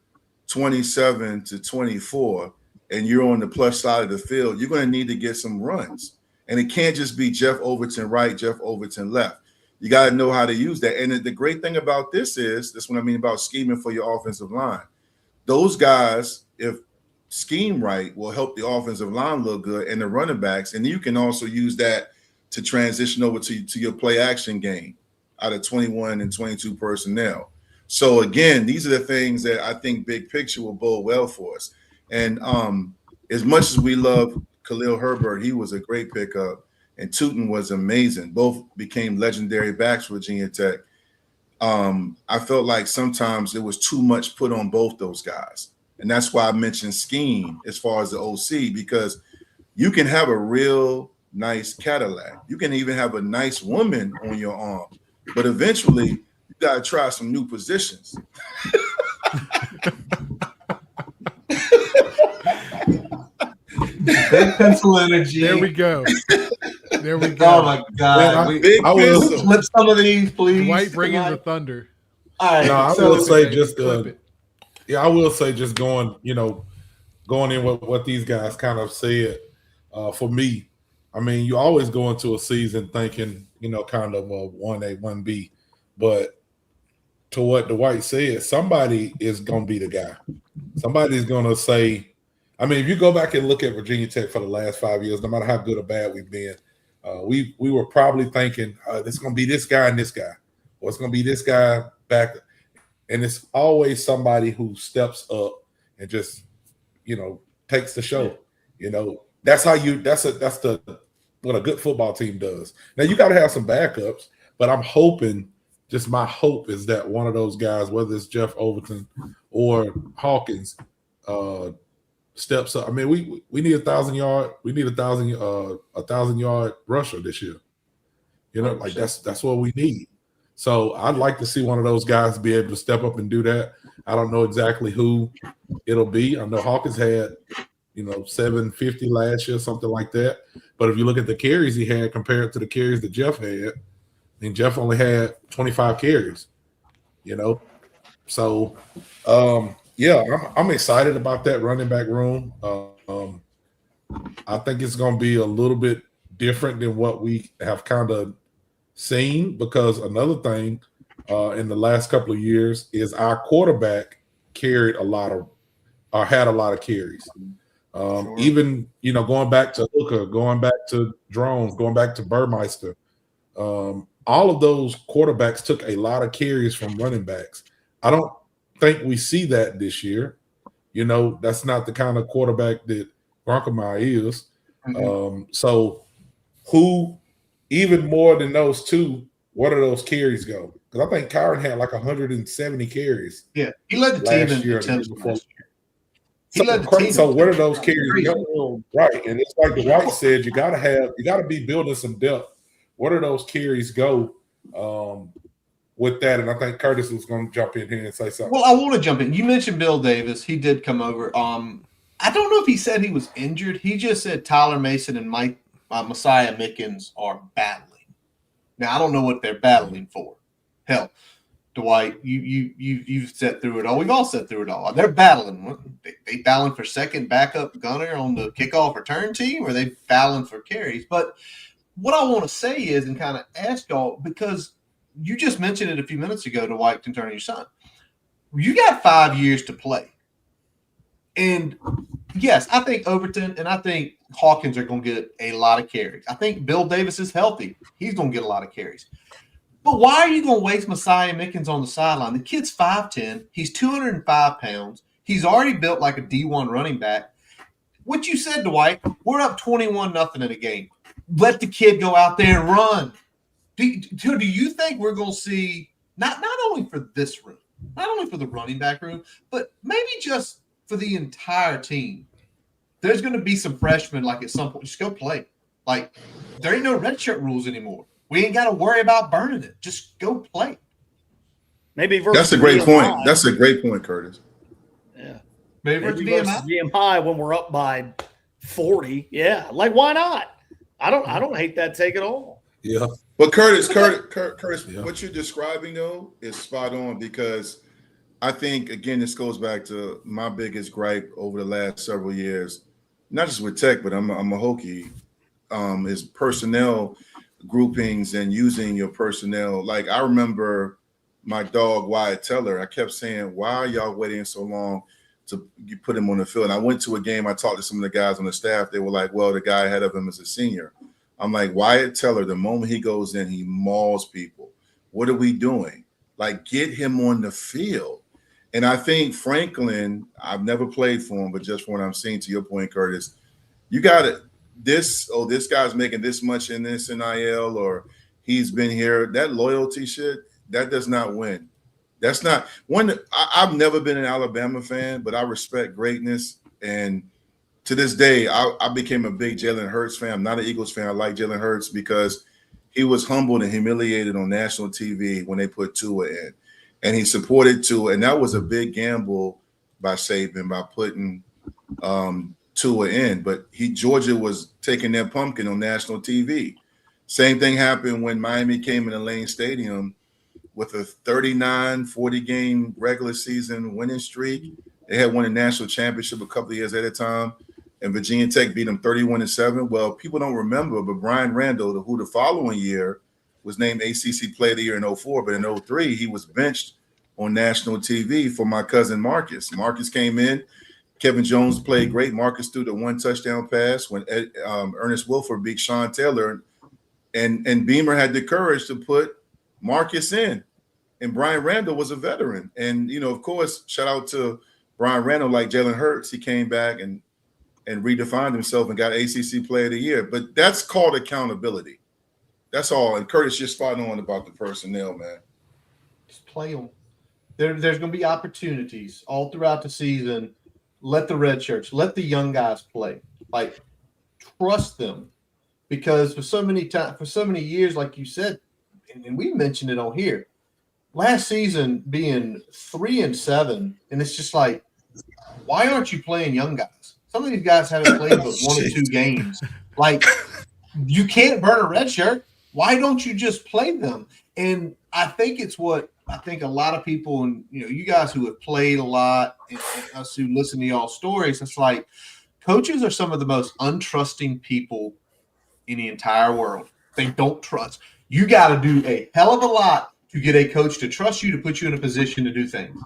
27-24, and you're on the plus side of the field, you're going to need to get some runs. And it can't just be Jeff Overton right, Jeff Overton left. You got to know how to use that. And the great thing about this is, that's what I mean about scheming for your offensive line. Those guys, if scheme right, will help the offensive line look good and the running backs. And you can also use that to transition over to your play action game. out of 21 and 22 personnel. So again, these are the things that I think big picture will bode well for us. And as much as we love Khalil Herbert, he was a great pickup, and Tootin was amazing. Both became legendary backs for Virginia Tech. I felt like sometimes it was too much put on both those guys. And that's why I mentioned scheme as far as the OC, because you can have a real nice Cadillac. You can even have a nice woman on your arm. But eventually, you got to try some new positions. Big pencil energy. There we go. There we go. Oh, my God. Big I will pencil. Flip some of these, please. Dwight bringing tonight. the thunder. All right. No, I so, will say Clip just it. I will say just going in with what these guys kind of said. For me, I mean, you always go into a season thinking, kind of a 1A, 1B, but to what Dwight said, somebody is going to be the guy. Somebody's going to say, I mean, if you go back and look at Virginia Tech for the last 5 years, no matter how good or bad we've been, we were probably thinking it's going to be this guy and this guy, or it's going to be this guy back. And it's always somebody who steps up and just, takes the show. That's how that's what a good football team does. Now you got to have some backups, but I'm hoping, just my hope is that one of those guys, whether it's Jeff Overton or Hawkins, steps up. I mean, we need 1,000-yard. We need a 1,000-yard rusher this year. Like that's what we need. So I'd like to see one of those guys be able to step up and do that. I don't know exactly who it'll be. I know Hawkins had, 750 last year, something like that. But if you look at the carries he had compared to the carries that Jeff had, I mean, Jeff only had 25 carries, So, I'm excited about that running back room. I think it's going to be a little bit different than what we have kind of seen, because another thing in the last couple of years is our quarterback had a lot of carries. Sure. Even, going back to Hooker, going back to Drones, going back to Burmeister, all of those quarterbacks took a lot of carries from running backs. I don't think we see that this year. That's not the kind of quarterback that Bronkemeyer is. Mhm. So who, even more than those two, where do those carries go? Because I think Kyron had like 170 carries. Yeah, he led the team last in year. attempts Before. last year. He led the team. So where do those carries Crazy. go? Right, and it's like Dwight said, you got to be building some depth. Where do those carries go with that? And I think Curtis was going to jump in here and say something. Well, I want to jump in. You mentioned Bill Davis. He did come over. I don't know if he said he was injured. He just said Tyler Mason and Messiah Mickens are battling. Now I don't know what they're battling for. Hell, Dwight, you've sat through it all. We've all sat through it all. They're battling. They battling for second backup gunner on the kickoff return team, or they battling for carries. But what I want to say is, and kind of ask y'all, because you just mentioned it a few minutes ago, Dwight concerning your son. You got 5 years to play. And yes, I think Overton and I think Hawkins are going to get a lot of carries. I think Bill Davis is healthy. He's going to get a lot of carries. But why are you going to waste Messiah Mickens on the sideline? The kid's 5'10". He's 205 pounds. He's already built like a D1 running back. What you said, Dwight, we're up 21-0 in a game. Let the kid go out there and run. Do you think we're going to see, not only for this room, not only for the running back room, but maybe just for the entire team, there's going to be some freshmen like at some point, just go play. Like, there ain't no redshirt rules anymore. We ain't got to worry about burning it. Just go play. Maybe That's a great point. That's a great point, Curtis. Yeah. Maybe Versus VMI. VMI when we're up by 40. Yeah. Like, why not? I don't hate that take at all. Yeah. But Curtis, Yeah. what you're describing though is spot on, because I think, again, this goes back to my biggest gripe over the last several years, not just with Tech, but I'm a Hokie, is personnel groupings and using your personnel. Like, I remember my dog Wyatt Teller. I kept saying, why are y'all waiting so long to put him on the field? And I went to a game. I talked to some of the guys on the staff. They were like, well, the guy ahead of him is a senior. I'm like, Wyatt Teller, the moment he goes in, he mauls people. What are we doing? Like, get him on the field. And I think Franklin, I've never played for him, but just from what I'm seeing, to your point, Curtis, you got it. This guy's making this much in this NIL, or he's been here. That loyalty shit, that does not win. That's not one. I've never been an Alabama fan, but I respect greatness. And to this day, I became a big Jalen Hurts fan. I'm not an Eagles fan. I like Jalen Hurts because he was humbled and humiliated on national TV when they put Tua in. And he supported Tua. And that was a big gamble by Saban by putting Tua in. But Georgia was taking their pumpkin on national TV. Same thing happened when Miami came in the Lane Stadium with a 39-40 game regular season winning streak. They had won a national championship a couple of years at a time, and Virginia Tech beat them 31-7. Well, people don't remember, but Brian Randall, who the following year was named ACC Player of the Year in 2004, but in 2003, he was benched on national TV for my cousin Marcus. Marcus came in. Kevin Jones played great. Marcus threw the one touchdown pass when Ernest Wilford beat Sean Taylor, and Beamer had the courage to put Marcus in, and Brian Randall was a veteran. And, of course, shout out to Brian Randall, like Jalen Hurts. He came back and redefined himself and got ACC Player of the Year. But that's called accountability. That's all. And Curtis just spot on about the personnel, man. Just play them. There's going to be opportunities all throughout the season. Let the red shirts, let the young guys play. Like, trust them, because for so many years, like you said, and we mentioned it on here, last season being 3-7, and it's just like, why aren't you playing young guys? Some of these guys haven't played but 1 or 2 games. Like, you can't burn a red shirt. Why don't you just play them? And I think it's what I think a lot of people, and you guys who have played a lot, and us who listen to y'all stories, it's like coaches are some of the most untrusting people in the entire world. They don't trust. You got to do a hell of a lot to get a coach to trust you, to put you in a position to do things.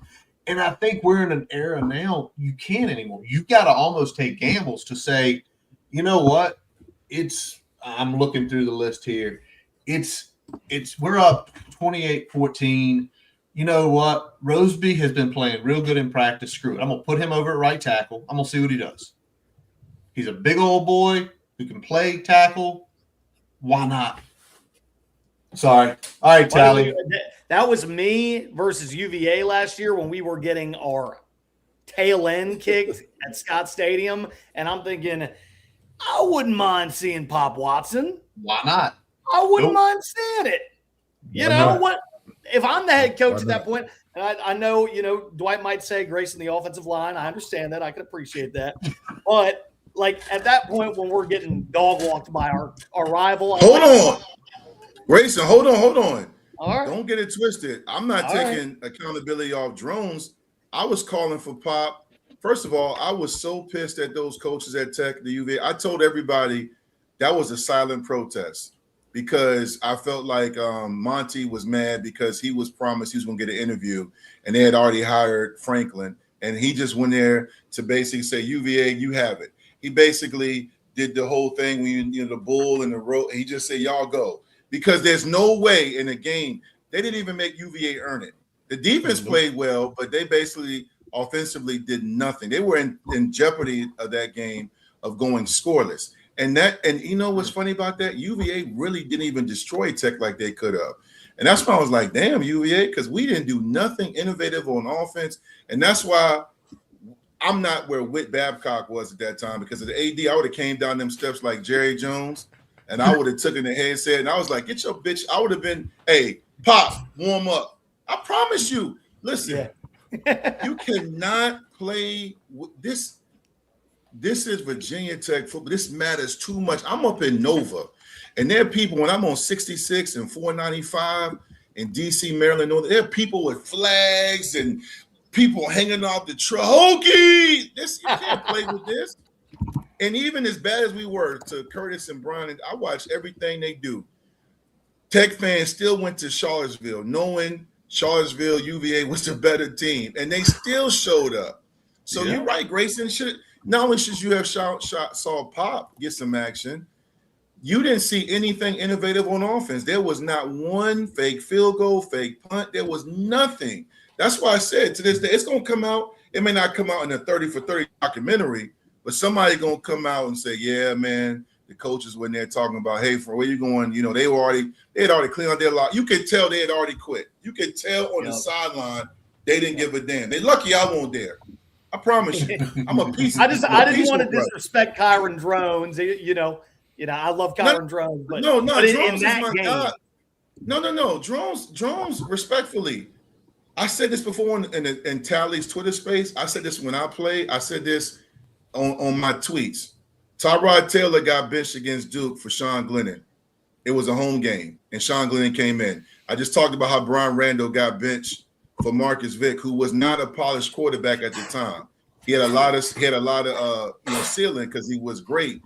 And I think we're in an era now you can't anymore. You got to almost take gambles to say, you know what? I'm looking through the list here. We're up 28-14. You know what? Roseby has been playing real good in practice. Screw it. I'm going to put him over at right tackle. I'm going to see what he does. He's a big old boy who can play tackle. Why not? Sorry. All right, Tally. That was me versus UVA last year when we were getting our tail end kicked at Scott Stadium. And I'm thinking, I wouldn't mind seeing Pop Watson. Why not? I wouldn't mind seeing it. You know what? If I'm the head coach at that point, and I know, Dwight might say Grayson the offensive line. I understand that. I can appreciate that. But, like, at that point when we're getting dog walked by our rival. Hold on. Grayson, hold on. All right. Don't get it twisted. I'm not taking accountability off drones. I was calling for Pop. First of all, I was so pissed at those coaches at Tech, the UVA. I told everybody that was a silent protest because I felt like Monty was mad because he was promised he was going to get an interview, and they had already hired Franklin, and he just went there to basically say, UVA, you have it. He basically did the whole thing when the bull and the rope. He just said, y'all go. Because there's no way in a game, they didn't even make UVA earn it. The defense played well, but they basically offensively did nothing. They were in jeopardy of that game of going scoreless. And you know what's funny about that? UVA really didn't even destroy Tech like they could have. And that's why I was like, damn, UVA, because we didn't do nothing innovative on offense. And that's why I'm not where Whit Babcock was at that time, because of the AD, I would have came down them steps like Jerry Jones. And I would have taken the headset, and I was like, get your bitch. I would have been, hey, Pop, warm up. I promise you. Listen, you cannot play this. This is Virginia Tech football. This matters too much. I'm up in Nova, and there are people, when I'm on 66 and 495 in D.C., Maryland, there are people with flags and people hanging off the truck. Hokie! You can't play with this. And even as bad as we were to Curtis and Brian, I watched everything they do. Tech fans still went to Charlottesville, knowing Charlottesville, UVA was the better team, and they still showed up. So you're right, Grayson. Not only should you have saw Pop get some action, You didn't see anything innovative on offense. There was not one fake field goal, fake punt. There was nothing. That's why I said to this day, it's going to come out. It may not come out in a 30 for 30 documentary, but somebody going to come out and say, yeah, man, the coaches when they're talking about, hey, for where you going? You know, they had already cleaned out their lot. You could tell they had already quit. You could tell on the sideline they didn't give a damn. They lucky I won't there. I promise you. I'm a piece. I didn't want to disrespect Kyron Drones. You know, I love Kyron Drones, but Drones is my guy. No. Drones, respectfully. I said this before in Tally's Twitter space. I said this when I played. I said this on my tweets. Tyrod Taylor got benched against Duke for Sean Glennon. It was a home game, and Sean Glennon came in. I just talked about how Brian Randall got benched for Marcus Vick, who was not a polished quarterback at the time. He had a lot of ceiling because he was great.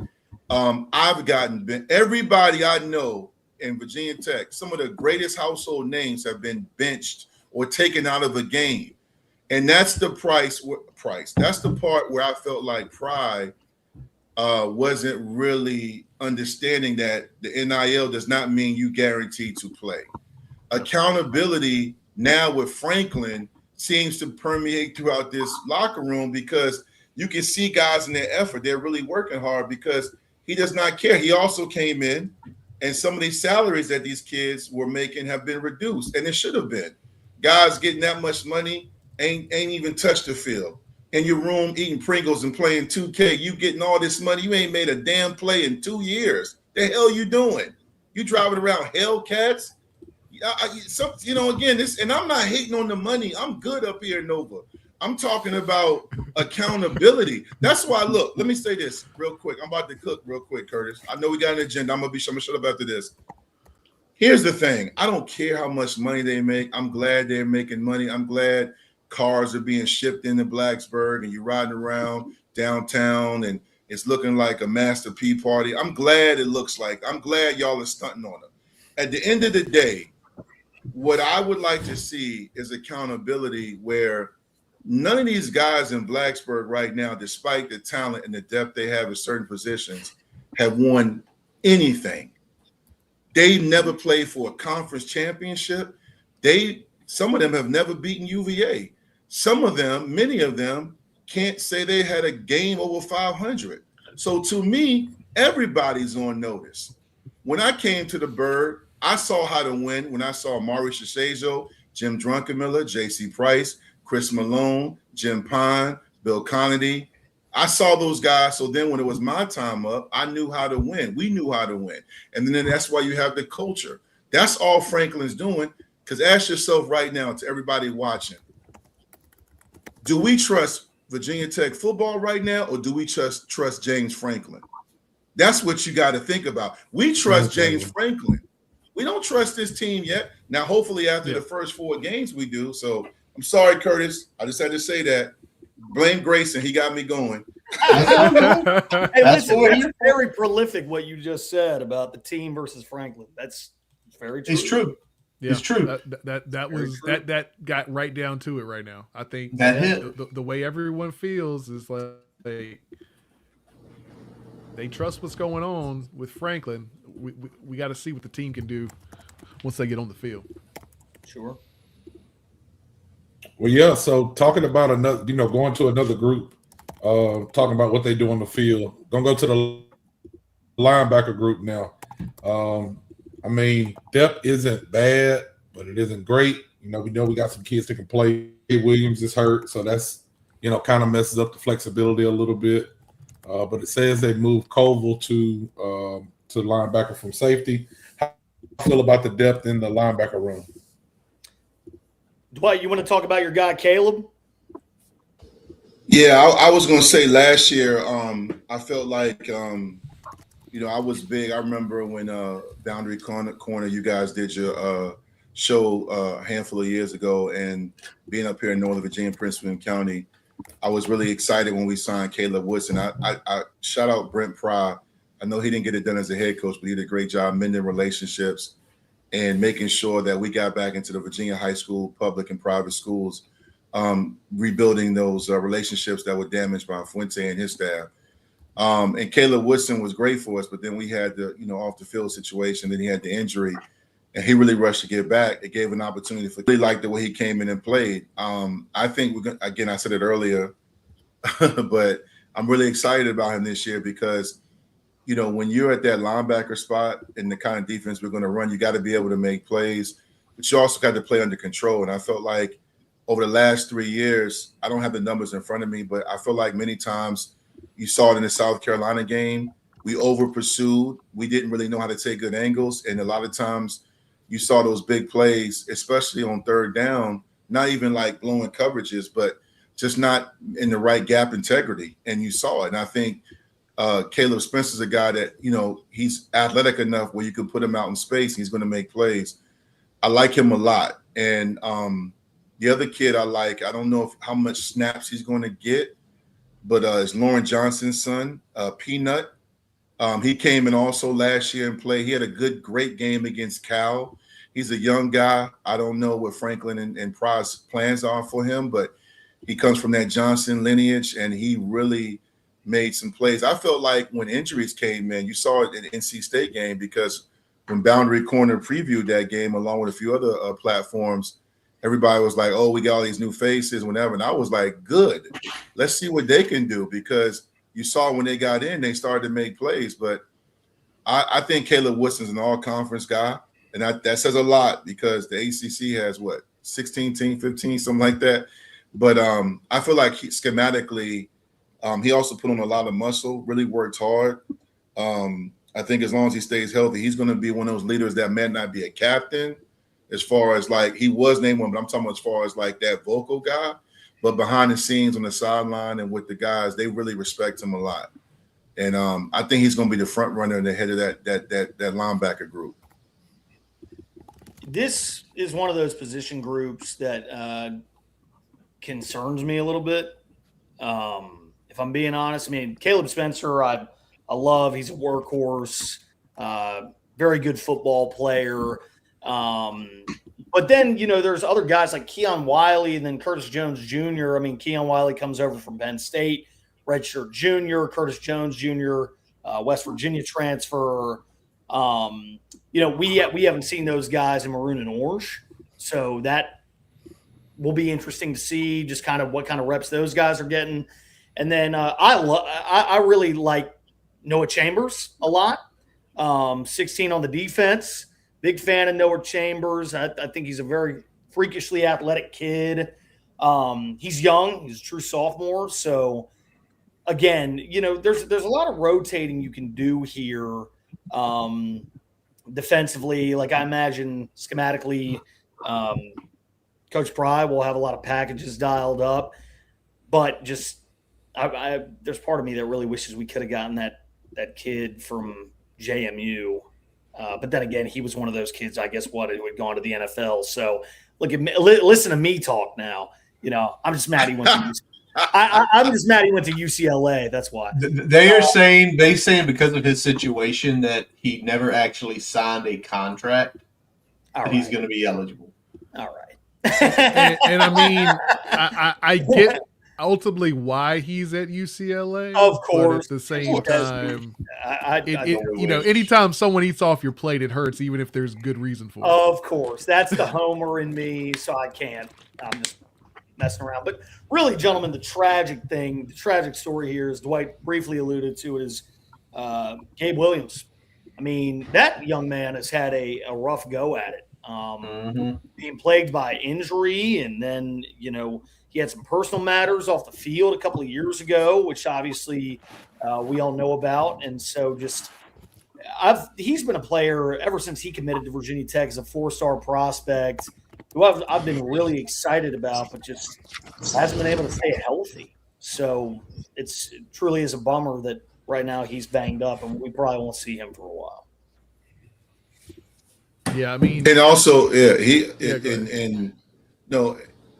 I've gotten everybody I know in Virginia Tech. Some of the greatest household names have been benched or taken out of a game, and that's the price. That's the part where I felt like Pride wasn't really understanding that the NIL does not mean you guaranteed to play. Accountability now with Franklin seems to permeate throughout this locker room because you can see guys in their effort. They're really working hard because he does not care. He also came in, and some of these salaries that these kids were making have been reduced, and it should have been. Guys getting that much money ain't even touched the field. In your room eating Pringles and playing 2K, you getting all this money. You ain't made a damn play in 2 years. The hell you doing? You driving around Hellcats? Again, this, and I'm not hating on the money. I'm good up here in Nova. I'm talking about accountability. That's why, look, let me say this real quick. I'm about to cook real quick, Curtis. I know we got an agenda. I'm gonna shut up after this. Here's the thing. I don't care how much money they make. I'm glad they're making money. I'm glad cars are being shipped into Blacksburg and you're riding around downtown and it's looking like a Master P party. I'm glad it looks like. I'm glad y'all are stunting on them. At the end of the day, what I would like to see is accountability where none of these guys in Blacksburg right now, despite the talent and the depth they have in certain positions, have won anything. They've never played for a conference championship. Some of them have never beaten UVA. Some of them, many of them, can't say they had a game over 500. So to me, everybody's on notice. When I came to the Bird, I saw how to win when I saw Maurice Shishazo, Jim Druckenmiller, J.C. Price, Chris Malone, Jim Pine, Bill Conity. I saw those guys. So then when it was my time up, I knew how to win. We knew how to win. And then that's why you have the culture. That's all Franklin's doing. Because ask yourself right now, to everybody watching, do we trust Virginia Tech football right now, or do we trust James Franklin? That's what you got to think about. We trust James Franklin. We don't trust this team yet. Now, hopefully after the first 4 games we do. So I'm sorry, Curtis. I just had to say that. Blame Grayson. He got me going. Hey, listen, that's very prolific what you just said about the team versus Franklin. That's very true. It's true. Yeah, it's true. That got right down to it right now. I think that hit. The way everyone feels is like they trust what's going on with Franklin. We got to see what the team can do once they get on the field. Sure. Well, yeah. So talking about another, going to another group, talking about what they do on the field. Gonna go to the linebacker group now. I mean, depth isn't bad, but it isn't great. We know we got some kids that can play. Williams is hurt, so that's kind of messes up the flexibility a little bit. But it says they moved Koval to linebacker from safety. How do you feel about the depth in the linebacker room? Dwight, you want to talk about your guy Caleb? Yeah, I was going to say last year, I felt like I was big. I remember when Boundary Corner, you guys did your show a handful of years ago, and being up here in Northern Virginia, Prince William County, I was really excited when we signed Caleb Woodson. I shout out Brent Pry. I know he didn't get it done as a head coach, but he did a great job mending relationships and making sure that we got back into the Virginia high school, public and private schools, rebuilding those relationships that were damaged by Fuente and his staff. And Caleb Woodson was great for us, but then we had the, off the field situation. Then he had the injury, and he really rushed to get back. It gave an opportunity for. Really liked the way he came in and played. I think we're gonna, again, I said it earlier, but I'm really excited about him this year because, when you're at that linebacker spot and the kind of defense we're going to run, you got to be able to make plays, but you also got to play under control. And I felt like over the last 3 years, I don't have the numbers in front of me, but I feel like many times you saw it in the South Carolina game, we over pursued. We didn't really know how to take good angles. And a lot of times you saw those big plays, especially on third down, not even like blowing coverages, but just not in the right gap integrity. And you saw it. And I think Caleb Spencer's a guy that, he's athletic enough where you can put him out in space and he's going to make plays. I like him a lot. And the other kid I like, I don't know how much snaps he's going to get, but it's Lauren Johnson's son, Peanut. He came in also last year and played. He had a great game against Cal. He's a young guy. I don't know what Franklin and Price plans are for him, but he comes from that Johnson lineage, and he really made some plays. I felt like when injuries came in, you saw it in the NC State game, because when Boundary Corner previewed that game along with a few other platforms, everybody was like, oh, we got all these new faces, whatever. And I was like, good. Let's see what they can do, because you saw when they got in, they started to make plays. But I think Caleb Woodson's an all-conference guy, and that says a lot, because the ACC has, 16 teams, 15, something like that. But I feel like schematically, he also put on a lot of muscle, really worked hard. I think as long as he stays healthy, he's going to be one of those leaders that may not be a captain, as far as like he was named one, but I'm talking about as far as like that vocal guy. But behind the scenes on the sideline and with the guys, they really respect him a lot. And I think he's going to be the front runner and the head of that linebacker group. This is one of those position groups that concerns me a little bit. If I'm being honest, I mean, Caleb Spencer, I love. He's a workhorse, very good football player. But then, there's other guys like Keon Wiley and then Curtis Jones Jr. I mean, Keon Wiley comes over from Penn State, redshirt junior, Curtis Jones Jr., West Virginia transfer. We haven't seen those guys in maroon and orange. So that will be interesting to see just kind of what kind of reps those guys are getting. And then I really like Noah Chambers a lot. 16 on the defense. Big fan of Noah Chambers. I think he's a very freakishly athletic kid. He's young. He's a true sophomore. So, again, there's a lot of rotating you can do here defensively. Like I imagine schematically, Coach Pry will have a lot of packages dialed up. But just there's part of me that really wishes we could have gotten that kid from JMU. But then again, he was one of those kids, I guess, who had gone to the NFL. So listen to me talk now. I'm just mad he went to I'm just mad he went to UCLA. That's why. They saying because of his situation that he never actually signed a contract, that he's going to be eligible. All right. and I mean, I get ultimately why he's at UCLA. Of course. But at the same time, anytime someone eats off your plate, it hurts, even if there's good reason for it. Of course. That's the homer in me, so I can't. I'm just messing around. But really, gentlemen, the tragic story here, as Dwight briefly alluded to, is Gabe Williams. I mean, that young man has had a rough go at it. Being plagued by injury, and then, he had some personal matters off the field a couple of years ago, which obviously we all know about. And so he's been a player ever since he committed to Virginia Tech as a 4-star prospect, who I've been really excited about, but just hasn't been able to stay healthy. So it truly is a bummer that right now he's banged up, and we probably won't see him for a while. Yeah, I mean, and also,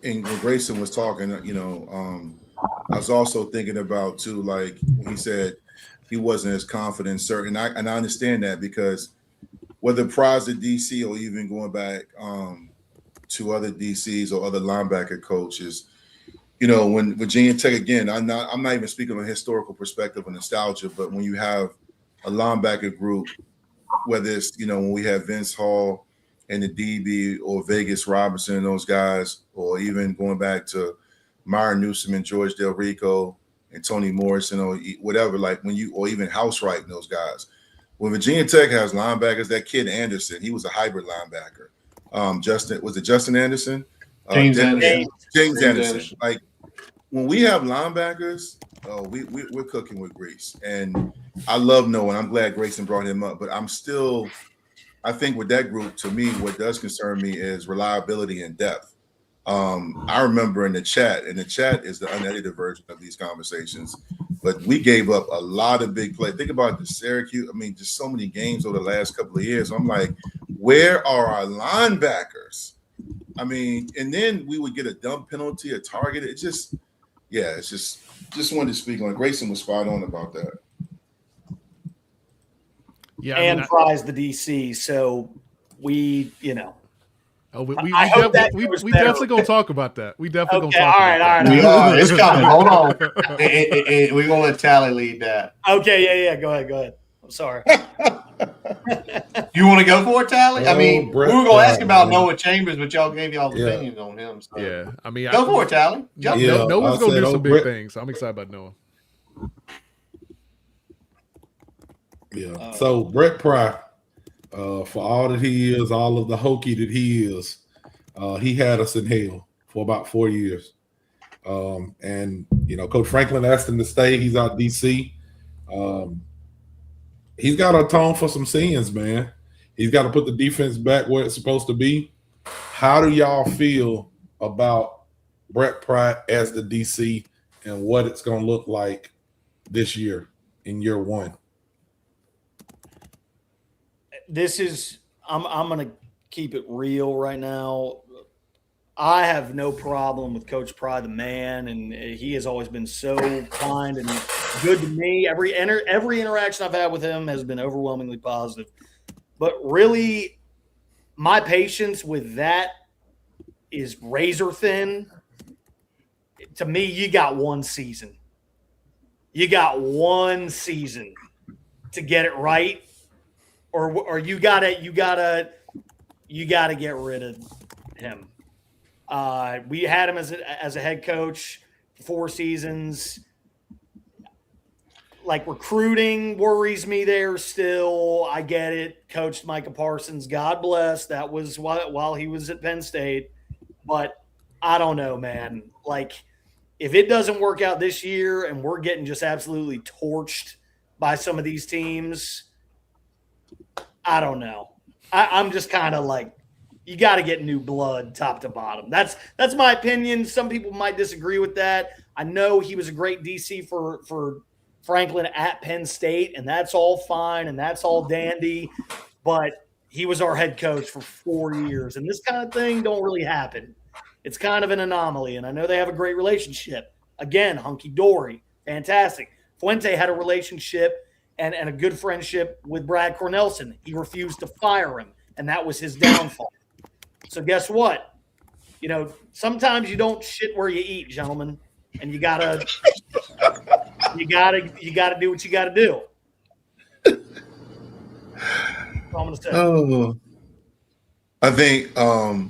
and when Grayson was talking, I was also thinking about too, like when he said he wasn't as confident, certain, and I understand that, because whether prize at DC or even going back to other DCs or other linebacker coaches, you know, when Virginia Tech, again, I'm not even speaking on a historical perspective or nostalgia, but when you have a linebacker group, whether it's, you know, when we have Vince Hall and the DB or Vegas Robinson and those guys, or even going back to Myron Newsom and George Del Rico and Tony Morrison or whatever, like when you, or even House Wright and those guys. When Virginia Tech has linebackers, that kid Anderson, he was a hybrid linebacker. Justin Anderson? James Anderson. James Anderson. Like, when we have linebackers, we're cooking with grease. And I love Noah, and I'm glad Grayson brought him up. But I think with that group, to me, what does concern me is reliability and depth. I remember in the chat is the unedited version of these conversations, but we gave up a lot of big plays. Think about the Syracuse. I mean, just so many games over the last couple of years. I'm like, where are our linebackers? I mean, and then we would get a dumb penalty, a target. It's just wanted to speak on it. Grayson was spot on about that. Yeah, and Fry's the DC, so we, you know. Oh, we definitely gonna talk about that. We definitely gonna talk about that. We are. It's coming. Hold on. We're gonna let Tally lead that. Okay, yeah. Go ahead. I'm sorry. You want to go for it, Tally? I mean, we were gonna ask about Noah Chambers, but y'all gave y'all's opinions on him. So. Yeah, I mean, go for it, Tally. Noah's gonna do some big things. I'm excited about Noah. Yeah. So Brett Pry, for all that he is, all of the Hokie that he is, he had us in hell for about 4 years. And you know, Coach Franklin asked him to stay. He's out DC. He's got to atone for some sins, man. He's got to put the defense back where it's supposed to be. How do y'all feel about Brett Pry as the DC and what it's going to look like this year in year one? I'm going to keep it real right now. I have no problem with Coach Pry, the man, and he has always been so kind and good to me. Every interaction I've had with him has been overwhelmingly positive. But really, my patience with that is razor thin. To me, you got one season. You got one season to get it right, or you gotta get rid of him. We had him as a head coach for 4 seasons. Like, recruiting worries me there still. I get it. Coached Micah Parsons. God bless. That was while he was at Penn State. But I don't know, man. Like, if it doesn't work out this year and we're getting just absolutely torched by some of these teams, I don't know. I'm just kind of like, you got to get new blood top to bottom. That's my opinion. Some people might disagree with that. I know he was a great DC for Franklin at Penn State, and that's all fine and that's all dandy, but he was our head coach for 4 years, and this kind of thing don't really happen. It's kind of an anomaly, and I know they have a great relationship. Again, hunky-dory, fantastic. Fuente had a relationship and a good friendship with Brad Cornelsen. He refused to fire him, and that was his downfall. So guess what? You know, sometimes you don't shit where you eat, gentlemen, and you gotta do what you gotta do. That's all I'm gonna say. Oh, I think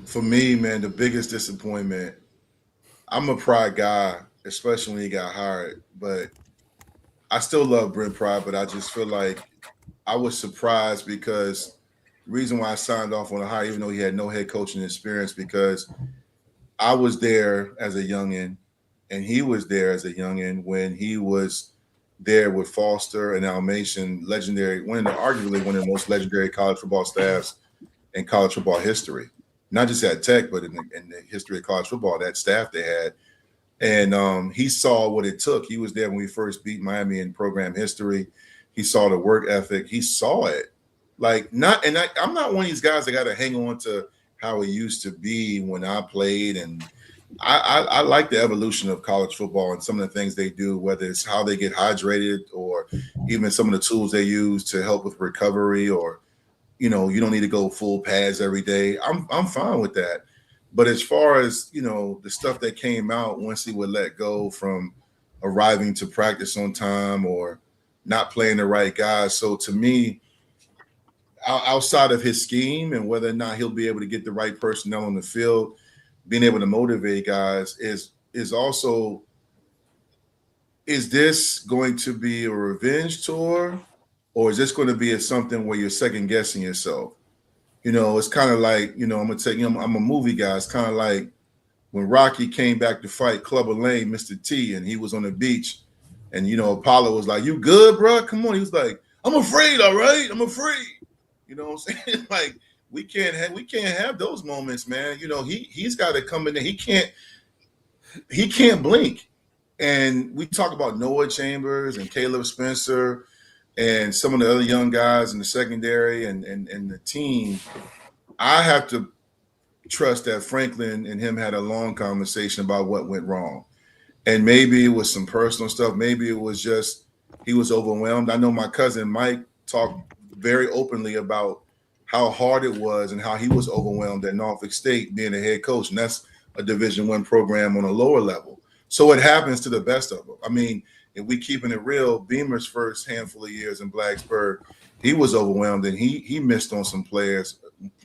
for me, man, the biggest disappointment. I'm a Pride guy, especially when he got hired, but I still love Brent Pride. But I just feel like I was surprised because the reason why I signed off on a hire, even though he had no head coaching experience, because I was there as a youngin' and he was there as a youngin' when he was there with Foster and Almation, legendary, arguably one of the most legendary college football staffs in college football history. Not just at Tech, but in the history of college football, that staff they had. And he saw what it took. He was there when we first beat Miami in program history. He saw the work ethic. He saw it. I'm not one of these guys that got to hang on to how it used to be when I played. And I like the evolution of college football and some of the things they do, whether it's how they get hydrated or even some of the tools they use to help with recovery, or, you know, you don't need to go full pads every day. I'm fine with that. But as far as, the stuff that came out once he would let go from arriving to practice on time or not playing the right guys. So to me, outside of his scheme and whether or not he'll be able to get the right personnel on the field, being able to motivate guys is also, is this going to be a revenge tour, or is this going to be something where you're second guessing yourself? It's kind of like, I'm going to tell you, I'm a movie guy. It's kind of like when Rocky came back to fight Clubber Lang, Mr. T, and he was on the beach, and, Apollo was like, "You good, bro? Come on." He was like, "I'm afraid, all right? I'm afraid." You know what I'm saying? Like, we can't have those moments, man. He's got to come in there. He can't blink. And we talk about Noah Chambers and Caleb Spencer and some of the other young guys in the secondary and the team. I have to trust that Franklin and him had a long conversation about what went wrong. And maybe it was some personal stuff. Maybe it was just he was overwhelmed. I know my cousin Mike talked very openly about how hard it was and how he was overwhelmed at Norfolk State being a head coach. And that's a Division I program on a lower level. So it happens to the best of them. I mean, if we keeping it real, Beamer's first handful of years in Blacksburg, he was overwhelmed and he missed on some players,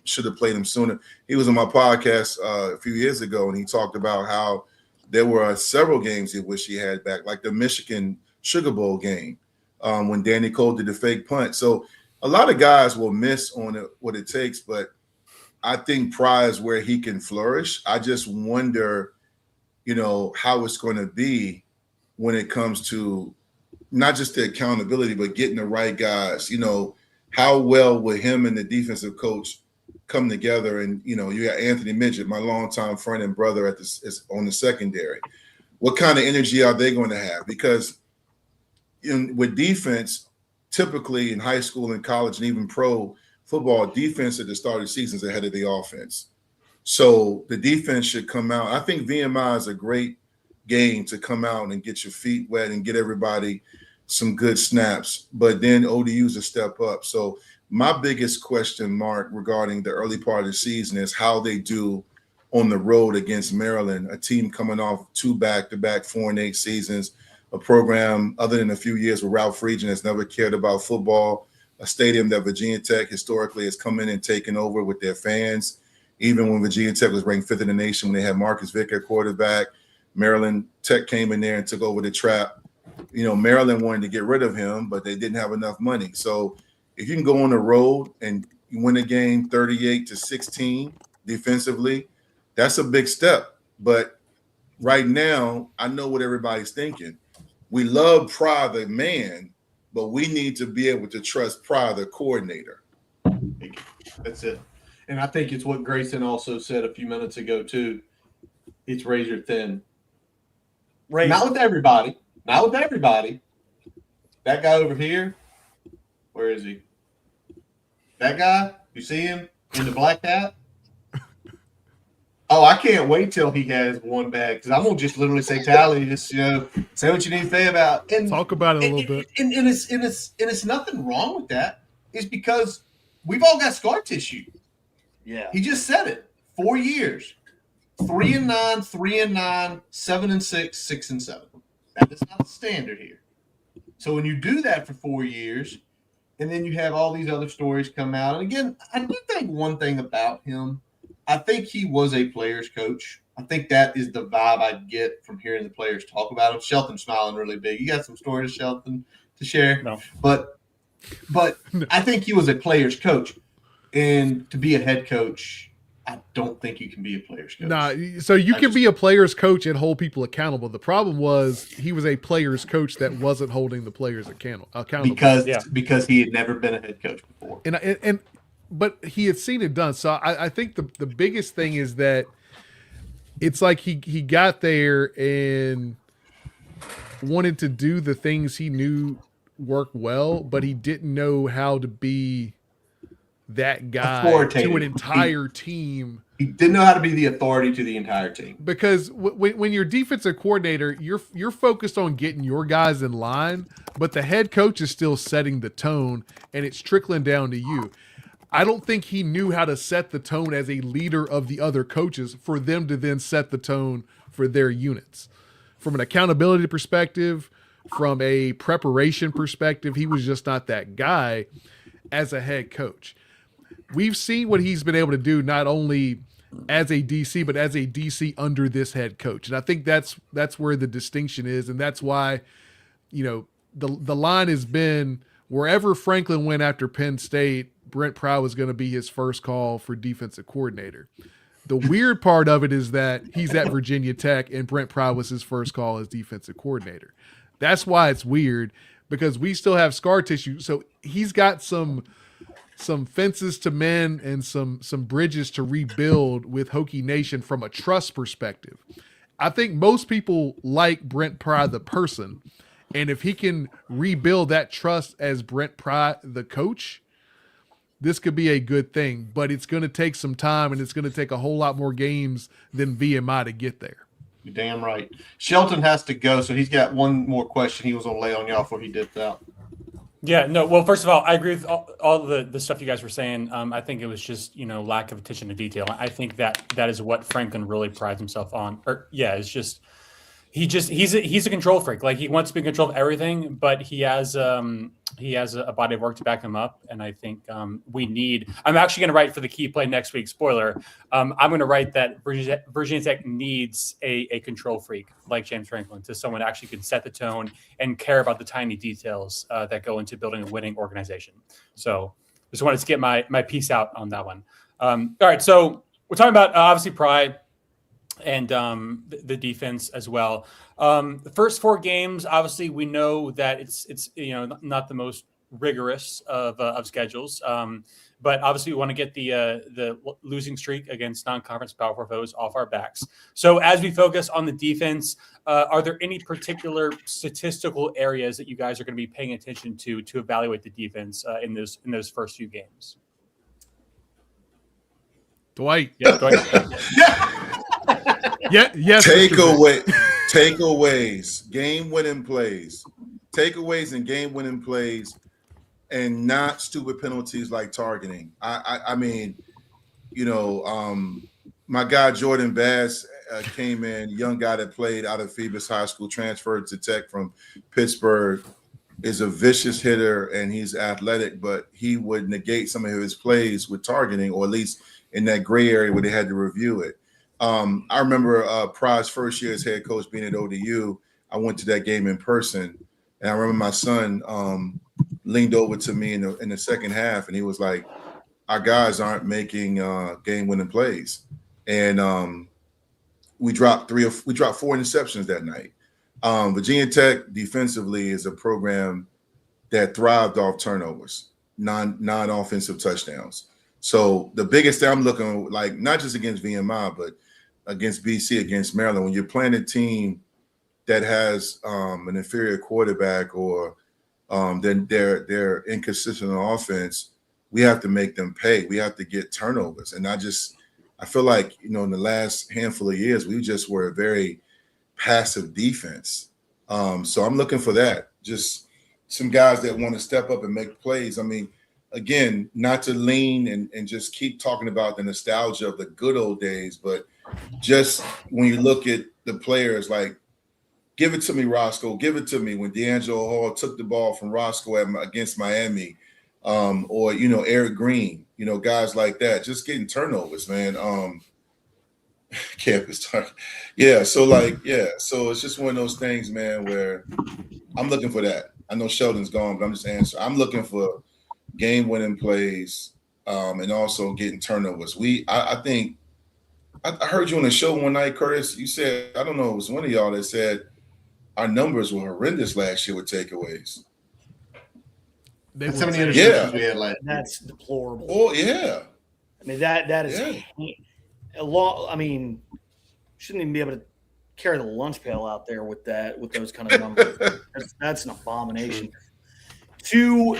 should have played him sooner. He was on my podcast a few years ago, and he talked about how there were several games he wished he had back, like the Michigan Sugar Bowl game when Danny Cole did the fake punt. So a lot of guys will miss on it, what it takes, but I think Pry is where he can flourish. I just wonder, how it's going to be when it comes to not just the accountability, but getting the right guys. How well will him and the defensive coach come together? And, you got Anthony Midget, my longtime friend and brother on the secondary. What kind of energy are they going to have? Because with defense, typically in high school and college and even pro football, defense at the start of the season is ahead of the offense. So the defense should come out. I think VMI is a great game to come out and get your feet wet and get everybody some good snaps. But then ODU's a step up. So my biggest question mark regarding the early part of the season is how they do on the road against Maryland, a team coming off 2 back-to-back 4-8 seasons, a program other than a few years with Ralph Friedgen has never cared about football, a stadium that Virginia Tech historically has come in and taken over with their fans. Even when Virginia Tech was ranked 5th in the nation, when they had Marcus Vick at quarterback, Maryland Tech came in there and took over the trap. Maryland wanted to get rid of him, but they didn't have enough money. So if you can go on the road and you win a game 38-16 defensively, that's a big step. But right now, I know what everybody's thinking. We love Pry the man, but we need to be able to trust Pry the coordinator. That's it. And I think it's what Grayson also said a few minutes ago, too. It's razor thin. Razor. Not with everybody. That guy over here, where is he? That guy, you see him in the black hat? Oh, I can't wait till he has one bag, because I'm going to just literally say, Tally, just, say what you need to say about it. Talk about it a little bit. And it's nothing wrong with that. It's because we've all got scar tissue. Yeah. He just said it. 4 years. 3-9, 3-9, 7-6, 6-7. That is not the standard here. So when you do that for 4 years, and then you have all these other stories come out, and again, I do think one thing about him, I think he was a player's coach. I think that is the vibe I get from hearing the players talk about him. Shelton's smiling really big. You got some stories, Shelton, to share? No. But I think he was a player's coach. And to be a head coach, I don't think you can be a player's coach. Nah, so you can be a player's coach and hold people accountable. The problem was he was a player's coach that wasn't holding the players accountable. Because he had never been a head coach before. But he had seen it done. So I think the biggest thing is that it's like he got there and wanted to do the things he knew work well, but he didn't know how to be that guy to an entire team. He didn't know how to be the authority to the entire team. Because when you're defensive coordinator, you're focused on getting your guys in line, but the head coach is still setting the tone, and it's trickling down to you. I don't think he knew how to set the tone as a leader of the other coaches for them to then set the tone for their units. From an accountability perspective, from a preparation perspective, he was just not that guy as a head coach. We've seen what he's been able to do not only as a DC, but as a DC under this head coach. And I think that's where the distinction is. And that's why, the line has been wherever Franklin went after Penn State, Brent Pry was going to be his first call for defensive coordinator. The weird part of it is that he's at Virginia Tech and Brent Pry was his first call as defensive coordinator. That's why it's weird, because we still have scar tissue. So he's got some fences to mend and some bridges to rebuild with Hokie Nation from a trust perspective. I think most people like Brent Pry the person, and if he can rebuild that trust as Brent Pry the coach, this could be a good thing. But it's going to take some time, and it's going to take a whole lot more games than VMI to get there. You're damn right. Shelton has to go, so he's got one more question he was going to lay on y'all before he dipped out. Yeah, no. Well, first of all, I agree with all the stuff you guys were saying. I think it was just lack of attention to detail. I think that is what Franklin really prides himself on. It's just he's a control freak. Like, he wants to be in control of everything, but he has a body of work to back him up. And I think I'm actually going to write for the key play next week. Spoiler. I'm going to write that Virginia Tech needs a control freak like James Franklin, to someone who actually can set the tone and care about the tiny details that go into building a winning organization. So just wanted to get my piece out on that one. All right. So we're talking about obviously Pry and the defense as well. The first 4 games, obviously, we know that it's not the most rigorous of schedules, but obviously we want to get the losing streak against non-conference Power 4 foes off our backs. So as we focus on the defense, are there any particular statistical areas that you guys are going to be paying attention to evaluate the defense in those first few games? Dwight. Yeah, Dwight. Yes. Takeaways, game-winning plays, takeaways and game-winning plays, and not stupid penalties like targeting. I mean, my guy Jordan Bass came in, young guy that played out of Phoebus High School, transferred to Tech from Pittsburgh, is a vicious hitter and he's athletic, but he would negate some of his plays with targeting, or at least in that gray area where they had to review it. I remember Pry's first year as head coach being at ODU. I went to that game in person, and I remember my son leaned over to me in the second half, and he was like, "Our guys aren't making game-winning plays," and we dropped 4 interceptions that night. Virginia Tech defensively is a program that thrived off turnovers, non-offensive touchdowns. So the biggest thing I'm looking, like, not just against VMI, but against BC, against Maryland, when you're playing a team that has an inferior quarterback, or then they're inconsistent on offense, we have to make them pay. We have to get turnovers. And I feel like, in the last handful of years, we just were a very passive defense. So I'm looking for that. Just some guys that want to step up and make plays. I mean, again, not to lean and just keep talking about the nostalgia of the good old days, but just when you look at the players, like, give it to me, Roscoe. Give it to me when D'Angelo Hall took the ball from Roscoe against Miami, or Eric Green. Guys like that, just getting turnovers, man. Campus talk. Yeah. So it's just one of those things, man, where I'm looking for that. I know Sheldon's gone, but I'm just answering. I'm looking for game-winning plays, and also getting turnovers. I think I heard you on the show one night, Curtis. You said, I don't know, it was one of y'all that said our numbers were horrendous last year with takeaways. That's how many interceptions we had last year. That's deplorable. Oh yeah. I mean, that is a lot. I mean, shouldn't even be able to carry the lunch pail out there with those kind of numbers. That's an abomination. To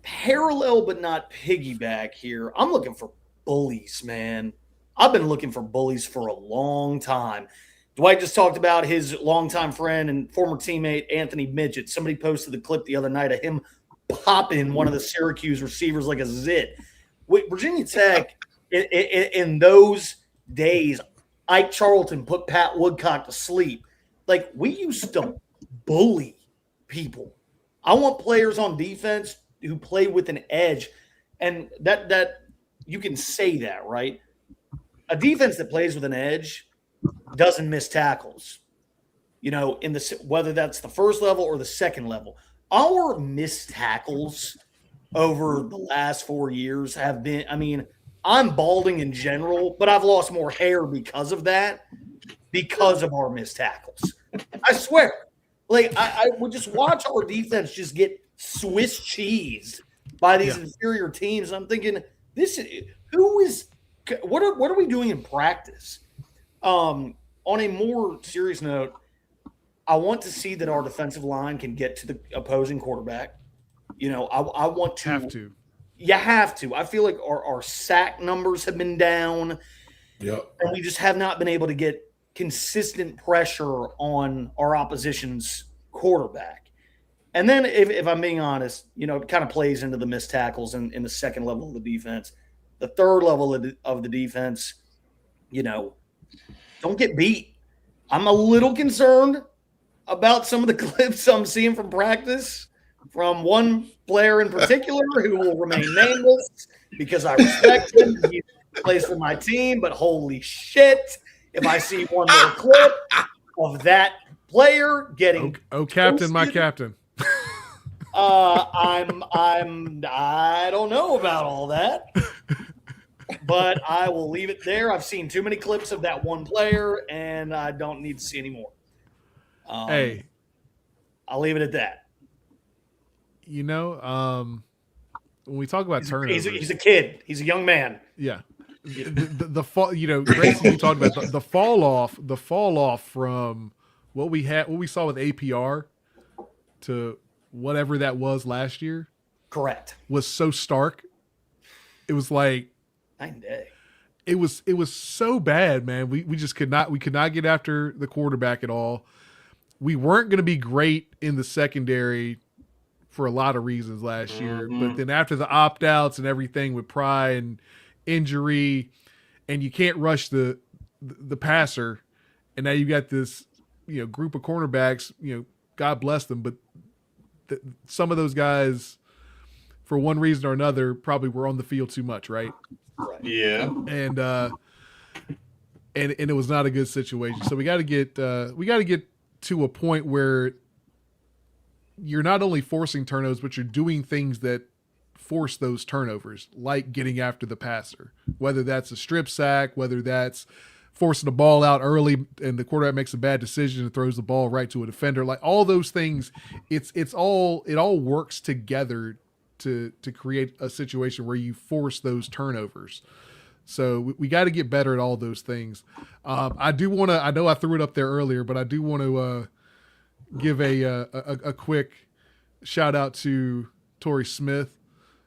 parallel but not piggyback here, I'm looking for bullies, man. I've been looking for bullies for a long time. Dwight just talked about his longtime friend and former teammate, Anthony Midget. Somebody posted the clip the other night of him popping one of the Syracuse receivers like a zit. With Virginia Tech, in those days, Ike Charlton put Pat Woodcock to sleep. Like, we used to bully people. I want players on defense who play with an edge, and that you can say that, right? A defense that plays with an edge doesn't miss tackles. You know, in the whether that's the first level or the second level. Our missed tackles over the last 4 years have been, I mean, I'm balding in general, but I've lost more hair because of that, because of our missed tackles. I swear. Like, I would just watch our defense just get Swiss cheese by these inferior teams. I'm thinking, what are we doing in practice? On a more serious note, I want to see that our defensive line can get to the opposing quarterback. You know, I want to. Have to. You have to. I feel like our sack numbers have been down. Yep. And we just have not been able to get consistent pressure on our opposition's quarterback. And then if I'm being honest, you know, it kind of plays into the missed tackles in the second level of the defense. The third level of the defense, you know, don't get beat. I'm a little concerned about some of the clips I'm seeing from practice from one player in particular who will remain nameless because I respect him. He plays for my team, but holy shit, if I see one more clip of that player getting captain, my toasted, captain. I don't know about all that, but I will leave it there. I've seen too many clips of that one player, and I don't need to see any more. Hey, I'll leave it at that. You know, when we talk about turnovers, He's a kid. He's a young man. Yeah. The fall, you know, Grayson, you talked about the fall off from what we saw with APR to whatever that was last year. Correct. Was so stark. It was like night and day. It was so bad, man. We just could not get after the quarterback at all. We weren't going to be great in the secondary for a lot of reasons last year, but then after the opt-outs and everything with Pry and injury, and you can't rush the passer, and now you got this, you know, group of cornerbacks, you know, God bless them, but some of those guys, for one reason or another, probably were on the field too much, right? Right. Yeah. And it was not a good situation. So we got to get to a point where you're not only forcing turnovers, but you're doing things that force those turnovers, like getting after the passer, whether that's a strip sack, whether that's forcing the ball out early and the quarterback makes a bad decision and throws the ball right to a defender. Like all those things, it all works together to create a situation where you force those turnovers. So we got to get better at all those things. I know I threw it up there earlier, but I do want to give a quick shout out to Torrey Smith.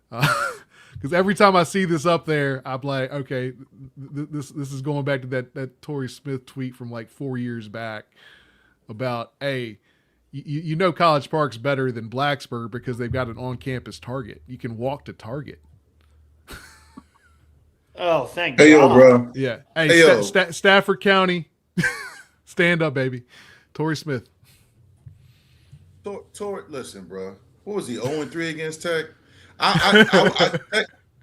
Because every time I see this up there, I'm like, okay, this is going back to that Torrey Smith tweet from like 4 years back about, hey, you know College Park's better than Blacksburg because they've got an on-campus Target. You can walk to Target. Oh, thank God. Hey, yo, bro. Yeah. Hey, Stafford County, stand up, baby. Torrey Smith. Torrey, listen, bro. What was he, 0-3 against Tech?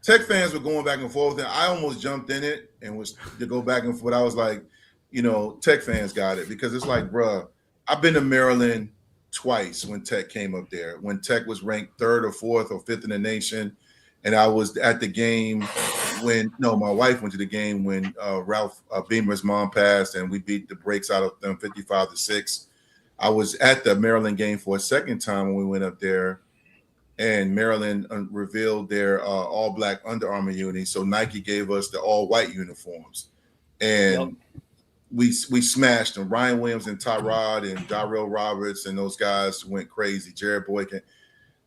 Tech fans were going back and forth, and I almost jumped in it and was to go back and forth. I was like, you know, Tech fans got it because it's like, bro, I've been to Maryland twice when Tech came up there. When Tech was ranked 3rd or 4th or 5th in the nation, and I was at the game my wife went to the game when Ralph Beamer's mom passed, and we beat the brakes out of them 55-6. I was at the Maryland game for a second time when we went up there. And Maryland revealed their all-black Under Armour uni, so Nike gave us the all-white uniforms, and we smashed them. Ryan Williams and Tyrod and Darrell Roberts and those guys went crazy. Jared Boykin.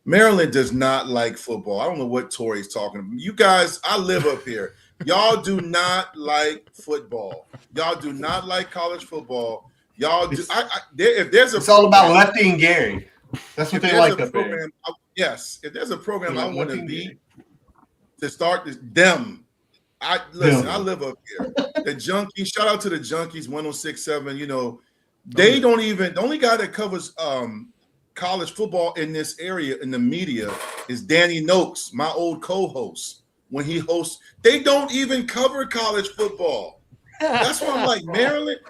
Maryland does not like football. I don't know what Torrey's talking about. You guys, I live up here. Y'all do not like football. Y'all do not like college football. Y'all do. If there's it's all about Lefty and Gary. That's what they like up there. Yes, if there's a program I want to beat, to start them. I live up here. The Junkies, shout out to the Junkies, 106.7. You know, they don't even, the only guy that covers college football in this area in the media is Danny Noakes, my old co-host. When he hosts, they don't even cover college football. That's why I'm like, Maryland,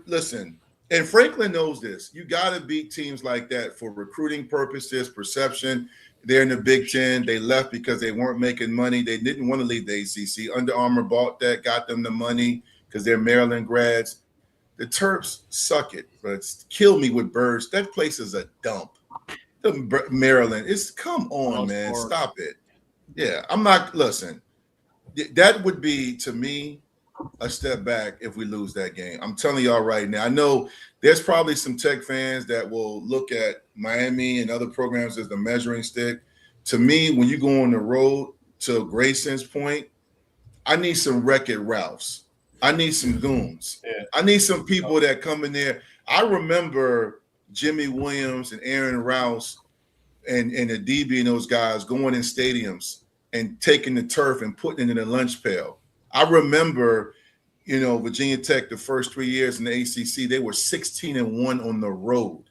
listen, and Franklin knows this. You got to beat teams like that for recruiting purposes, perception. They're in the Big Ten. They left because they weren't making money. They didn't want to leave the ACC. Under Armour bought that, got them the money because they're Maryland grads. The Terps suck it, but kill me with birds. That place is a dump. Maryland, come on, man. Stop it. Yeah, I'm not, listen, that would be, to me, a step back if we lose that game. I'm telling y'all right now. I know there's probably some Tech fans that will look at Miami and other programs as the measuring stick. To me, when you go on the road, to Grayson's point, I need some Wreck-It Ralphs. I need some goons. Yeah. I need some people that come in there. I remember Jimmy Williams and Aaron Rouse and the DB and those guys going in stadiums and taking the turf and putting it in a lunch pail. I remember, you know, Virginia Tech the first 3 years in the ACC, they were 16-1 on the road.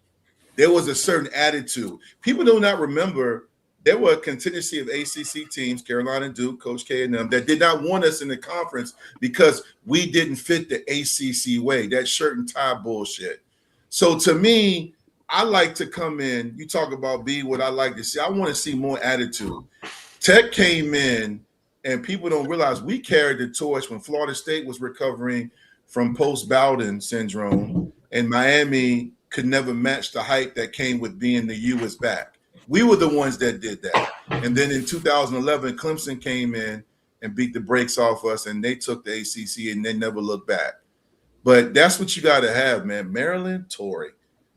There was a certain attitude. People do not remember there were a contingency of ACC teams, Carolina and Duke, Coach K and them, that did not want us in the conference because we didn't fit the ACC way, that shirt and tie bullshit. So to me, I like to come in, you talk about be what I like to see. I want to see more attitude. Tech came in, and people don't realize we carried the torch when Florida State was recovering from post-Bowden syndrome, and Miami could never match the hype that came with being the U is back. We were the ones that did that. And then in 2011, Clemson came in and beat the brakes off us, and they took the ACC, and they never looked back. But that's what you got to have, man. Maryland, Tory.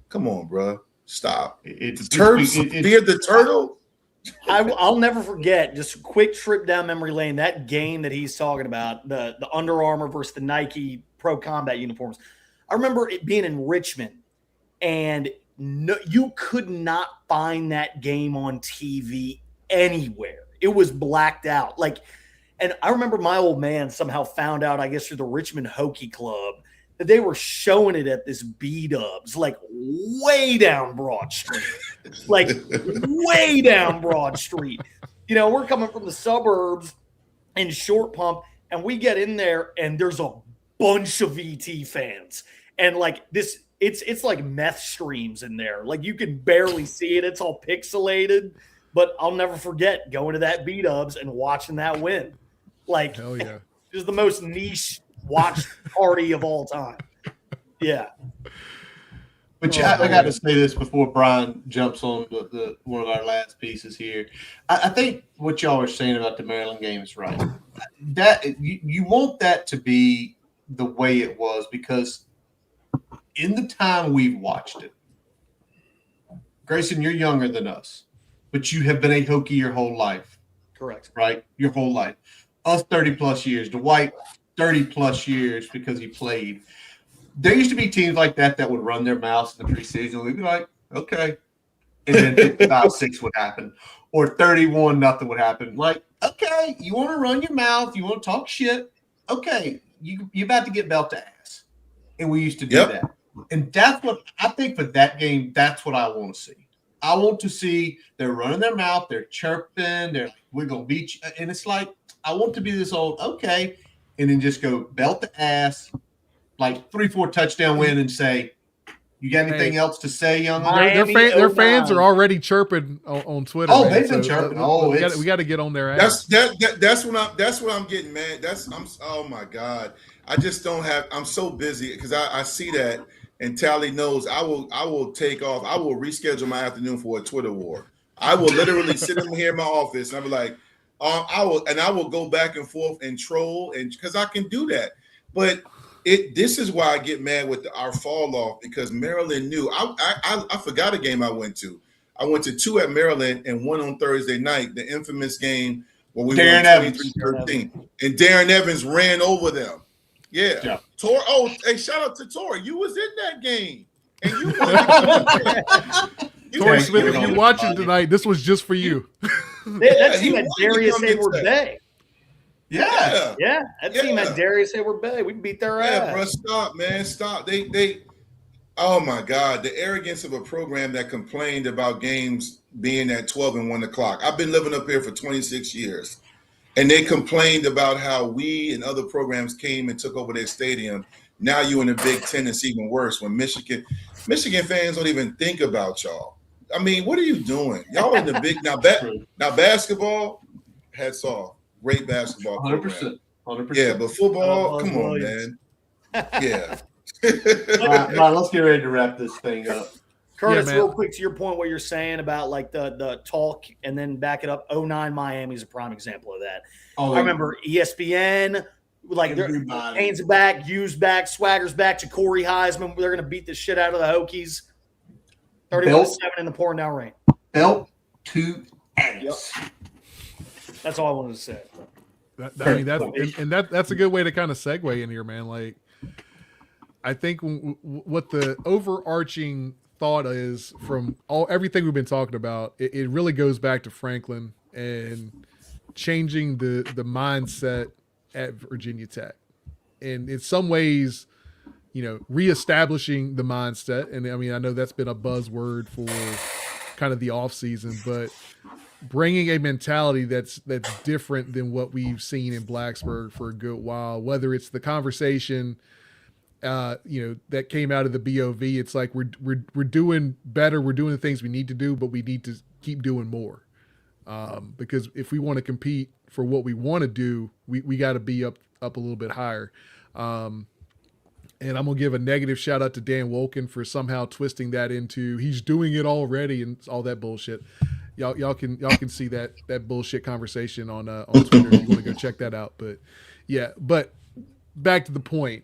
Come on, bro. Stop. The turtle. I'll never forget, just a quick trip down memory lane, that game that he's talking about, the Under Armour versus the Nike Pro Combat uniforms. I remember it being in Richmond, and you could not find that game on TV anywhere. It was blacked out. And I remember my old man somehow found out, I guess, through the Richmond Hokie Club, that they were showing it at this B-Dubs, way down Broad Street. Way down Broad Street. You know, we're coming from the suburbs in Short Pump, and we get in there, and there's a bunch of VT fans. And it's like meth streams in there. You can barely see it. It's all pixelated. But I'll never forget going to that B-Dubs and watching that win. Hell yeah. It was the most niche watch party of all time. Yeah. But I got to say this before Brian jumps on the one of our last pieces here. I think what y'all are saying about the Maryland game is right. That you want that to be the way it was, because in the time we've watched it, Grayson, you're younger than us, but you have been a Hokie your whole life. Correct. Right? Your whole life. Us 30-plus years. Dwight, 30-plus years because he played. There used to be teams like that would run their mouths in the preseason. We'd be like, okay. And then 55-6 would happen. Or 31-0 would happen. Okay, you want to run your mouth. You want to talk shit. Okay, you're about to get belt to ass. And we used to do that. And that's what I think for that game, that's what I want to see. I want to see they're running their mouth. They're chirping. They're like, we're going to beat you. And it's like, I want to be this old, okay. And then just go belt to ass, 3-4 touchdown win, and say, you got anything else to say, young man? Their fans are already chirping on Twitter. Oh, they've been chirping. We got to get on their ass. That's what I'm getting mad. Oh my God. I just don't have. I'm so busy because I see that, and Tally knows. I will take off. I will reschedule my afternoon for a Twitter war. I will literally sit in here in my office and I'll be like, I will go back and forth and troll, and because I can do that. But this is why I get mad with our fall off, because Maryland knew. I forgot a game I went to. I went to 2 at Maryland and 1 on Thursday night, the infamous game where we won 23-13. And Darren Evans ran over them. Yeah. Hey, shout out to Tor. You was in that game. And you won. Torrey Smith, if you're watching tonight, this was just for you. That team had Darius Hayward Bay. Yeah. Yeah, that team had Darius Hayward Bay. We beat their ass. Yeah, bro, stop, man, stop. They. Oh my God, the arrogance of a program that complained about games being at 12 and 1 o'clock. I've been living up here for 26 years, and they complained about how we and other programs came and took over their stadium. Now you in the Big Ten, it's even worse when Michigan fans don't even think about y'all. I mean, what are you doing? Y'all in the big now basketball, hats off. Great basketball program. 100%. Yeah, but football, come on, man. Yeah. All right, let's get ready to wrap this thing up. Curtis, real quick to your point, what you're saying about like the talk and then back it up. 09 Miami is a prime example of that. I remember ESPN, like Haynes back, Hughes back, Swagger's back, Ja'Cory Heisman. They're going to beat the shit out of the Hokies. 31-7 in the pouring down rain. Belt to ass. Yep. That's all I wanted to say. That's a good way to kind of segue in here, man. Like, I think what the overarching thought is from everything we've been talking about, it really goes back to Franklin and changing the mindset at Virginia Tech, and in some ways, reestablishing the mindset. And I mean, I know that's been a buzzword for kind of the off season, but bringing a mentality that's different than what we've seen in Blacksburg for a good while, whether it's the conversation, that came out of the BOV. It's like we're doing better. We're doing the things we need to do, but we need to keep doing more. Because if we want to compete for what we want to do, we got to be up a little bit higher. And I'm gonna give a negative shout out to Dan Wolken for somehow twisting that into he's doing it already and all that bullshit. Y'all can see that bullshit conversation on Twitter if you want to go check that out. But yeah, but back to the point.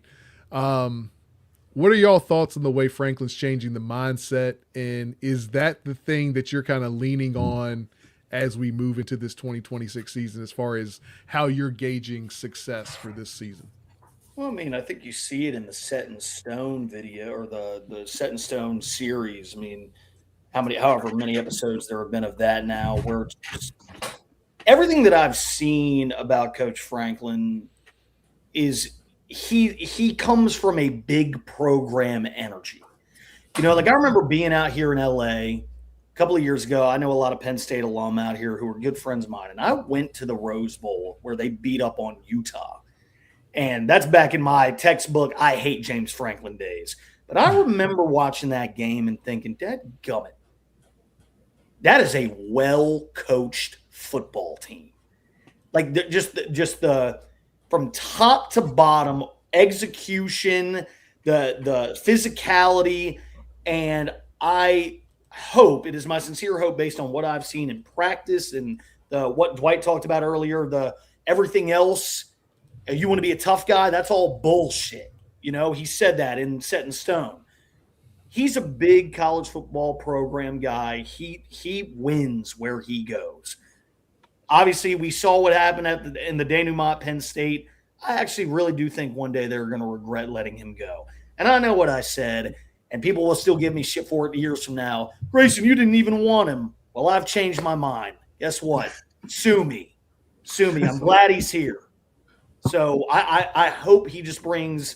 What are y'all thoughts on the way Franklin's changing the mindset, and is that the thing that you're kind of leaning on as we move into this 2026 season, as far as how you're gauging success for this season? Well, I mean, I think you see it in the Set in Stone video or the Set in Stone series. I mean, however many episodes there have been of that now, where it's just, everything that I've seen about Coach Franklin is he comes from a big program energy. Like I remember being out here in LA a couple of years ago. I know a lot of Penn State alum out here who are good friends of mine, and I went to the Rose Bowl where they beat up on Utah. And that's back in my textbook I hate James Franklin days. But I remember watching that game and thinking, dadgummit, that is a well-coached football team. Like just the from top to bottom execution, the physicality, and I hope, it is my sincere hope based on what I've seen in practice and what Dwight talked about earlier, the everything else. You want to be a tough guy? That's all bullshit. He said that in Set in Stone. He's a big college football program guy. He wins where he goes. Obviously, we saw what happened in the denouement Penn State. I actually really do think one day they're going to regret letting him go. And I know what I said, and people will still give me shit for it years from now. Grayson, you didn't even want him. Well, I've changed my mind. Guess what? Sue me. I'm glad he's here. So I hope he just brings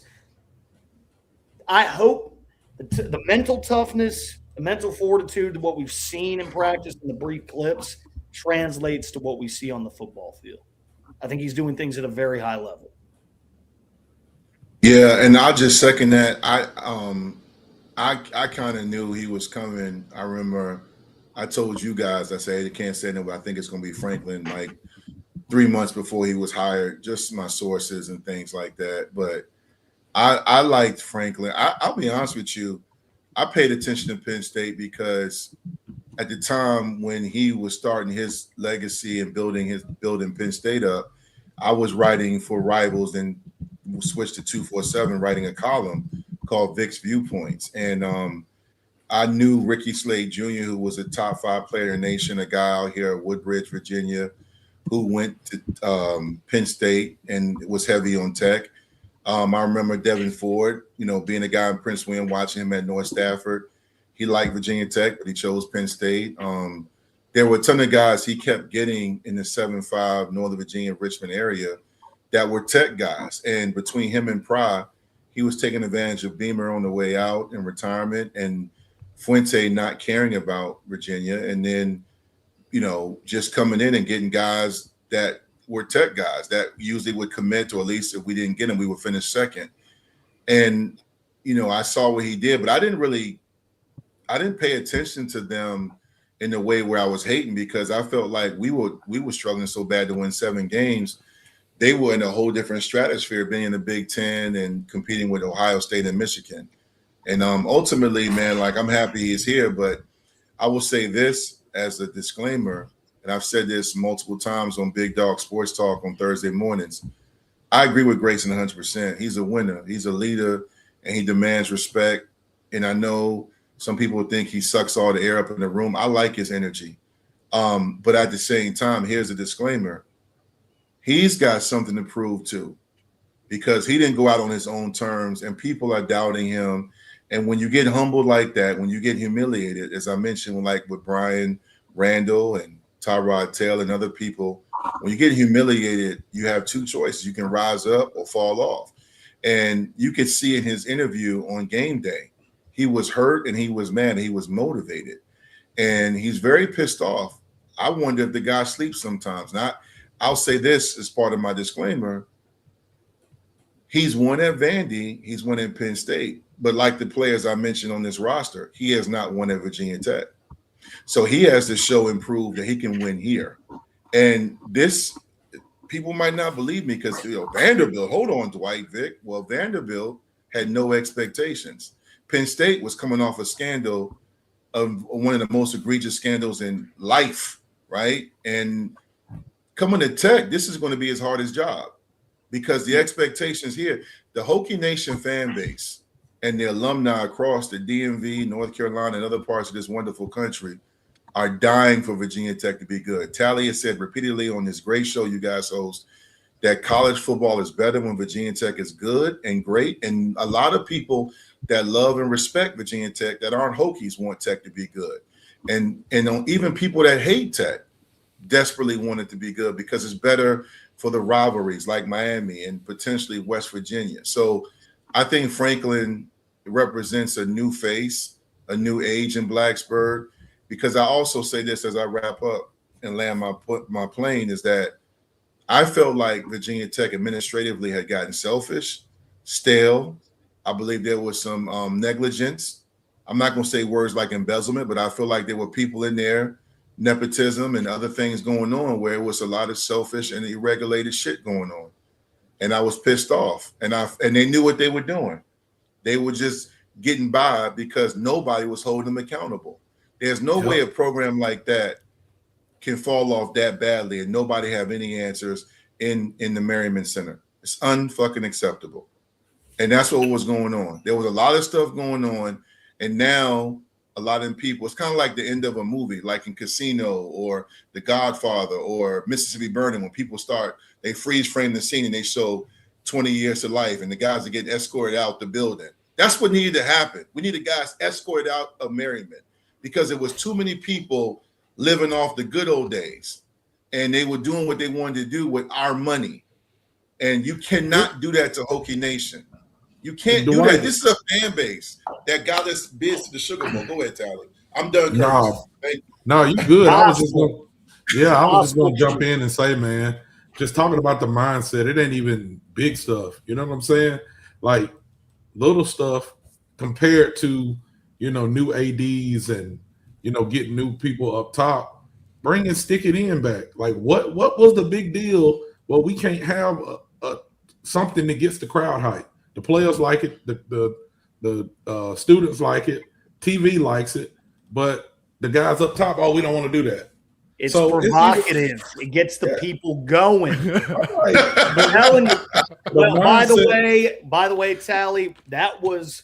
– I hope the mental toughness, the mental fortitude, what we've seen in practice in the brief clips translates to what we see on the football field. I think he's doing things at a very high level. Yeah, and I'll just second that. I kind of knew he was coming. I remember I told you guys, I said, I can't say no, but I think it's going to be Franklin, like 3 months before he was hired, just my sources and things like that. But I liked Franklin. I'll be honest with you. I paid attention to Penn State because at the time when he was starting his legacy and building Penn State up, I was writing for Rivals and switched to 247, writing a column called Vick's Viewpoints. And I knew Ricky Slade Jr., who was a top 5 player in the nation, a guy out here at Woodbridge, Virginia, who went to Penn State and was heavy on tech. I remember Devin Ford, being a guy in Prince William, watching him at North Stafford. he liked Virginia Tech, but he chose Penn State. There were a ton of guys he kept getting in the 7-5 Northern Virginia, Richmond area that were Tech guys. And between him and Pry, he was taking advantage of Beamer on the way out in retirement and Fuente not caring about Virginia. And then, just coming in and getting guys that were Tech guys that usually would commit, or at least if we didn't get them, we would finish second. And, I saw what he did, but I didn't pay attention to them in the way where I was hating, because I felt like we were struggling so bad to win 7 games. They were in a whole different stratosphere, being in the Big Ten and competing with Ohio State and Michigan. And ultimately, man, like, I'm happy he's here, but I will say this as a disclaimer, and I've said this multiple times on Big Dog Sports Talk on Thursday mornings. I agree with Grayson 100%. He's a winner. He's a leader, and he demands respect. And I know some people think he sucks all the air up in the room. I like his energy. But at the same time, here's a disclaimer. He's got something to prove too, because he didn't go out on his own terms, and people are doubting him. And when you get humbled like that, when you get humiliated, as I mentioned, like with Brian Randall and Tyrod Taylor and other people, when you get humiliated, you have 2 choices. You can rise up or fall off. And you could see in his interview on game day, he was hurt and he was mad and he was motivated. And he's very pissed off. I wonder if the guy sleeps sometimes. Now, I'll say this as part of my disclaimer. He's won at Vandy. He's won at Penn State. But like the players I mentioned on this roster, he has not won at Virginia Tech. So he has to show and prove that he can win here. And this, people might not believe me because, Vanderbilt, hold on, Dwight, Vick. Well, Vanderbilt had no expectations. Penn State was coming off a scandal of one of the most egregious scandals in life, right? And coming to Tech, this is going to be his hardest job, because the expectations here, the Hokie Nation fan base and the alumni across the DMV, North Carolina, and other parts of this wonderful country are dying for Virginia Tech to be good. Tally has said repeatedly on this great show you guys host that college football is better when Virginia Tech is good and great. And a lot of people that love and respect Virginia Tech that aren't Hokies want Tech to be good. And even people that hate Tech desperately want it to be good because it's better for the rivalries like Miami and potentially West Virginia. So I think Franklin represents a new face, a new age in Blacksburg, because I also say this as I wrap up and land my plane, is that I felt like Virginia Tech administratively had gotten selfish, stale. I believe there was some negligence. I'm not going to say words like embezzlement, but I feel like there were people in there, nepotism and other things going on, where it was a lot of selfish and irregulated shit going on. And I was pissed off. And they knew what they were doing. They were just getting by because nobody was holding them accountable. There's no way a program like that can fall off that badly and nobody have any answers in the Merriman Center. It's unfucking acceptable. And that's what was going on. There was a lot of stuff going on, and now a lot of people, it's kind of like the end of a movie, like in Casino or The Godfather or Mississippi Burning, when people they freeze frame the scene and they show 20 years to life and the guys are getting escorted out the building. That's what needed to happen. We needed guys escorted out of Merriman because there was too many people living off the good old days, and they were doing what they wanted to do with our money. And you cannot do that to Hokie Nation. You can't do that. This is a fan base that got us bids to the Sugar Bowl. Go ahead, Tyler. I'm done. No, you good. I was just going to jump in and say, man, just talking about the mindset, it ain't even big stuff. You know what I'm saying? Like little stuff compared to, new ADs and, getting new people up top, bringing Stick It In back. Like what was the big deal? Well, we can't have something that gets the crowd hype. The players like it, the students like it, TV likes it, but the guys up top, we don't want to do that. It's provocative. It gets the people going. I'm telling you. Well, by the way, Tally, that was.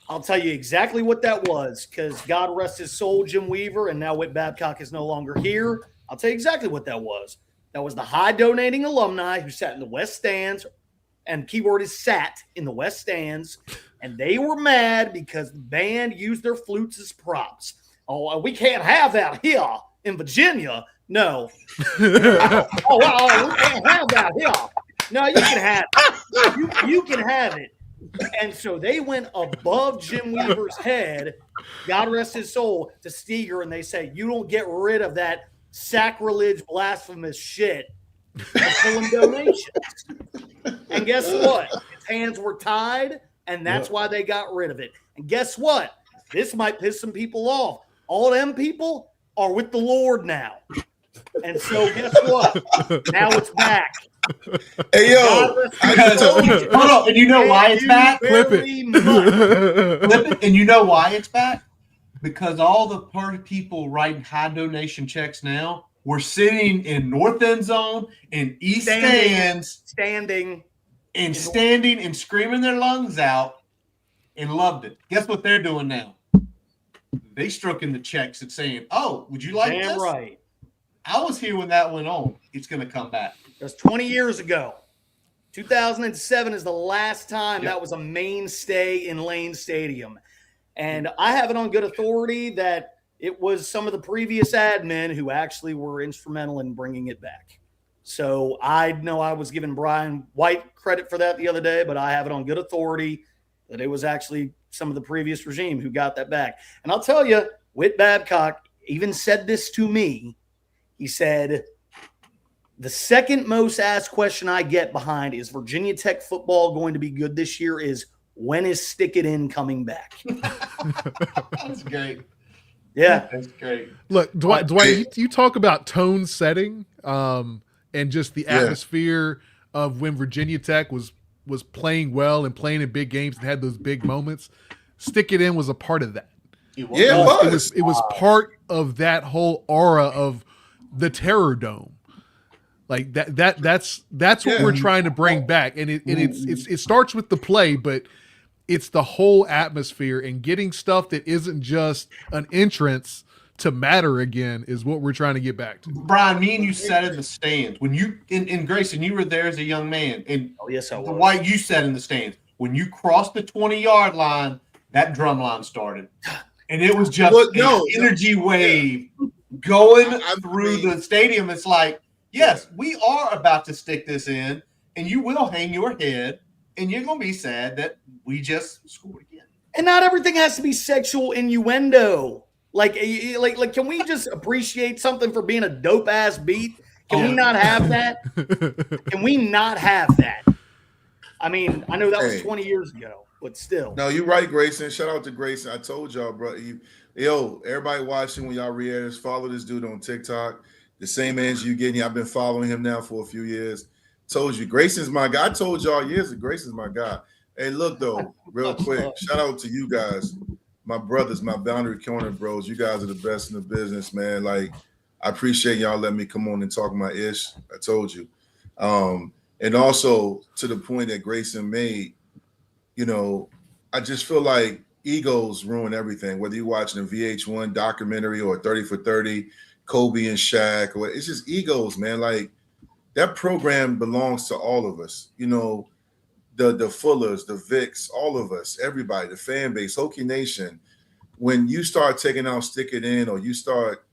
I'll tell you exactly what that was, because God rest his soul, Jim Weaver, and now Whit Babcock is no longer here. I'll tell you exactly what that was. That was the high donating alumni who sat in the West Stands and keyword is sat in the West Stands, and they were mad because the band used their flutes as props. Oh, we can't have that here in Virginia. No. We can't have that here. No, you can have it. You can have it. And so they went above Jim Weaver's head, God rest his soul, to Steger, and they say, you don't get rid of that sacrilege, blasphemous shit of pulling donations. And guess what? His hands were tied, and that's why they got rid of it. And guess what? This might piss some people off. All them people are with the Lord now. And so guess what? Now it's back. Hey, yo. Hold on. And you know why it's back? Clip it. Flip it. And you know why it's back? Because all the people writing high donation checks now were sitting in north end zone and east stands, standing and screaming their lungs out and loved it. Guess what they're doing now? They stroking the checks and saying, "Oh, would you like this?" Right. I was here when that went on. It's going to come back. It was 20 years ago. 2007 is the last time that was a mainstay in Lane Stadium. And I have it on good authority that it was some of the previous admin who actually were instrumental in bringing it back. So I know I was giving Brian White credit for that the other day, but I have it on good authority that it was actually some of the previous regime who got that back. And I'll tell you, Whit Babcock even said this to me. He said, the second most asked question I get behind is Virginia Tech football going to be good this year is when is Stick It In coming back? That's great. Yeah. That's great. Look, Dwight, you talk about tone setting and just the atmosphere of when Virginia Tech was playing well and playing in big games and had those big moments. Stick It In was a part of that. It was part of that whole aura of the Terror Dome. Like that's what we're trying to bring back. And it starts with the play, but it's the whole atmosphere and getting stuff that isn't just an entrance to matter again is what we're trying to get back to. Brian, me and you sat in the stands. When you and Grayson, you were there as a young man. And yes, I was. Dwight, you sat in the stands. When you crossed the 20-yard line, that drum line started. And it was just an energy wave going through the stadium. It's like, yes, we are about to stick this in, and you will hang your head, and you're going to be sad that we just scored again. And not everything has to be sexual innuendo. Like, can we just appreciate something for being a dope-ass beat? Can we not have that? Can we not have that? I mean, I know that was 20 years ago, but still. No, you're right, Grayson. Shout out to Grayson. I told y'all, bro. Everybody watching when y'all re-air this, follow this dude on TikTok. The same answer you getting. I've been following him now for a few years. Told you, Grayson's my guy. I told y'all years ago, Grayson's my guy. Hey, look, though, real quick, shout out to you guys, my brothers, my Boundary Corner bros. You guys are the best in the business, man. Like, I appreciate y'all letting me come on and talk my ish. I told you. And also, to the point that Grayson made, I just feel like egos ruin everything, whether you're watching a VH1 documentary or 30 for 30, Kobe and Shaq, or it's just egos, man. Like, that program belongs to all of us. The Fullers, the Vicks, all of us, everybody, the fan base, Hokie Nation. When you start taking out Stick It In, or you start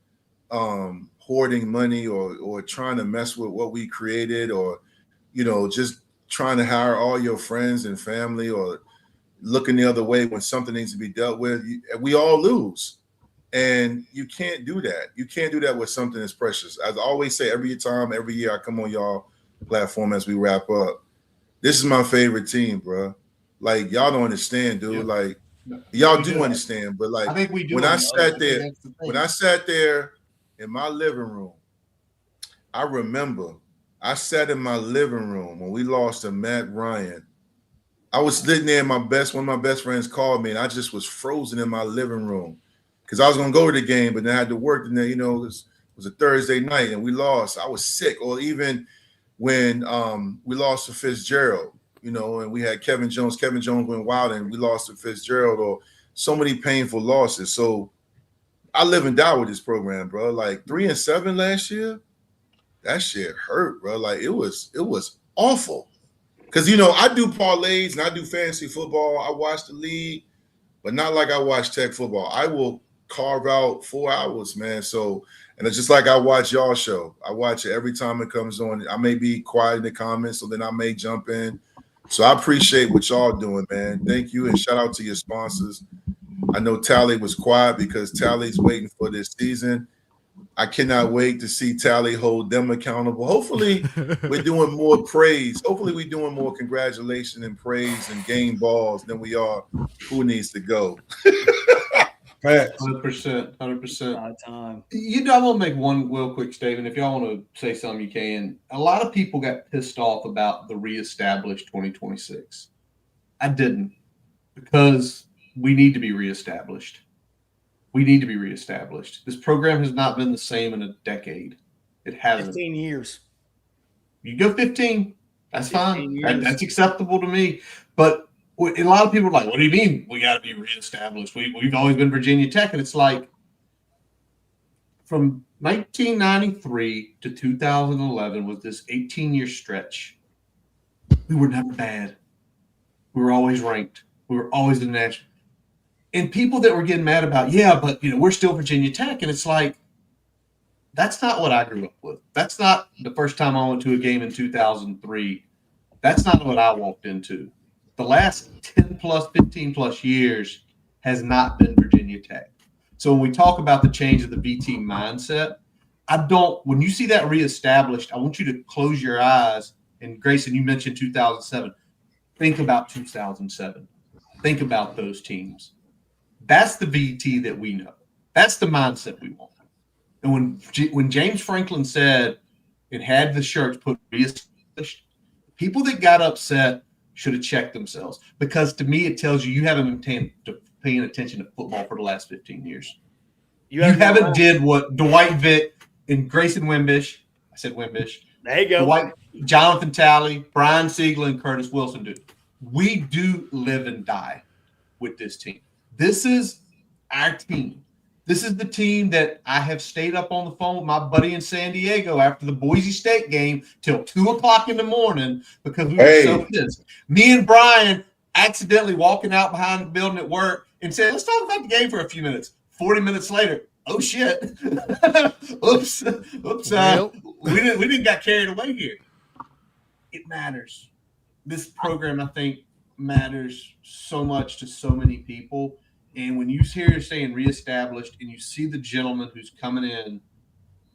hoarding money or trying to mess with what we created, or just trying to hire all your friends and family, or looking the other way when something needs to be dealt with, we all lose. And you can't do that. You can't do that with something as precious. As I always say, every year I come on y'all platform as we wrap up, this is my favorite team, bro. Like, y'all don't understand, dude. Yeah. Like, y'all do understand, but like, I think we do. When I sat there in my living room, I remember I sat in my living room when we lost to Matt Ryan. I was sitting there, one of my best friends called me, and I just was frozen in my living room because I was going to go to the game, but then I had to work. And then, it was a Thursday night, and we lost. I was sick. Or even when we lost to Fitzgerald, and we had Kevin Jones went wild, and we lost to Fitzgerald, or so many painful losses. So I live and die with this program, bro. Like 3-7 last year, that shit hurt, bro. Like it was awful. Because, you know, I do parlays and I do fantasy football. I watch the league, but not like I watch tech football. I will carve out 4 hours, man. So, and it's just like I watch y'all show. I watch it every time it comes on. I may be quiet in the comments, so then I may jump in. So I appreciate what y'all doing, man. Thank you, and shout out to your sponsors. I know Tally was quiet because Tally's waiting for this season. I cannot wait to see Tally hold them accountable. Hopefully, we're doing more praise. Hopefully, we're doing more congratulations and praise and game balls than we are who needs to go. Facts. 100%. 100%. Time. You know, I want to make one real quick statement. If y'all want to say something, you can. A lot of people got pissed off about the reestablished 2026. I didn't, because we need to be reestablished. We need to be reestablished. This program has not been the same in a decade. It hasn't. 15 years. You go 15. That's 15 fine. years. That's acceptable to me. But a lot of people are like, what do you mean we got to be reestablished? We've always been Virginia Tech. And it's like, from 1993 to 2011 was this 18-year stretch. We were never bad. We were always ranked. We were always in the national. And people that were getting mad about, yeah, but, you know, we're still Virginia Tech. And it's like, that's not what I grew up with. That's not the first time I went to a game in 2003. That's not what I walked into. The last 10 plus, 15 plus years has not been Virginia Tech. So when we talk about the change of the V team mindset, when you see that reestablished, I want you to close your eyes. And Grayson, you mentioned 2007. Think about 2007. Think about those teams. That's the VT that we know. That's the mindset we want. And when James Franklin said it had the shirts put reestablished, people that got upset should have checked themselves, because to me it tells you haven't been paying attention to football for the last 15 years. You haven't did what Dwight, Vick, and Grayson Wimbish. I said Wimbish. There you go. Dwight, Jonathan Talley, Brian Siegler, and Curtis Wilson do. We do live and die with this team. This is our team. This is the team that I have stayed up on the phone with my buddy in San Diego after the Boise State game till 2:00 in the morning because we were so pissed. Me and Brian accidentally walking out behind the building at work and said, let's talk about the game for a few minutes. 40 minutes later, oh shit. Oops. We didn't got carried away here. It matters. This program, I think, matters so much to so many people. And when you hear her saying reestablished and you see the gentleman who's coming in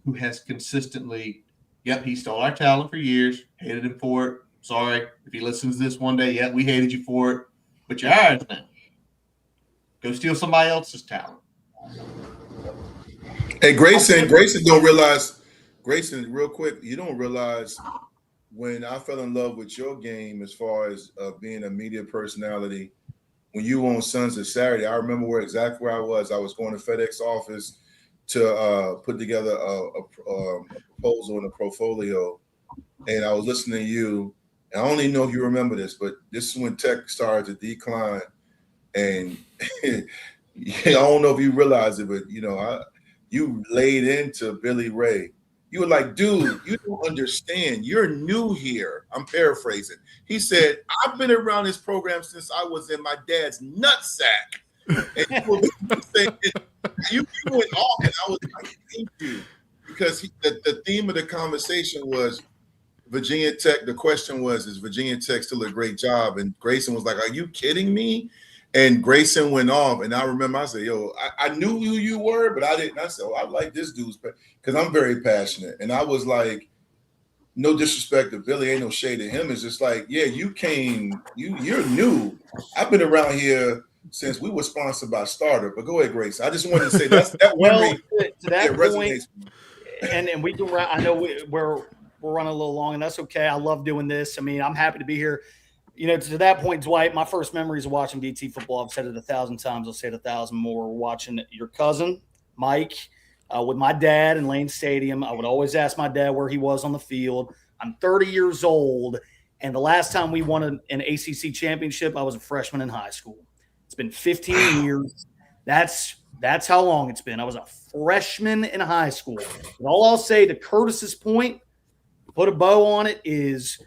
who has consistently, he stole our talent for years, hated him for it. Sorry. If he listens to this one day, we hated you for it. But you're ours now. Go steal somebody else's talent. Hey, Grayson don't realize, Grayson, real quick, you don't realize when I fell in love with your game as far as being a media personality, when you were on Sons of Saturday, I remember exactly where I was. I was going to FedEx office to put together a proposal and a portfolio, and I was listening to you. And I don't even know if you remember this, but this is when tech started to decline. And I don't know if you realize it, but you laid into Billy Ray. You were like, dude, you don't understand. You're new here. I'm paraphrasing. He said, I've been around this program since I was in my dad's nutsack. And you went off, and I was like, thank you. Because the theme of the conversation was Virginia Tech. The question was, is Virginia Tech still a great job? And Grayson was like, are you kidding me? And Grayson went off, and I remember I said, yo, I knew who you were, but I didn't. I said, I like this dude's, because I'm very passionate. And I was like, no disrespect to Billy, ain't no shade to him. It's just like, yeah, you came, you're new. I've been around here since we were sponsored by Starter. But go ahead, Grace. I just wanted to say that memory to that point, resonates. And we do. I know we're running a little long, and that's okay. I love doing this. I mean, I'm happy to be here. To that point, Dwight, my first memories of watching BT football, I've said it 1,000 times. I'll say it 1,000 more. Watching your cousin, Mike, with my dad in Lane Stadium. I would always ask my dad where he was on the field. I'm 30 years old, and the last time we won an ACC championship, I was a freshman in high school. It's been 15 years. That's how long it's been. I was a freshman in high school. And all I'll say to Curtis's point, put a bow on it, is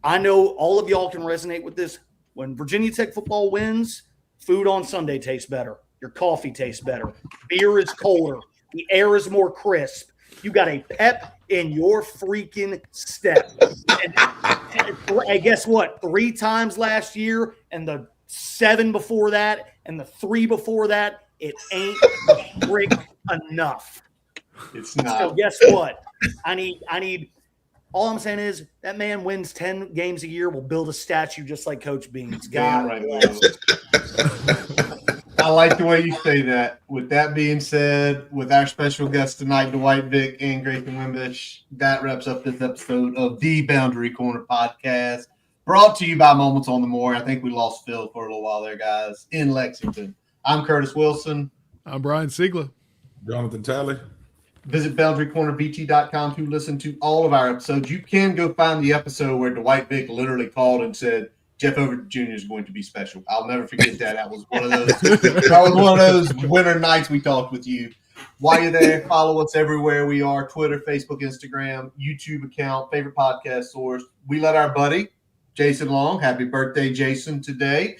I know all of y'all can resonate with this. When Virginia Tech football wins, food on Sunday tastes better. Your coffee tastes better. Beer is colder. The air is more crisp. You got a pep in your freaking step. And guess what? 3 times last year and the 7 before that and the 3 before that, it ain't frick enough. It's not. So guess what? I need all I'm saying is that man wins 10 games a year. We'll build a statue just like Coach Beans. God Right. bless. I like the way you say that. With that being said, with our special guests tonight, Dwight, Vick, and Grayson Wimbish, that wraps up this episode of the Boundary Corner podcast, brought to you by Moments on the Moor. I think we lost Phil for a little while there, guys, in Lexington. I'm Curtis Wilson. I'm Brian Siegler. Jonathan Talley. Visit BoundaryCornerBT.com to listen to all of our episodes. You can go find the episode where Dwight Vick literally called and said, Jeff Overton Jr. is going to be special. I'll never forget that. That was one of those winter nights we talked with you. While you're there, follow us everywhere we are: Twitter, Facebook, Instagram, YouTube account, favorite podcast source. We let our buddy Jason Long, happy birthday, Jason, today,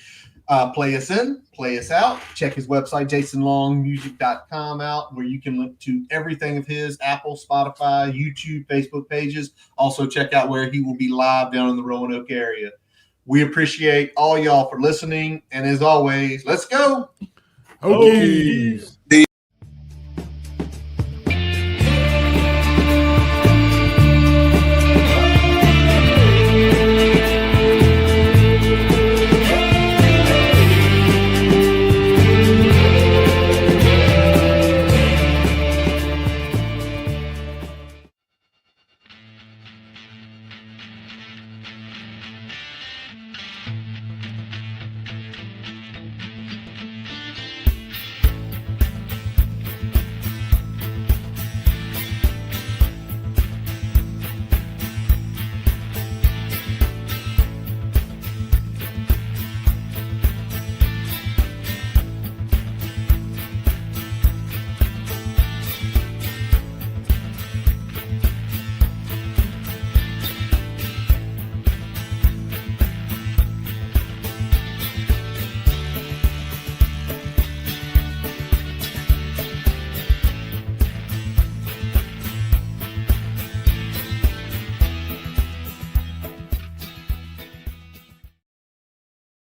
play us in, play us out. Check his website, jasonlongmusic.com out, where you can link to everything of his: Apple, Spotify, YouTube, Facebook pages. Also check out where he will be live down in the Roanoke area. We appreciate all y'all for listening. And as always, let's go. Hokies.